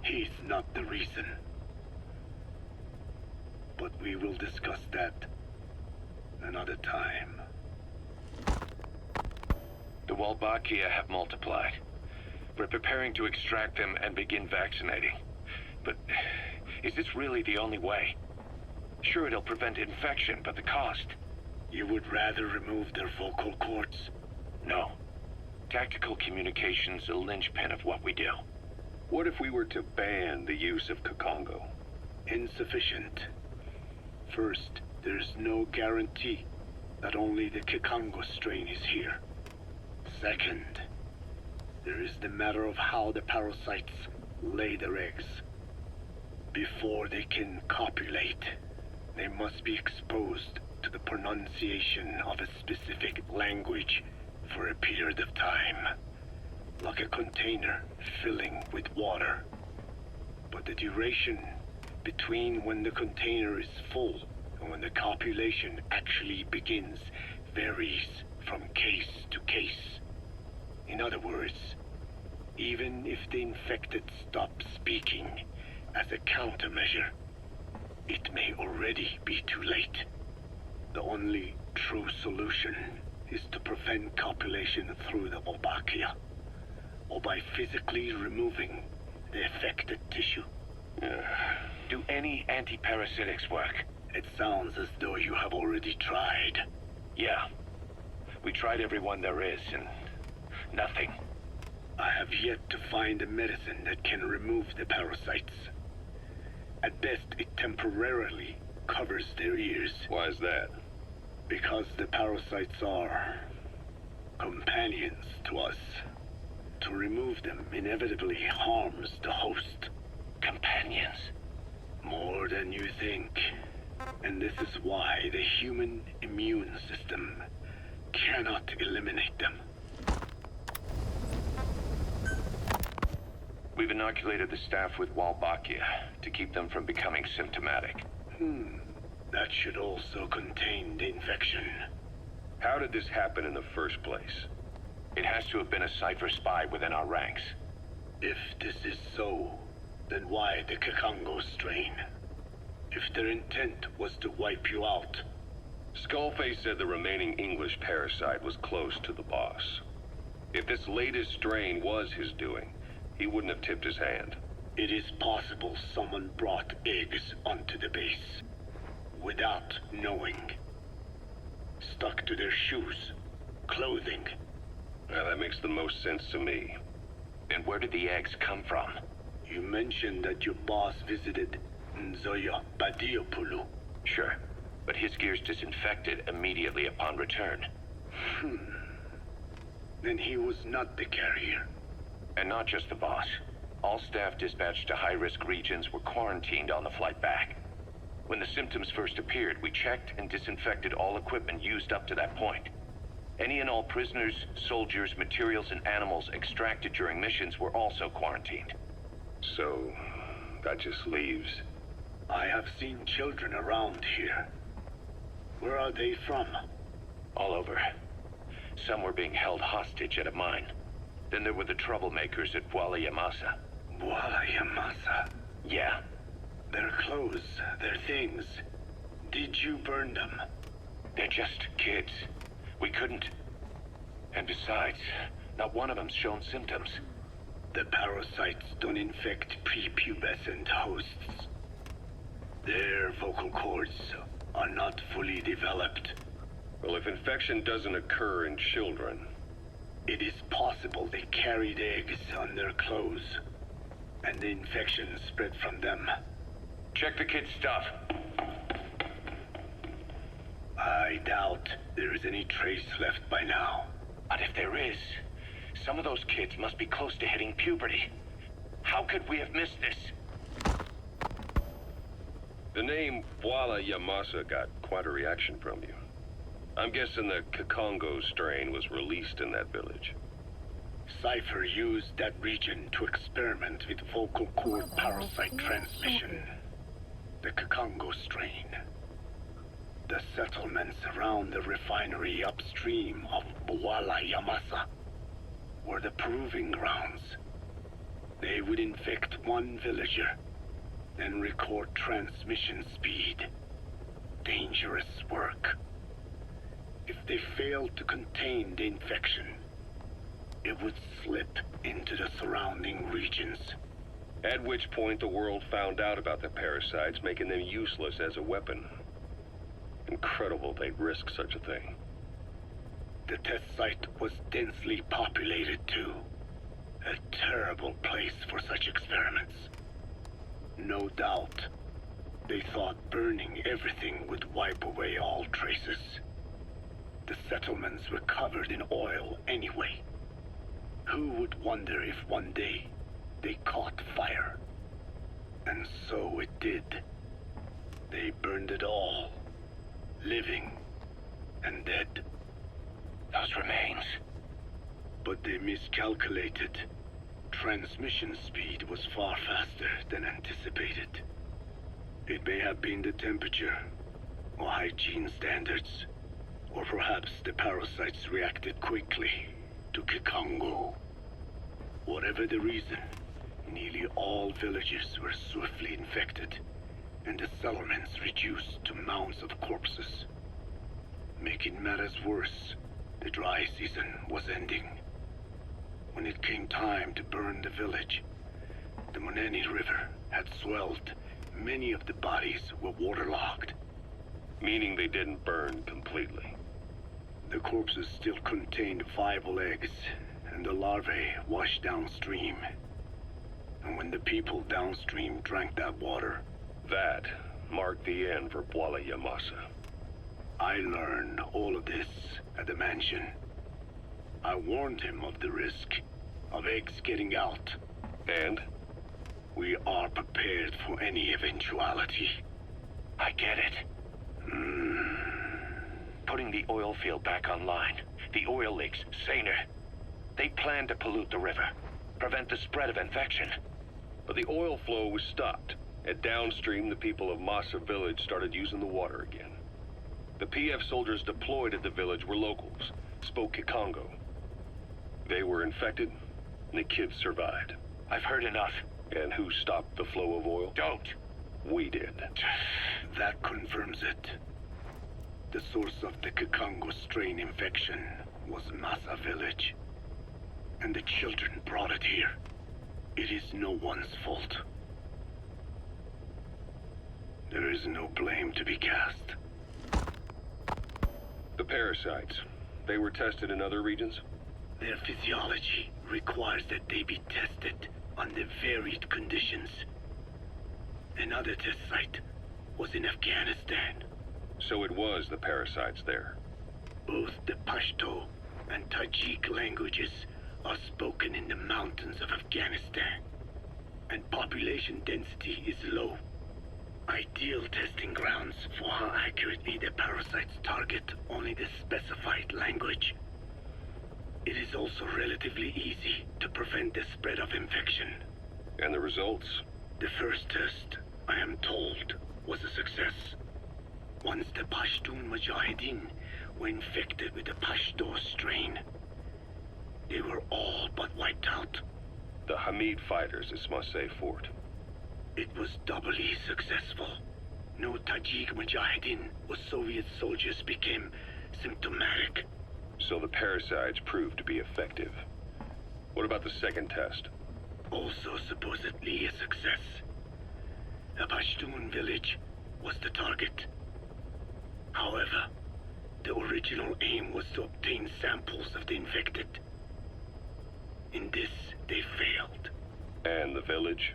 he's not the reason. But we will discuss that another time. The Wolbachia have multiplied. We're preparing to extract them and begin vaccinating. But is this really the only way? Sure, it'll prevent infection, but the cost? You would rather remove their vocal cords? No. Tactical communication's a linchpin of what we do. What if we were to ban the use of Kikongo? Insufficient. First, there's no guarantee that only the Kikongo strain is here. Second, there is the matter of how the parasites lay their eggs. Before they can copulate, they must be exposed to the pronunciation of a specific language for a period of time, like a container filling with water. But the duration between when the container is full and when the copulation actually begins varies from case to case. In other words, even if the infected stop speaking as a countermeasure, it may already be too late. The only true solution is to prevent copulation through the Wolbachia, or by physically removing the affected tissue. Do any antiparasitics work? It sounds as though you have already tried. Yeah. We tried every one there is, and nothing. I have yet to find a medicine that can remove the parasites. At best, it temporarily covers their ears. Why is that? Because the parasites are companions to us. To remove them inevitably harms the host. Companions? More than you think. And this is why the human immune system cannot eliminate them. We've inoculated the staff with Wolbachia to keep them from becoming symptomatic. That should also contain the infection. How did this happen in the first place? It has to have been a Cypher spy within our ranks. If this is so, then why the Kikongo strain? If their intent was to wipe you out. Skullface said the remaining English parasite was close to the boss. If this latest strain was his doing, he wouldn't have tipped his hand. It is possible someone brought eggs onto the base without knowing. Stuck to their shoes clothing. Now, that makes the most sense to me. And where did the eggs come from? You mentioned that your boss visited Nzoya Badiopulu. Sure, but his gear's disinfected immediately upon return. Then he was not the carrier. And not just the boss. All staff dispatched to high-risk regions were quarantined on the flight back. When the symptoms first appeared, we checked and disinfected all equipment used up to that point. Any and all prisoners, soldiers, materials, and animals extracted during missions were also quarantined. So, that just leaves... I have seen children around here. Where are they from? All over. Some were being held hostage at a mine. Then there were the troublemakers at Bwala Yamasa. Bwala Yamasa? Yeah. Their clothes, their things. Did you burn them? They're just kids. We couldn't. And besides, not one of them's shown symptoms. The parasites don't infect prepubescent hosts. Their vocal cords are not fully developed. Well, if infection doesn't occur in children... It is possible they carried eggs on their clothes, and the infection spread from them. Check the kid's stuff. I doubt there is any trace left by now. But if there is, some of those kids must be close to hitting puberty. How could we have missed this? The name Bwala Yamasa got quite a reaction from you. I'm guessing the Kikongo strain was released in that village. Cypher used that region to experiment with vocal cord parasite transmission. The Kikongo strain. The settlements around the refinery upstream of Bwala Yamasa were the proving grounds. They would infect one villager, then record transmission speed. Dangerous work. If they failed to contain the infection, it would slip into the surrounding regions. At which point the world found out about the parasites, making them useless as a weapon. Incredible they'd risk such a thing. The test site was densely populated too. A terrible place for such experiments. No doubt, they thought burning everything would wipe away all traces. The settlements were covered in oil anyway. Who would wonder if one day they caught fire? And so it did. They burned it all, living and dead. Those remains. But they miscalculated. Transmission speed was far faster than anticipated. It may have been the temperature, or hygiene standards, or perhaps the parasites reacted quickly to Kikongo. Whatever the reason, nearly all villages were swiftly infected, and the settlements reduced to mounds of corpses. Making matters worse, the dry season was ending. When it came time to burn the village, the Moneni River had swelled. Many of the bodies were waterlogged. Meaning they didn't burn completely. The corpses still contained viable eggs, and the larvae washed downstream. And when the people downstream drank that water... That marked the end for Bwala Yamasa. I learned all of this at the mansion. I warned him of the risk of eggs getting out. And? We are prepared for any eventuality. I get it. Putting the oil field back online. The oil leaks, saner. They planned to pollute the river, prevent the spread of infection. But the oil flow was stopped, and downstream the people of Masa Village started using the water again. The PF soldiers deployed at the village were locals, spoke Kikongo. They were infected, and the kids survived. I've heard enough. And who stopped the flow of oil? Don't! We did. That confirms it. The source of the Kikongo strain infection was Masa Village. And the children brought it here. It is no one's fault. There is no blame to be cast. The parasites. They were tested in other regions? Their physiology requires that they be tested under varied conditions. Another test site was in Afghanistan. So it was the parasites there. Both the Pashto and Tajik languages are spoken in the mountains of Afghanistan, and population density is low. Ideal testing grounds for how accurately the parasites target only the specified language. It is also relatively easy to prevent the spread of infection. And the results? The first test, I am told, was a success. Once the Pashtun Mujahideen were infected with the Pashto strain, they were all but wiped out. The Hamid fighters at Smasei Fort. It was doubly successful. No Tajik Mujahideen or Soviet soldiers became symptomatic. So the parasites proved to be effective. What about the second test? Also supposedly a success. A Pashtun village was the target. However, the original aim was to obtain samples of the infected. In this, they failed. And the village?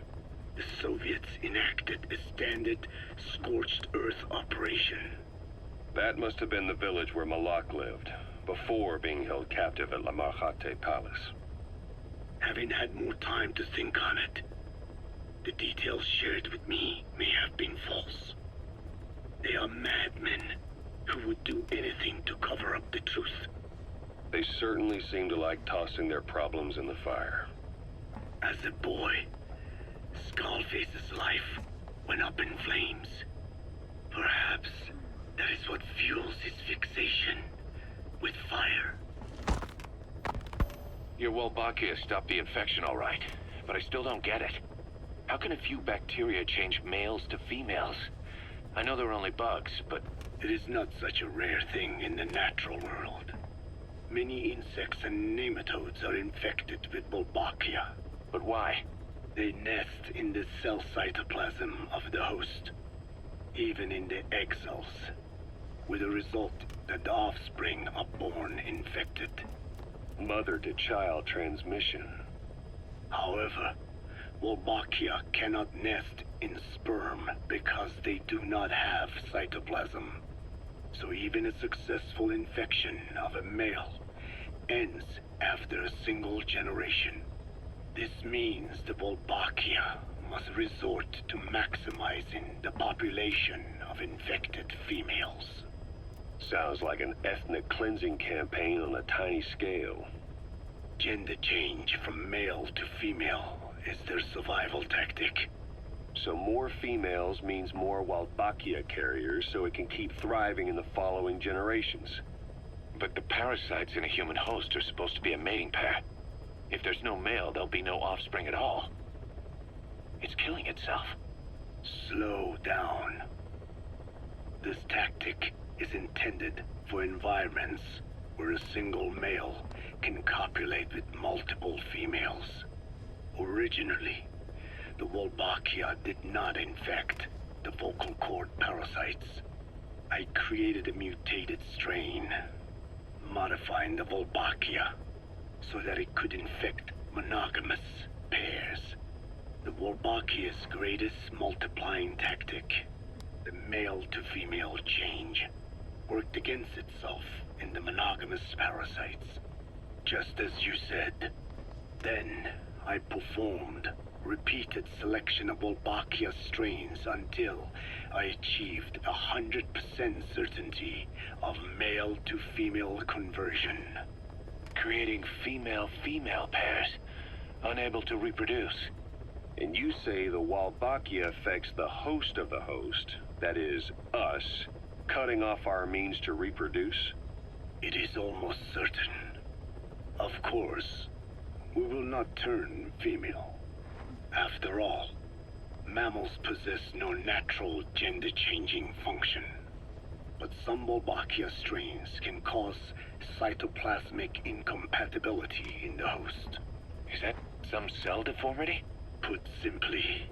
The Soviets enacted a standard scorched earth operation. That must have been the village where Malak lived, before being held captive at La Marjate Palace. Having had more time to think on it, the details shared with me may have been false. They are madmen who would do anything to cover up the truth. They certainly seem to like tossing their problems in the fire. As a boy, Skullface's life went up in flames. Perhaps that is what fuels his fixation with fire. Your Wolbachia stopped the infection all right, but I still don't get it. How can a few bacteria change males to females? I know they're only bugs, but... It is not such a rare thing in the natural world. Many insects and nematodes are infected with Wolbachia. But why? They nest in the cell cytoplasm of the host, even in the egg cells, with the result that the offspring are born infected. Mother-to-child transmission. However, Wolbachia cannot nest in sperm because they do not have cytoplasm. So even a successful infection of a male ends after a single generation. This means the Wolbachia must resort to maximizing the population of infected females. Sounds like an ethnic cleansing campaign on a tiny scale. Gender change from male to female is their survival tactic. So more females means more Wolbachia carriers, so it can keep thriving in the following generations. But the parasites in a human host are supposed to be a mating pair. If there's no male, there'll be no offspring at all. It's killing itself. Slow down. This tactic is intended for environments where a single male can copulate with multiple females. Originally, the Wolbachia did not infect the vocal cord parasites. I created a mutated strain, modifying the Wolbachia so that it could infect monogamous pairs. The Wolbachia's greatest multiplying tactic, the male-to-female change, worked against itself in the monogamous parasites. Just as you said. Then, I performed repeated selection of Wolbachia strains until I achieved 100% certainty of male-to-female conversion. Creating female-female pairs, unable to reproduce. And you say the Wolbachia affects the host of the host, that is, us, cutting off our means to reproduce? It is almost certain. Of course, we will not turn female. After all, mammals possess no natural gender-changing function. But some Wolbachia strains can cause cytoplasmic incompatibility in the host. Is that some cell deformity? Put simply,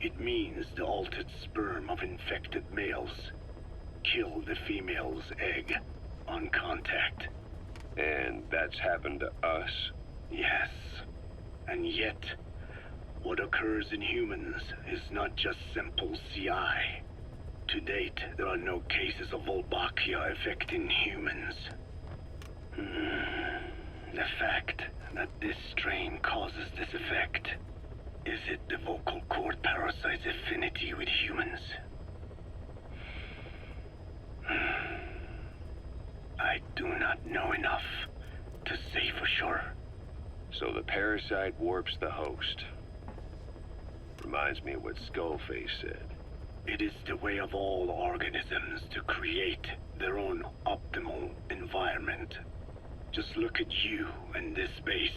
it means the altered sperm of infected males kill the female's egg on contact. And that's happened to us? Yes. And yet, what occurs in humans is not just simple CI. To date, there are no cases of Wolbachia affecting humans. The fact that this strain causes this effect, is it the vocal cord parasite's affinity with humans? I do not know enough to say for sure. So the parasite warps the host. Reminds me of what Skullface said. It is the way of all organisms to create their own optimal environment. Just look at you and this base.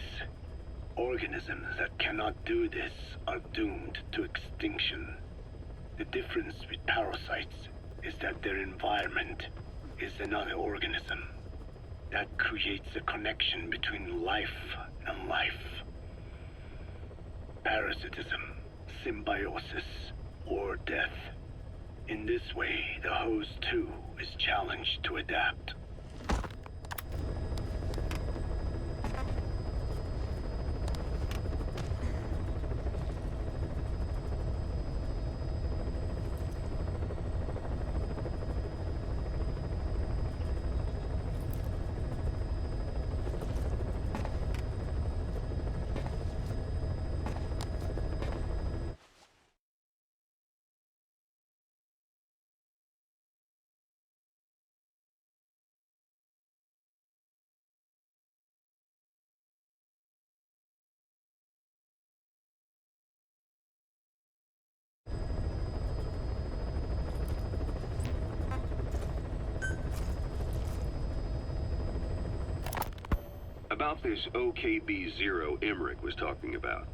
Organisms that cannot do this are doomed to extinction. The difference with parasites is that their environment is another organism. That creates a connection between life and life. Parasitism, symbiosis, or death. In this way, the host too is challenged to adapt. About this OKB-0 Emmerich was talking about.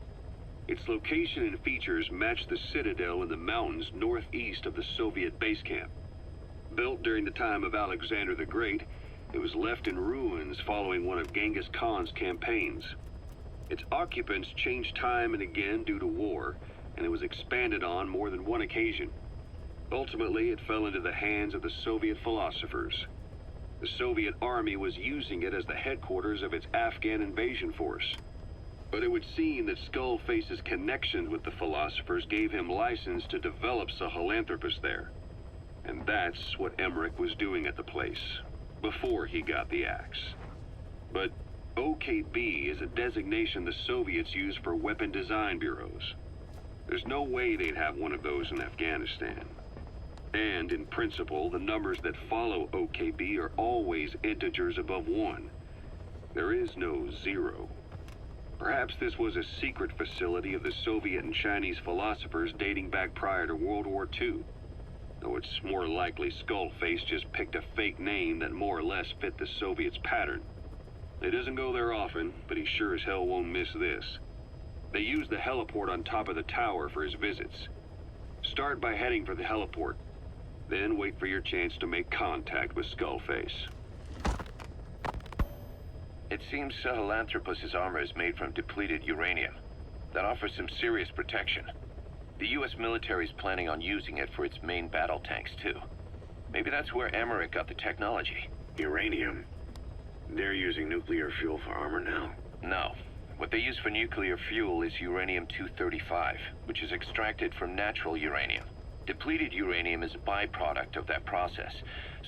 Its location and features match the citadel in the mountains northeast of the Soviet base camp. Built during the time of Alexander the Great, it was left in ruins following one of Genghis Khan's campaigns. Its occupants changed time and again due to war, and it was expanded on more than one occasion. Ultimately, it fell into the hands of the Soviet philosophers. The Soviet army was using it as the headquarters of its Afghan invasion force. But it would seem that Skullface's connections with the philosophers gave him license to develop Sahelanthropus there. And that's what Emmerich was doing at the place, before he got the axe. But OKB is a designation the Soviets use for weapon design bureaus. There's no way they'd have one of those in Afghanistan. And, in principle, the numbers that follow OKB are always integers above 1. There is no 0. Perhaps this was a secret facility of the Soviet and Chinese philosophers dating back prior to World War II. Though it's more likely Skullface just picked a fake name that more or less fit the Soviets' pattern. He doesn't go there often, but he sure as hell won't miss this. They use the heliport on top of the tower for his visits. Start by heading for the heliport. Then wait for your chance to make contact with Skullface. It seems Sahelanthropus's armor is made from depleted uranium. That offers some serious protection. The US military is planning on using it for its main battle tanks, too. Maybe that's where Emmerich got the technology. Uranium? They're using nuclear fuel for armor now? No. What they use for nuclear fuel is uranium-235, which is extracted from natural uranium. Depleted uranium is a byproduct of that process.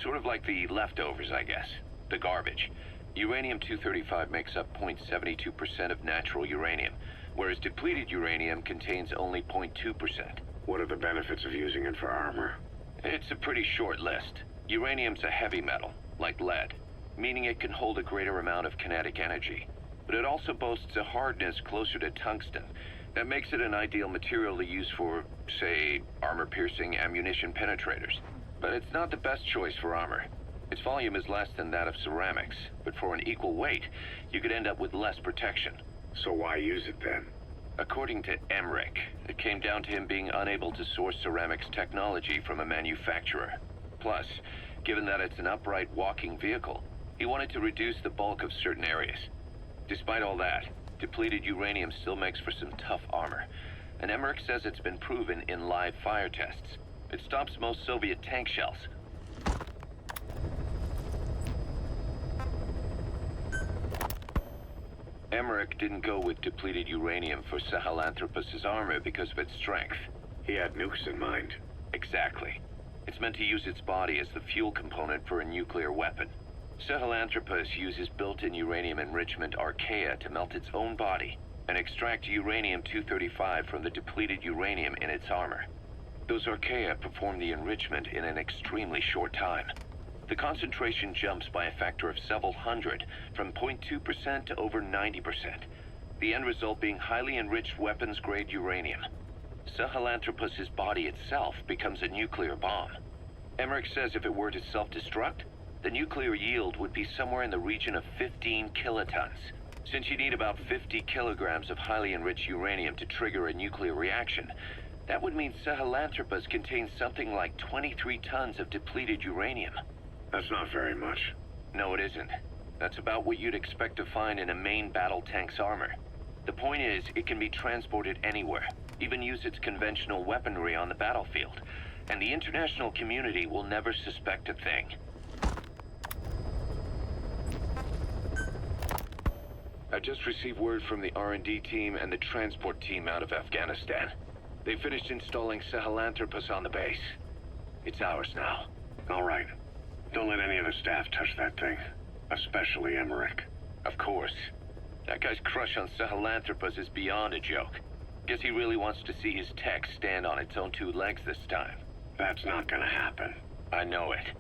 Sort of like the leftovers, I guess. The garbage. Uranium-235 makes up 0.72% of natural uranium, whereas depleted uranium contains only 0.2%. What are the benefits of using it for armor? It's a pretty short list. Uranium's a heavy metal, like lead, meaning it can hold a greater amount of kinetic energy. But it also boasts a hardness closer to tungsten. That makes it an ideal material to use for, say, armor-piercing ammunition penetrators. But it's not the best choice for armor. Its volume is less than that of ceramics, but for an equal weight, you could end up with less protection. So why use it then? According to Emmerich, it came down to him being unable to source ceramics technology from a manufacturer. Plus, given that it's an upright walking vehicle, he wanted to reduce the bulk of certain areas. Despite all that, depleted uranium still makes for some tough armor, and Emmerich says it's been proven in live fire tests. It stops most Soviet tank shells. Emmerich didn't go with depleted uranium for Sahelanthropus' armor because of its strength. He had nukes in mind. Exactly. It's meant to use its body as the fuel component for a nuclear weapon. Sahelanthropus uses built-in uranium enrichment archaea to melt its own body and extract uranium-235 from the depleted uranium in its armor. Those archaea perform the enrichment in an extremely short time. The concentration jumps by a factor of several hundred, from 0.2% to over 90%. The end result being highly enriched weapons-grade uranium. Sahelanthropus' body itself becomes a nuclear bomb. Emmerich says if it were to self-destruct, the nuclear yield would be somewhere in the region of 15 kilotons. Since you need about 50 kilograms of highly enriched uranium to trigger a nuclear reaction, that would mean Sahelanthropus contains something like 23 tons of depleted uranium. That's not very much. No, it isn't. That's about what you'd expect to find in a main battle tank's armor. The point is, it can be transported anywhere, even use its conventional weaponry on the battlefield, and the international community will never suspect a thing. I just received word from the R&D team and the transport team out of Afghanistan. They finished installing Sahelanthropus on the base. It's ours now. All right. Don't let any of the staff touch that thing. Especially Emmerich. Of course. That guy's crush on Sahelanthropus is beyond a joke. Guess he really wants to see his tech stand on its own two legs this time. That's not gonna happen. I know it.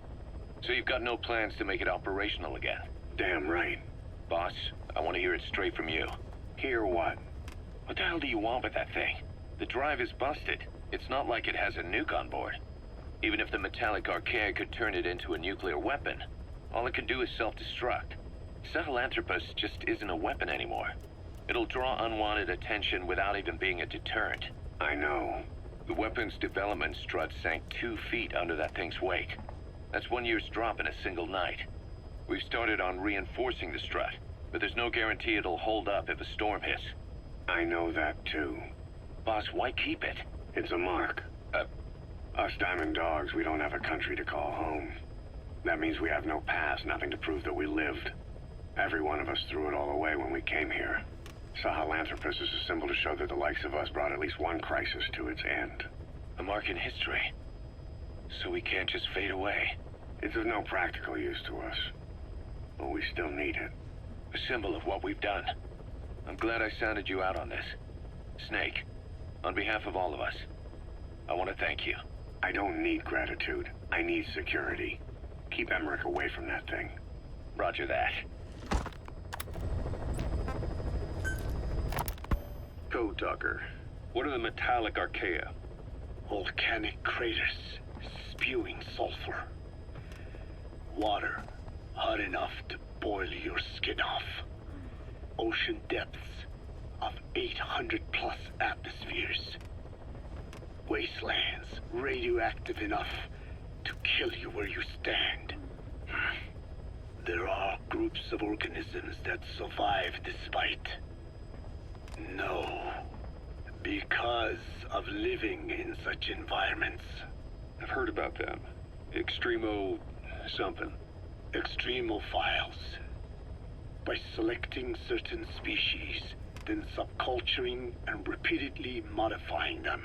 So you've got no plans to make it operational again? Damn right. Boss, I want to hear it straight from you. Hear what? What the hell do you want with that thing? The drive is busted. It's not like it has a nuke on board. Even if the metallic archaea could turn it into a nuclear weapon, all it can do is self-destruct. Sahelanthropus just isn't a weapon anymore. It'll draw unwanted attention without even being a deterrent. I know. The weapon's development strut sank 2 feet under that thing's weight. That's 1 year's drop in a single night. We've started on reinforcing the strut, but there's no guarantee it'll hold up if a storm hits. I know that too. Boss, why keep it? It's a mark. Us Diamond Dogs, we don't have a country to call home. That means we have no past, nothing to prove that we lived. Every one of us threw it all away when we came here. Sahelanthropus is a symbol to show that the likes of us brought at least one crisis to its end. A mark in history. So we can't just fade away. It's of no practical use to us. But we still need it. A symbol of what we've done. I'm glad I sounded you out on this. Snake, on behalf of all of us, I want to thank you. I don't need gratitude. I need security. Keep Emmerich away from that thing. Roger that. Code Talker, what are the metallic archaea? Volcanic craters spewing sulfur. Water hot enough to boil your skin off. Ocean depths of 800 plus atmospheres. Wastelands radioactive enough to kill you where you stand. There are groups of organisms that survive despite. No, because of living in such environments. I've heard about them. Extremo something. Extremophiles. By selecting certain species, then subculturing and repeatedly modifying them,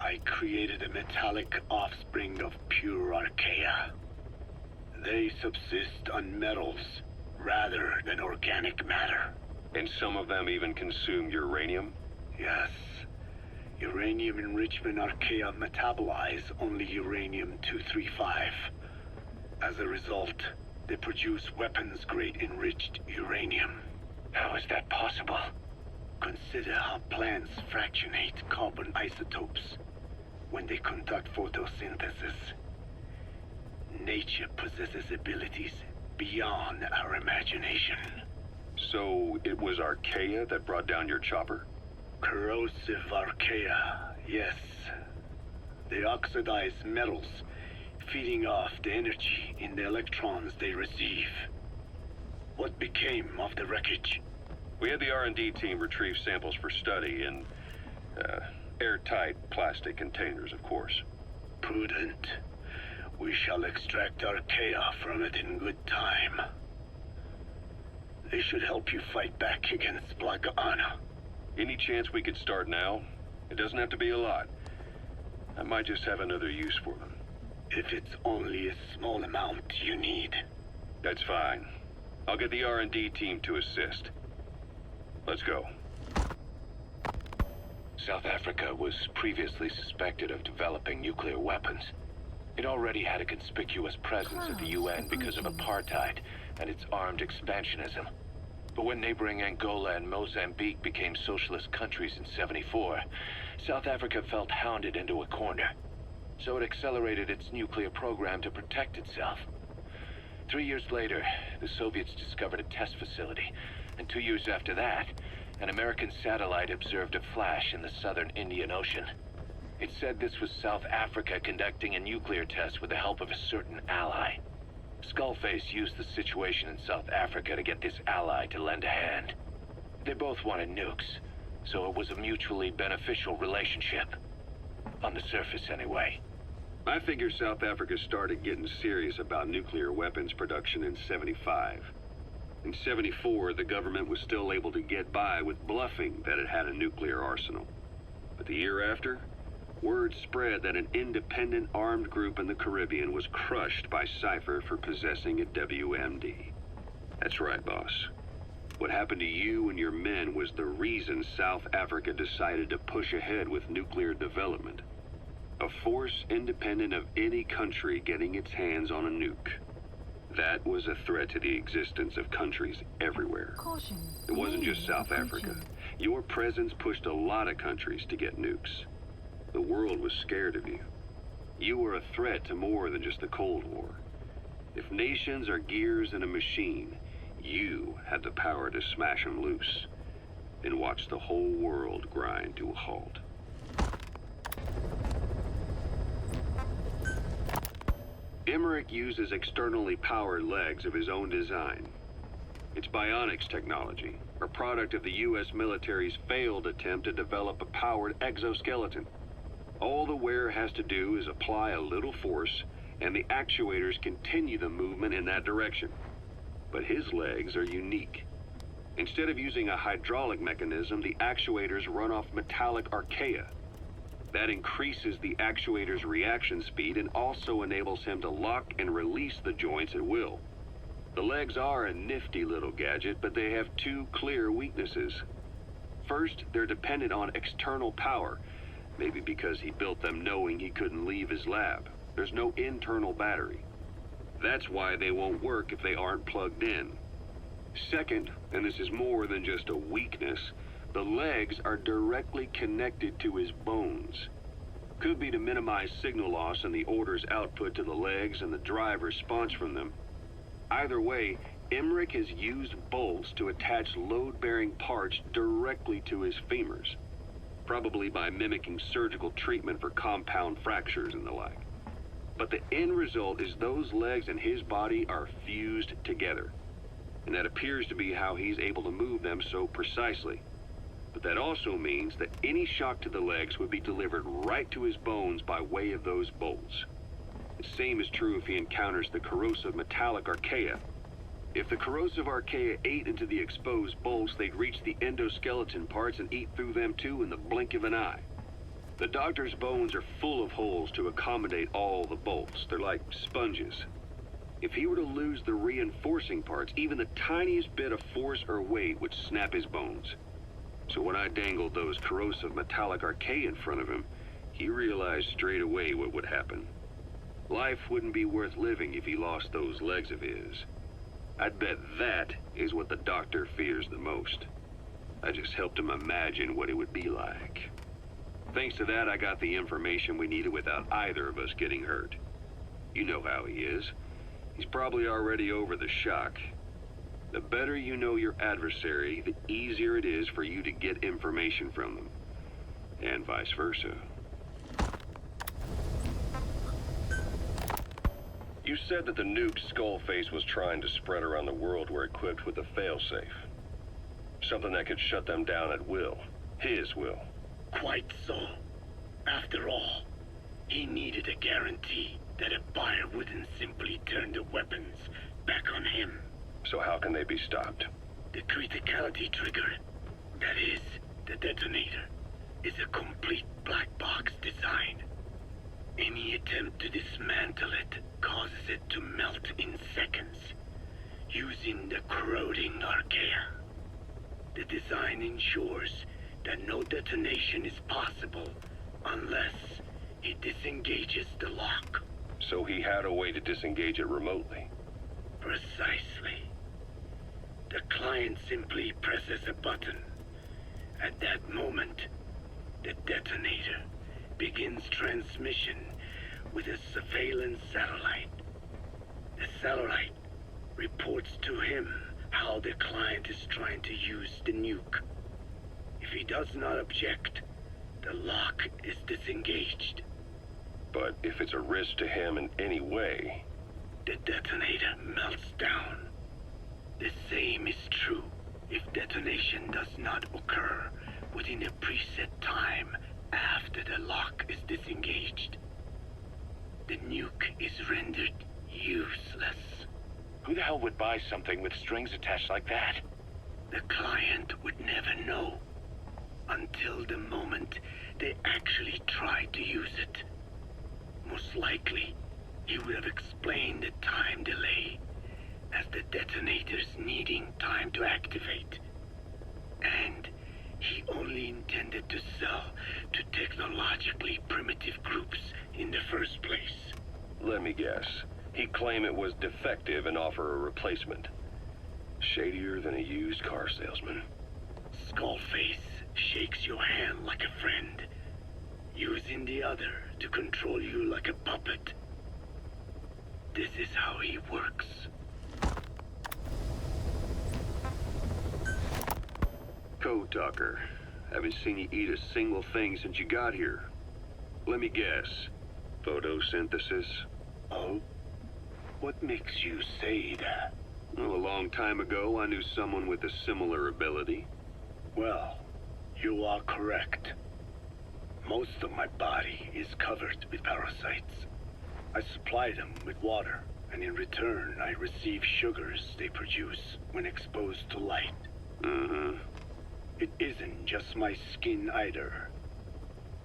I created a metallic offspring of pure archaea. They subsist on metals rather than organic matter. And some of them even consume uranium? Yes. Uranium enrichment archaea metabolize only uranium-235. As a result, they produce weapons-grade enriched uranium. How is that possible? Consider how plants fractionate carbon isotopes when they conduct photosynthesis. Nature possesses abilities beyond our imagination. So it was archaea that brought down your chopper? Corrosive archaea, yes. They oxidize metals, feeding off the energy in the electrons they receive. What became of the wreckage? We had the R&D team retrieve samples for study in airtight plastic containers, of course. Prudent. We shall extract archaea from it in good time. They should help you fight back against Black Anna. Any chance we could start now? It doesn't have to be a lot. I might just have another use for them. If it's only a small amount you need. That's fine. I'll get the R&D team to assist. Let's go. South Africa was previously suspected of developing nuclear weapons. It already had a conspicuous presence at the UN because of apartheid and its armed expansionism. But when neighboring Angola and Mozambique became socialist countries in '74, South Africa felt hounded into a corner. So it accelerated its nuclear program to protect itself. 3 years later, the Soviets discovered a test facility, and 2 years after that, an American satellite observed a flash in the southern Indian Ocean. It said this was South Africa conducting a nuclear test with the help of a certain ally. Skullface used the situation in South Africa to get this ally to lend a hand. They both wanted nukes, so it was a mutually beneficial relationship. On the surface, anyway. I figure South Africa started getting serious about nuclear weapons production in '75. In '74, the government was still able to get by with bluffing that it had a nuclear arsenal. But the year after, word spread that an independent armed group in the Caribbean was crushed by Cypher for possessing a WMD. That's right, boss. What happened to you and your men was the reason South Africa decided to push ahead with nuclear development. A force independent of any country getting its hands on a nuke. That was a threat to the existence of countries everywhere. Caution. It wasn't just South Africa. Your presence pushed a lot of countries to get nukes. The world was scared of you. You were a threat to more than just the Cold War. If nations are gears in a machine, you had the power to smash them loose and watch the whole world grind to a halt. Emmerich uses externally powered legs of his own design. It's bionics technology, a product of the U.S. military's failed attempt to develop a powered exoskeleton. All the wearer has to do is apply a little force, and the actuators continue the movement in that direction. But his legs are unique. Instead of using a hydraulic mechanism, the actuators run off metallic archaea. That increases the actuator's reaction speed and also enables him to lock and release the joints at will. The legs are a nifty little gadget, but they have two clear weaknesses. First, they're dependent on external power, maybe because he built them knowing he couldn't leave his lab. There's no internal battery. That's why they won't work if they aren't plugged in. Second, and this is more than just a weakness, the legs are directly connected to his bones. Could be to minimize signal loss and the order's output to the legs and the drive response from them. Either way, Emmerich has used bolts to attach load-bearing parts directly to his femurs, probably by mimicking surgical treatment for compound fractures and the like. But the end result is those legs and his body are fused together, and that appears to be how he's able to move them so precisely. But that also means that any shock to the legs would be delivered right to his bones by way of those bolts. The same is true if he encounters the corrosive metallic archaea. If the corrosive archaea ate into the exposed bolts, they'd reach the endoskeleton parts and eat through them too in the blink of an eye. The doctor's bones are full of holes to accommodate all the bolts. They're like sponges. If he were to lose the reinforcing parts, even the tiniest bit of force or weight would snap his bones. So when I dangled those corrosive metallic archaea in front of him, he realized straight away what would happen. Life wouldn't be worth living if he lost those legs of his. I'd bet that is what the doctor fears the most. I just helped him imagine what it would be like. Thanks to that, I got the information we needed without either of us getting hurt. You know how he is. He's probably already over the shock. The better you know your adversary, the easier it is for you to get information from them. And vice versa. You said that the nukes Skullface was trying to spread around the world were equipped with a failsafe. Something that could shut them down at will. His will. Quite so. After all, he needed a guarantee that a buyer wouldn't simply turn the weapons back on him. So how can they be stopped? The criticality trigger, that is, the detonator, is a complete black box design. Any attempt to dismantle it causes it to melt in seconds, using the corroding archaea. The design ensures that no detonation is possible unless it disengages the lock. So he had a way to disengage it remotely. Precisely. The client simply presses a button. At that moment, the detonator begins transmission with a surveillance satellite. The satellite reports to him how the client is trying to use the nuke. If he does not object, the lock is disengaged. But if it's a risk to him in any way... The detonator melts down. The same is true if detonation does not occur within a preset time after the lock is disengaged. The nuke is rendered useless. Who the hell would buy something with strings attached like that? The client would never know until the moment they actually tried to use it. Most likely, he would have explained the time delay as the detonators needing time to activate. And he only intended to sell to technologically primitive groups in the first place. Let me guess. He'd claim it was defective and offer a replacement. Shadier than a used car salesman. Skullface shakes your hand like a friend, using the other to control you like a puppet. This is how he works. Code Talker, haven't seen you eat a single thing since you got here. Let me guess. Photosynthesis? Oh? What makes you say that? Well, a long time ago, I knew someone with a similar ability. Well, you are correct. Most of my body is covered with parasites. I supply them with water, and in return, I receive sugars they produce when exposed to light. Mm-hmm. It isn't just my skin either.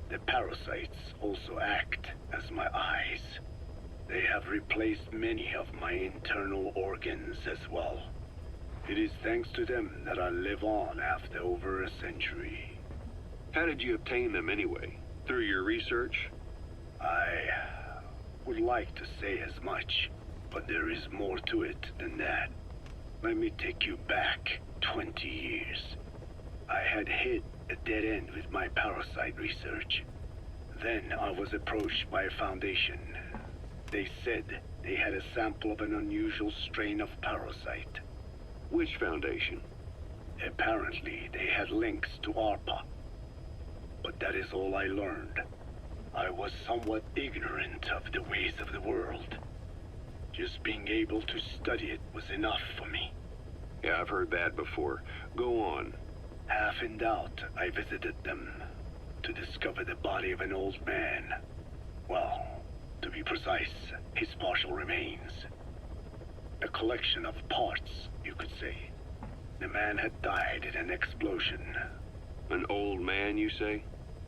The parasites also act as my eyes. They have replaced many of my internal organs as well. It is thanks to them that I live on after over a century. How did you obtain them anyway? Through your research? I would like to say as much, but there is more to it than that. Let me take you back 20 years. I had hit a dead end with my parasite research. Then I was approached by a foundation. They said they had a sample of an unusual strain of parasite. Which foundation? Apparently, they had links to ARPA. But that is all I learned. I was somewhat ignorant of the ways of the world. Just being able to study it was enough for me. Yeah, I've heard that before. Go on. Half in doubt, I visited them to discover the body of an old man. Well, to be precise, his partial remains. A collection of parts, you could say. The man had died in an explosion. An old man, you say?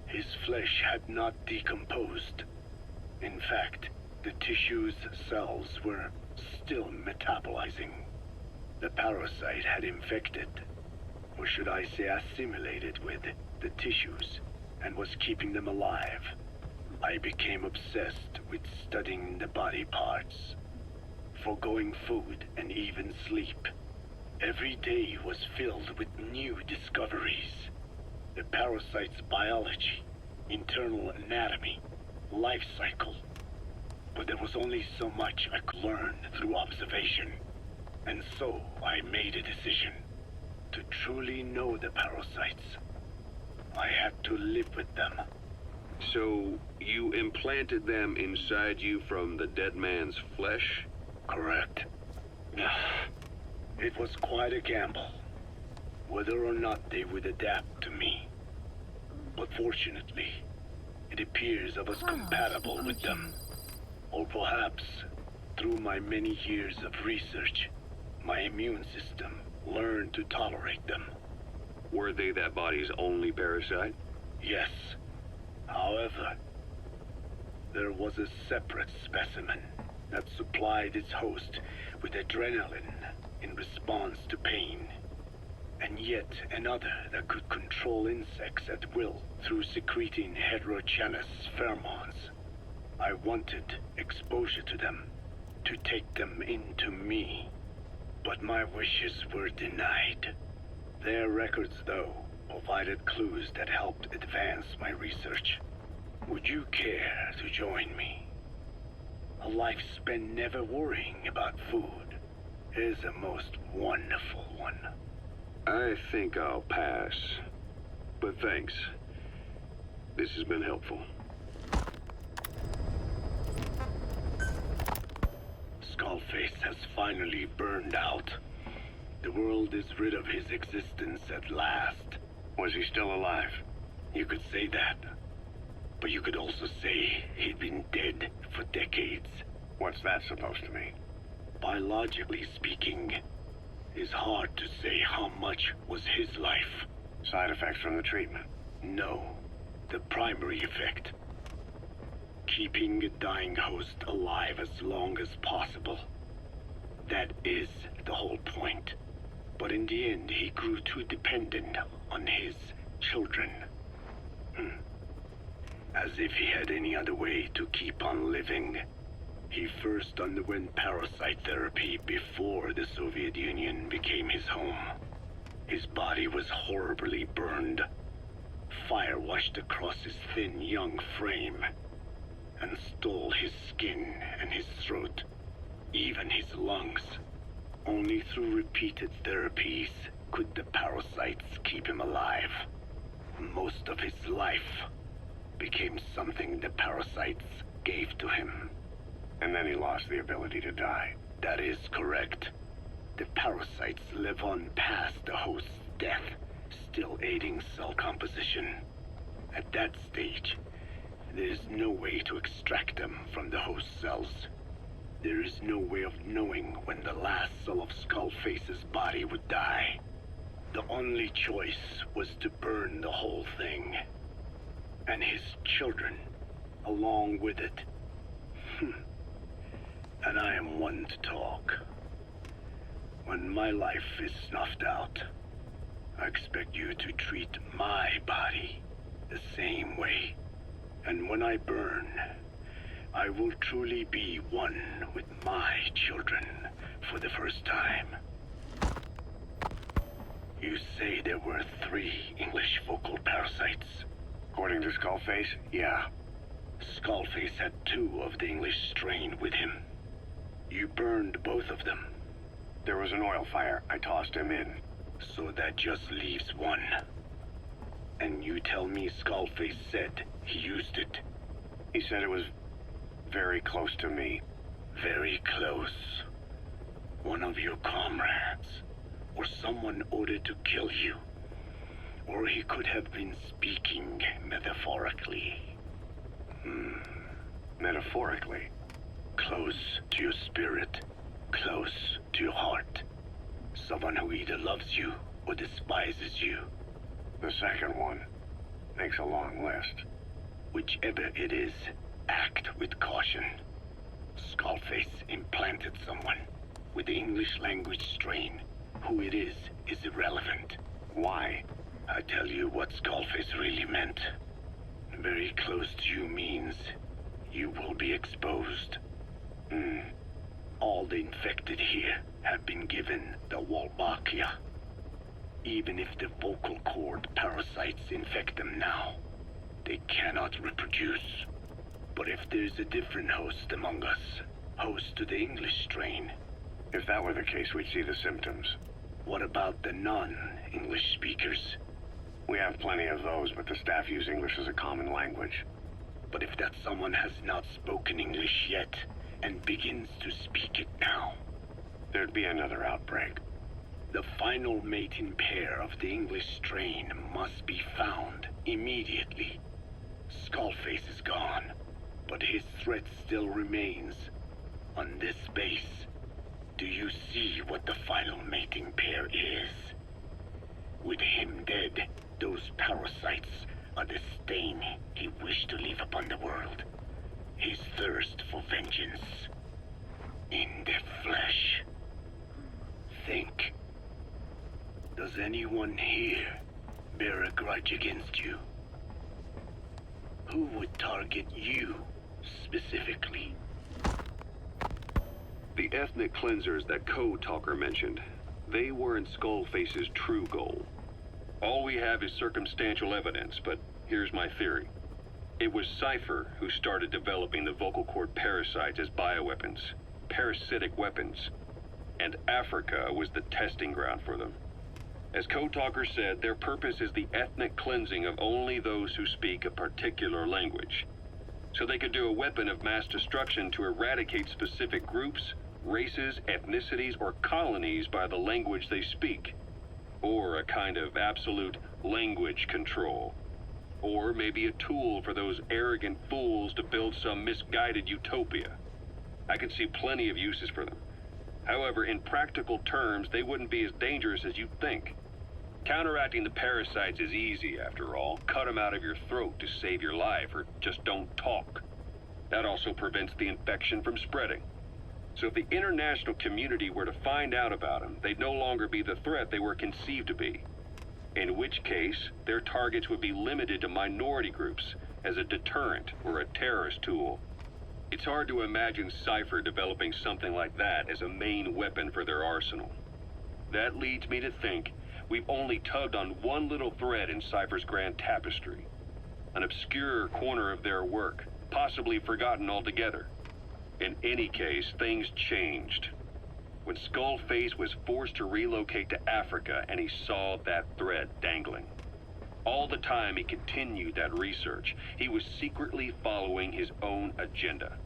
His flesh had not decomposed. In fact, the tissue's cells were still metabolizing. The parasite had infected, or should I say assimilated with, the tissues, and was keeping them alive. I became obsessed with studying the body parts, foregoing food and even sleep. Every day was filled with new discoveries. The parasite's biology, internal anatomy, life cycle. But there was only so much I could learn through observation. And so I made a decision. To truly know the parasites, I had to live with them. So, you implanted them inside you from the dead man's flesh? Correct. It was quite a gamble, whether or not they would adapt to me. But fortunately, it appears I was compatible with them. Or perhaps, through my many years of research, my immune system Learn to tolerate them. Were they that body's only parasite? Yes. However, there was a separate specimen that supplied its host with adrenaline in response to pain, and yet another that could control insects at will through secreting heterogeneous pheromones. I wanted exposure to them, to take them into me, but my wishes were denied. Their records, though, provided clues that helped advance my research. Would you care to join me? A life spent never worrying about food is a most wonderful one. I think I'll pass. But thanks. This has been helpful. Skullface has finally burned out. The world is rid of his existence at last. Was he still alive? You could say that. But you could also say he'd been dead for decades. What's that supposed to mean? Biologically speaking, it's hard to say how much was his life. Side effects from the treatment? No. The primary effect. Keeping a dying host alive as long as possible. That is the whole point. But in the end, he grew too dependent on his children. As if he had any other way to keep on living. He first underwent parasite therapy before the Soviet Union became his home. His body was horribly burned. Fire washed across his thin young frame and stole his skin and his throat, even his lungs. Only through repeated therapies could the parasites keep him alive. Most of his life became something the parasites gave to him. And then he lost the ability to die. That is correct. The parasites live on past the host's death, still aiding cell composition. At that stage, there is no way to extract them from the host cells. There is no way of knowing when the last cell of Skullface's body would die. The only choice was to burn the whole thing. And his children, along with it. And I am one to talk. When my life is snuffed out, I expect you to treat my body the same way. And when I burn, I will truly be one with my children for the first time. You say there were 3 English vocal parasites. According to Skullface, yeah. Skullface had 2 of the English strain with him. You burned both of them. There was an oil fire. I tossed him in. So that just leaves 1. And you tell me Skullface said he used it. He said it was very close to me. Very close. One of your comrades. Or someone ordered to kill you. Or he could have been speaking metaphorically. Metaphorically? Close to your spirit. Close to your heart. Someone who either loves you or despises you. The second one makes a long list. Whichever it is, act with caution. Skullface implanted someone with the English language strain. Who it is irrelevant. Why? I tell you what Skullface really meant. Very close to you means you will be exposed. All the infected here have been given the Wolbachia. Even if the vocal cord parasites infect them now, they cannot reproduce. But if there's a different host among us, host to the English strain. If that were the case, we'd see the symptoms. What about the non-English speakers? We have plenty of those, but the staff use English as a common language. But if that someone has not spoken English yet, and begins to speak it now, there'd be another outbreak. The final mating pair of the English strain must be found immediately. Skullface is gone, but his threat still remains on this base. Do you see what the final mating pair is? With him dead, those parasites are the stain he wished to leave upon the world. His thirst for vengeance. In their flesh. Think. Does anyone here bear a grudge against you? Who would target you, specifically? The ethnic cleansers that Code Talker mentioned, they weren't Skullface's true goal. All we have is circumstantial evidence, but here's my theory. It was Cypher who started developing the vocal cord parasites as bioweapons, parasitic weapons, and Africa was the testing ground for them. As Code Talker said, their purpose is the ethnic cleansing of only those who speak a particular language. So they could do a weapon of mass destruction to eradicate specific groups, races, ethnicities, or colonies by the language they speak. Or a kind of absolute language control. Or maybe a tool for those arrogant fools to build some misguided utopia. I could see plenty of uses for them. However, in practical terms, they wouldn't be as dangerous as you'd think. Counteracting the parasites is easy, after all. Cut them out of your throat to save your life, or just don't talk. That also prevents the infection from spreading. So if the international community were to find out about them, they'd no longer be the threat they were conceived to be. In which case, their targets would be limited to minority groups as a deterrent or a terrorist tool. It's hard to imagine Cypher developing something like that as a main weapon for their arsenal. That leads me to think we've only tugged on one little thread in Cypher's grand tapestry. An obscure corner of their work, possibly forgotten altogether. In any case, things changed. When Skullface was forced to relocate to Africa and he saw that thread dangling. All the time he continued that research, he was secretly following his own agenda.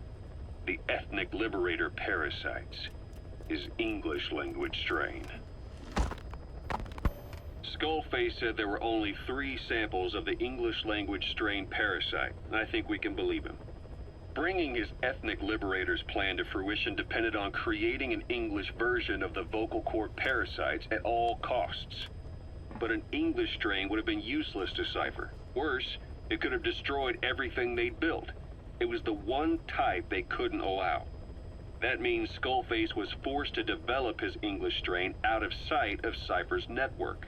The ethnic liberator parasites. His English language strain. Skullface said there were only 3 samples of the English language strain parasite, and I think we can believe him. Bringing his ethnic liberator's plan to fruition depended on creating an English version of the vocal cord parasites at all costs. But an English strain would have been useless to Cypher. Worse, it could have destroyed everything they'd built. It was the one type they couldn't allow. That means Skullface was forced to develop his English strain out of sight of Cypher's network.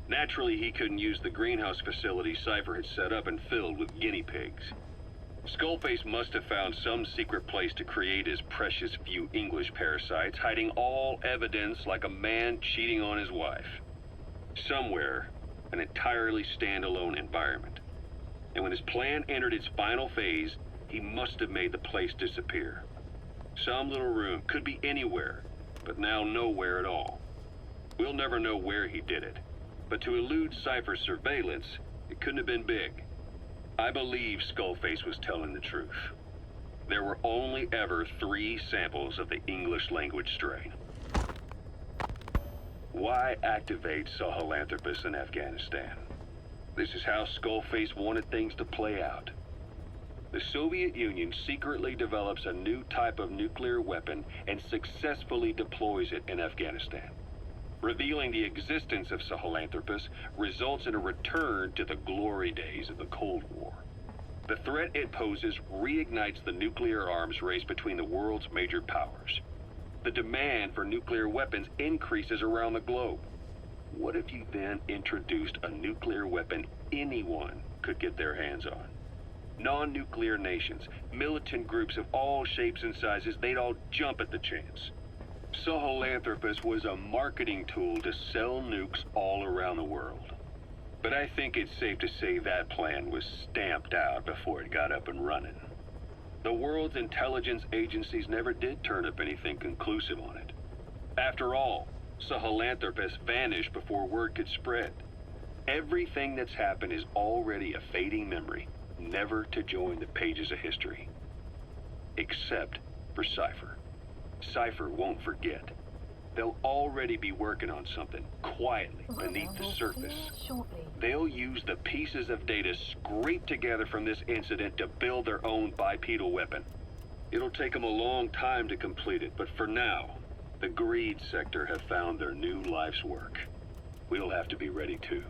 Naturally, he couldn't use the greenhouse facility Cypher had set up and filled with guinea pigs. Skullface must have found some secret place to create his precious few English parasites, hiding all evidence like a man cheating on his wife. Somewhere, an entirely standalone environment. And when his plan entered its final phase, he must have made the place disappear. Some little room, could be anywhere, but now nowhere at all. We'll never know where he did it, but to elude Cypher's surveillance, it couldn't have been big. I believe Skullface was telling the truth. There were only ever 3 samples of the English language strain. Why activate Sahelanthropus in Afghanistan? This is how Skullface wanted things to play out. The Soviet Union secretly develops a new type of nuclear weapon and successfully deploys it in Afghanistan. Revealing the existence of Sahelanthropus results in a return to the glory days of the Cold War. The threat it poses reignites the nuclear arms race between the world's major powers. The demand for nuclear weapons increases around the globe. What if you then introduced a nuclear weapon anyone could get their hands on? Non-nuclear nations, militant groups of all shapes and sizes, they'd all jump at the chance. Sahelanthropus was a marketing tool to sell nukes all around the world. But I think it's safe to say that plan was stamped out before it got up and running. The world's intelligence agencies never did turn up anything conclusive on it. After all, Sahelanthropus vanished before word could spread. Everything that's happened is already a fading memory, never to join the pages of history. Except for Cypher. Cypher won't forget. They'll already be working on something, quietly, beneath the surface. They'll use the pieces of data scraped together from this incident to build their own bipedal weapon. It'll take them a long time to complete it, but for now, The Greed sector have found their new life's work. We'll have to be ready too.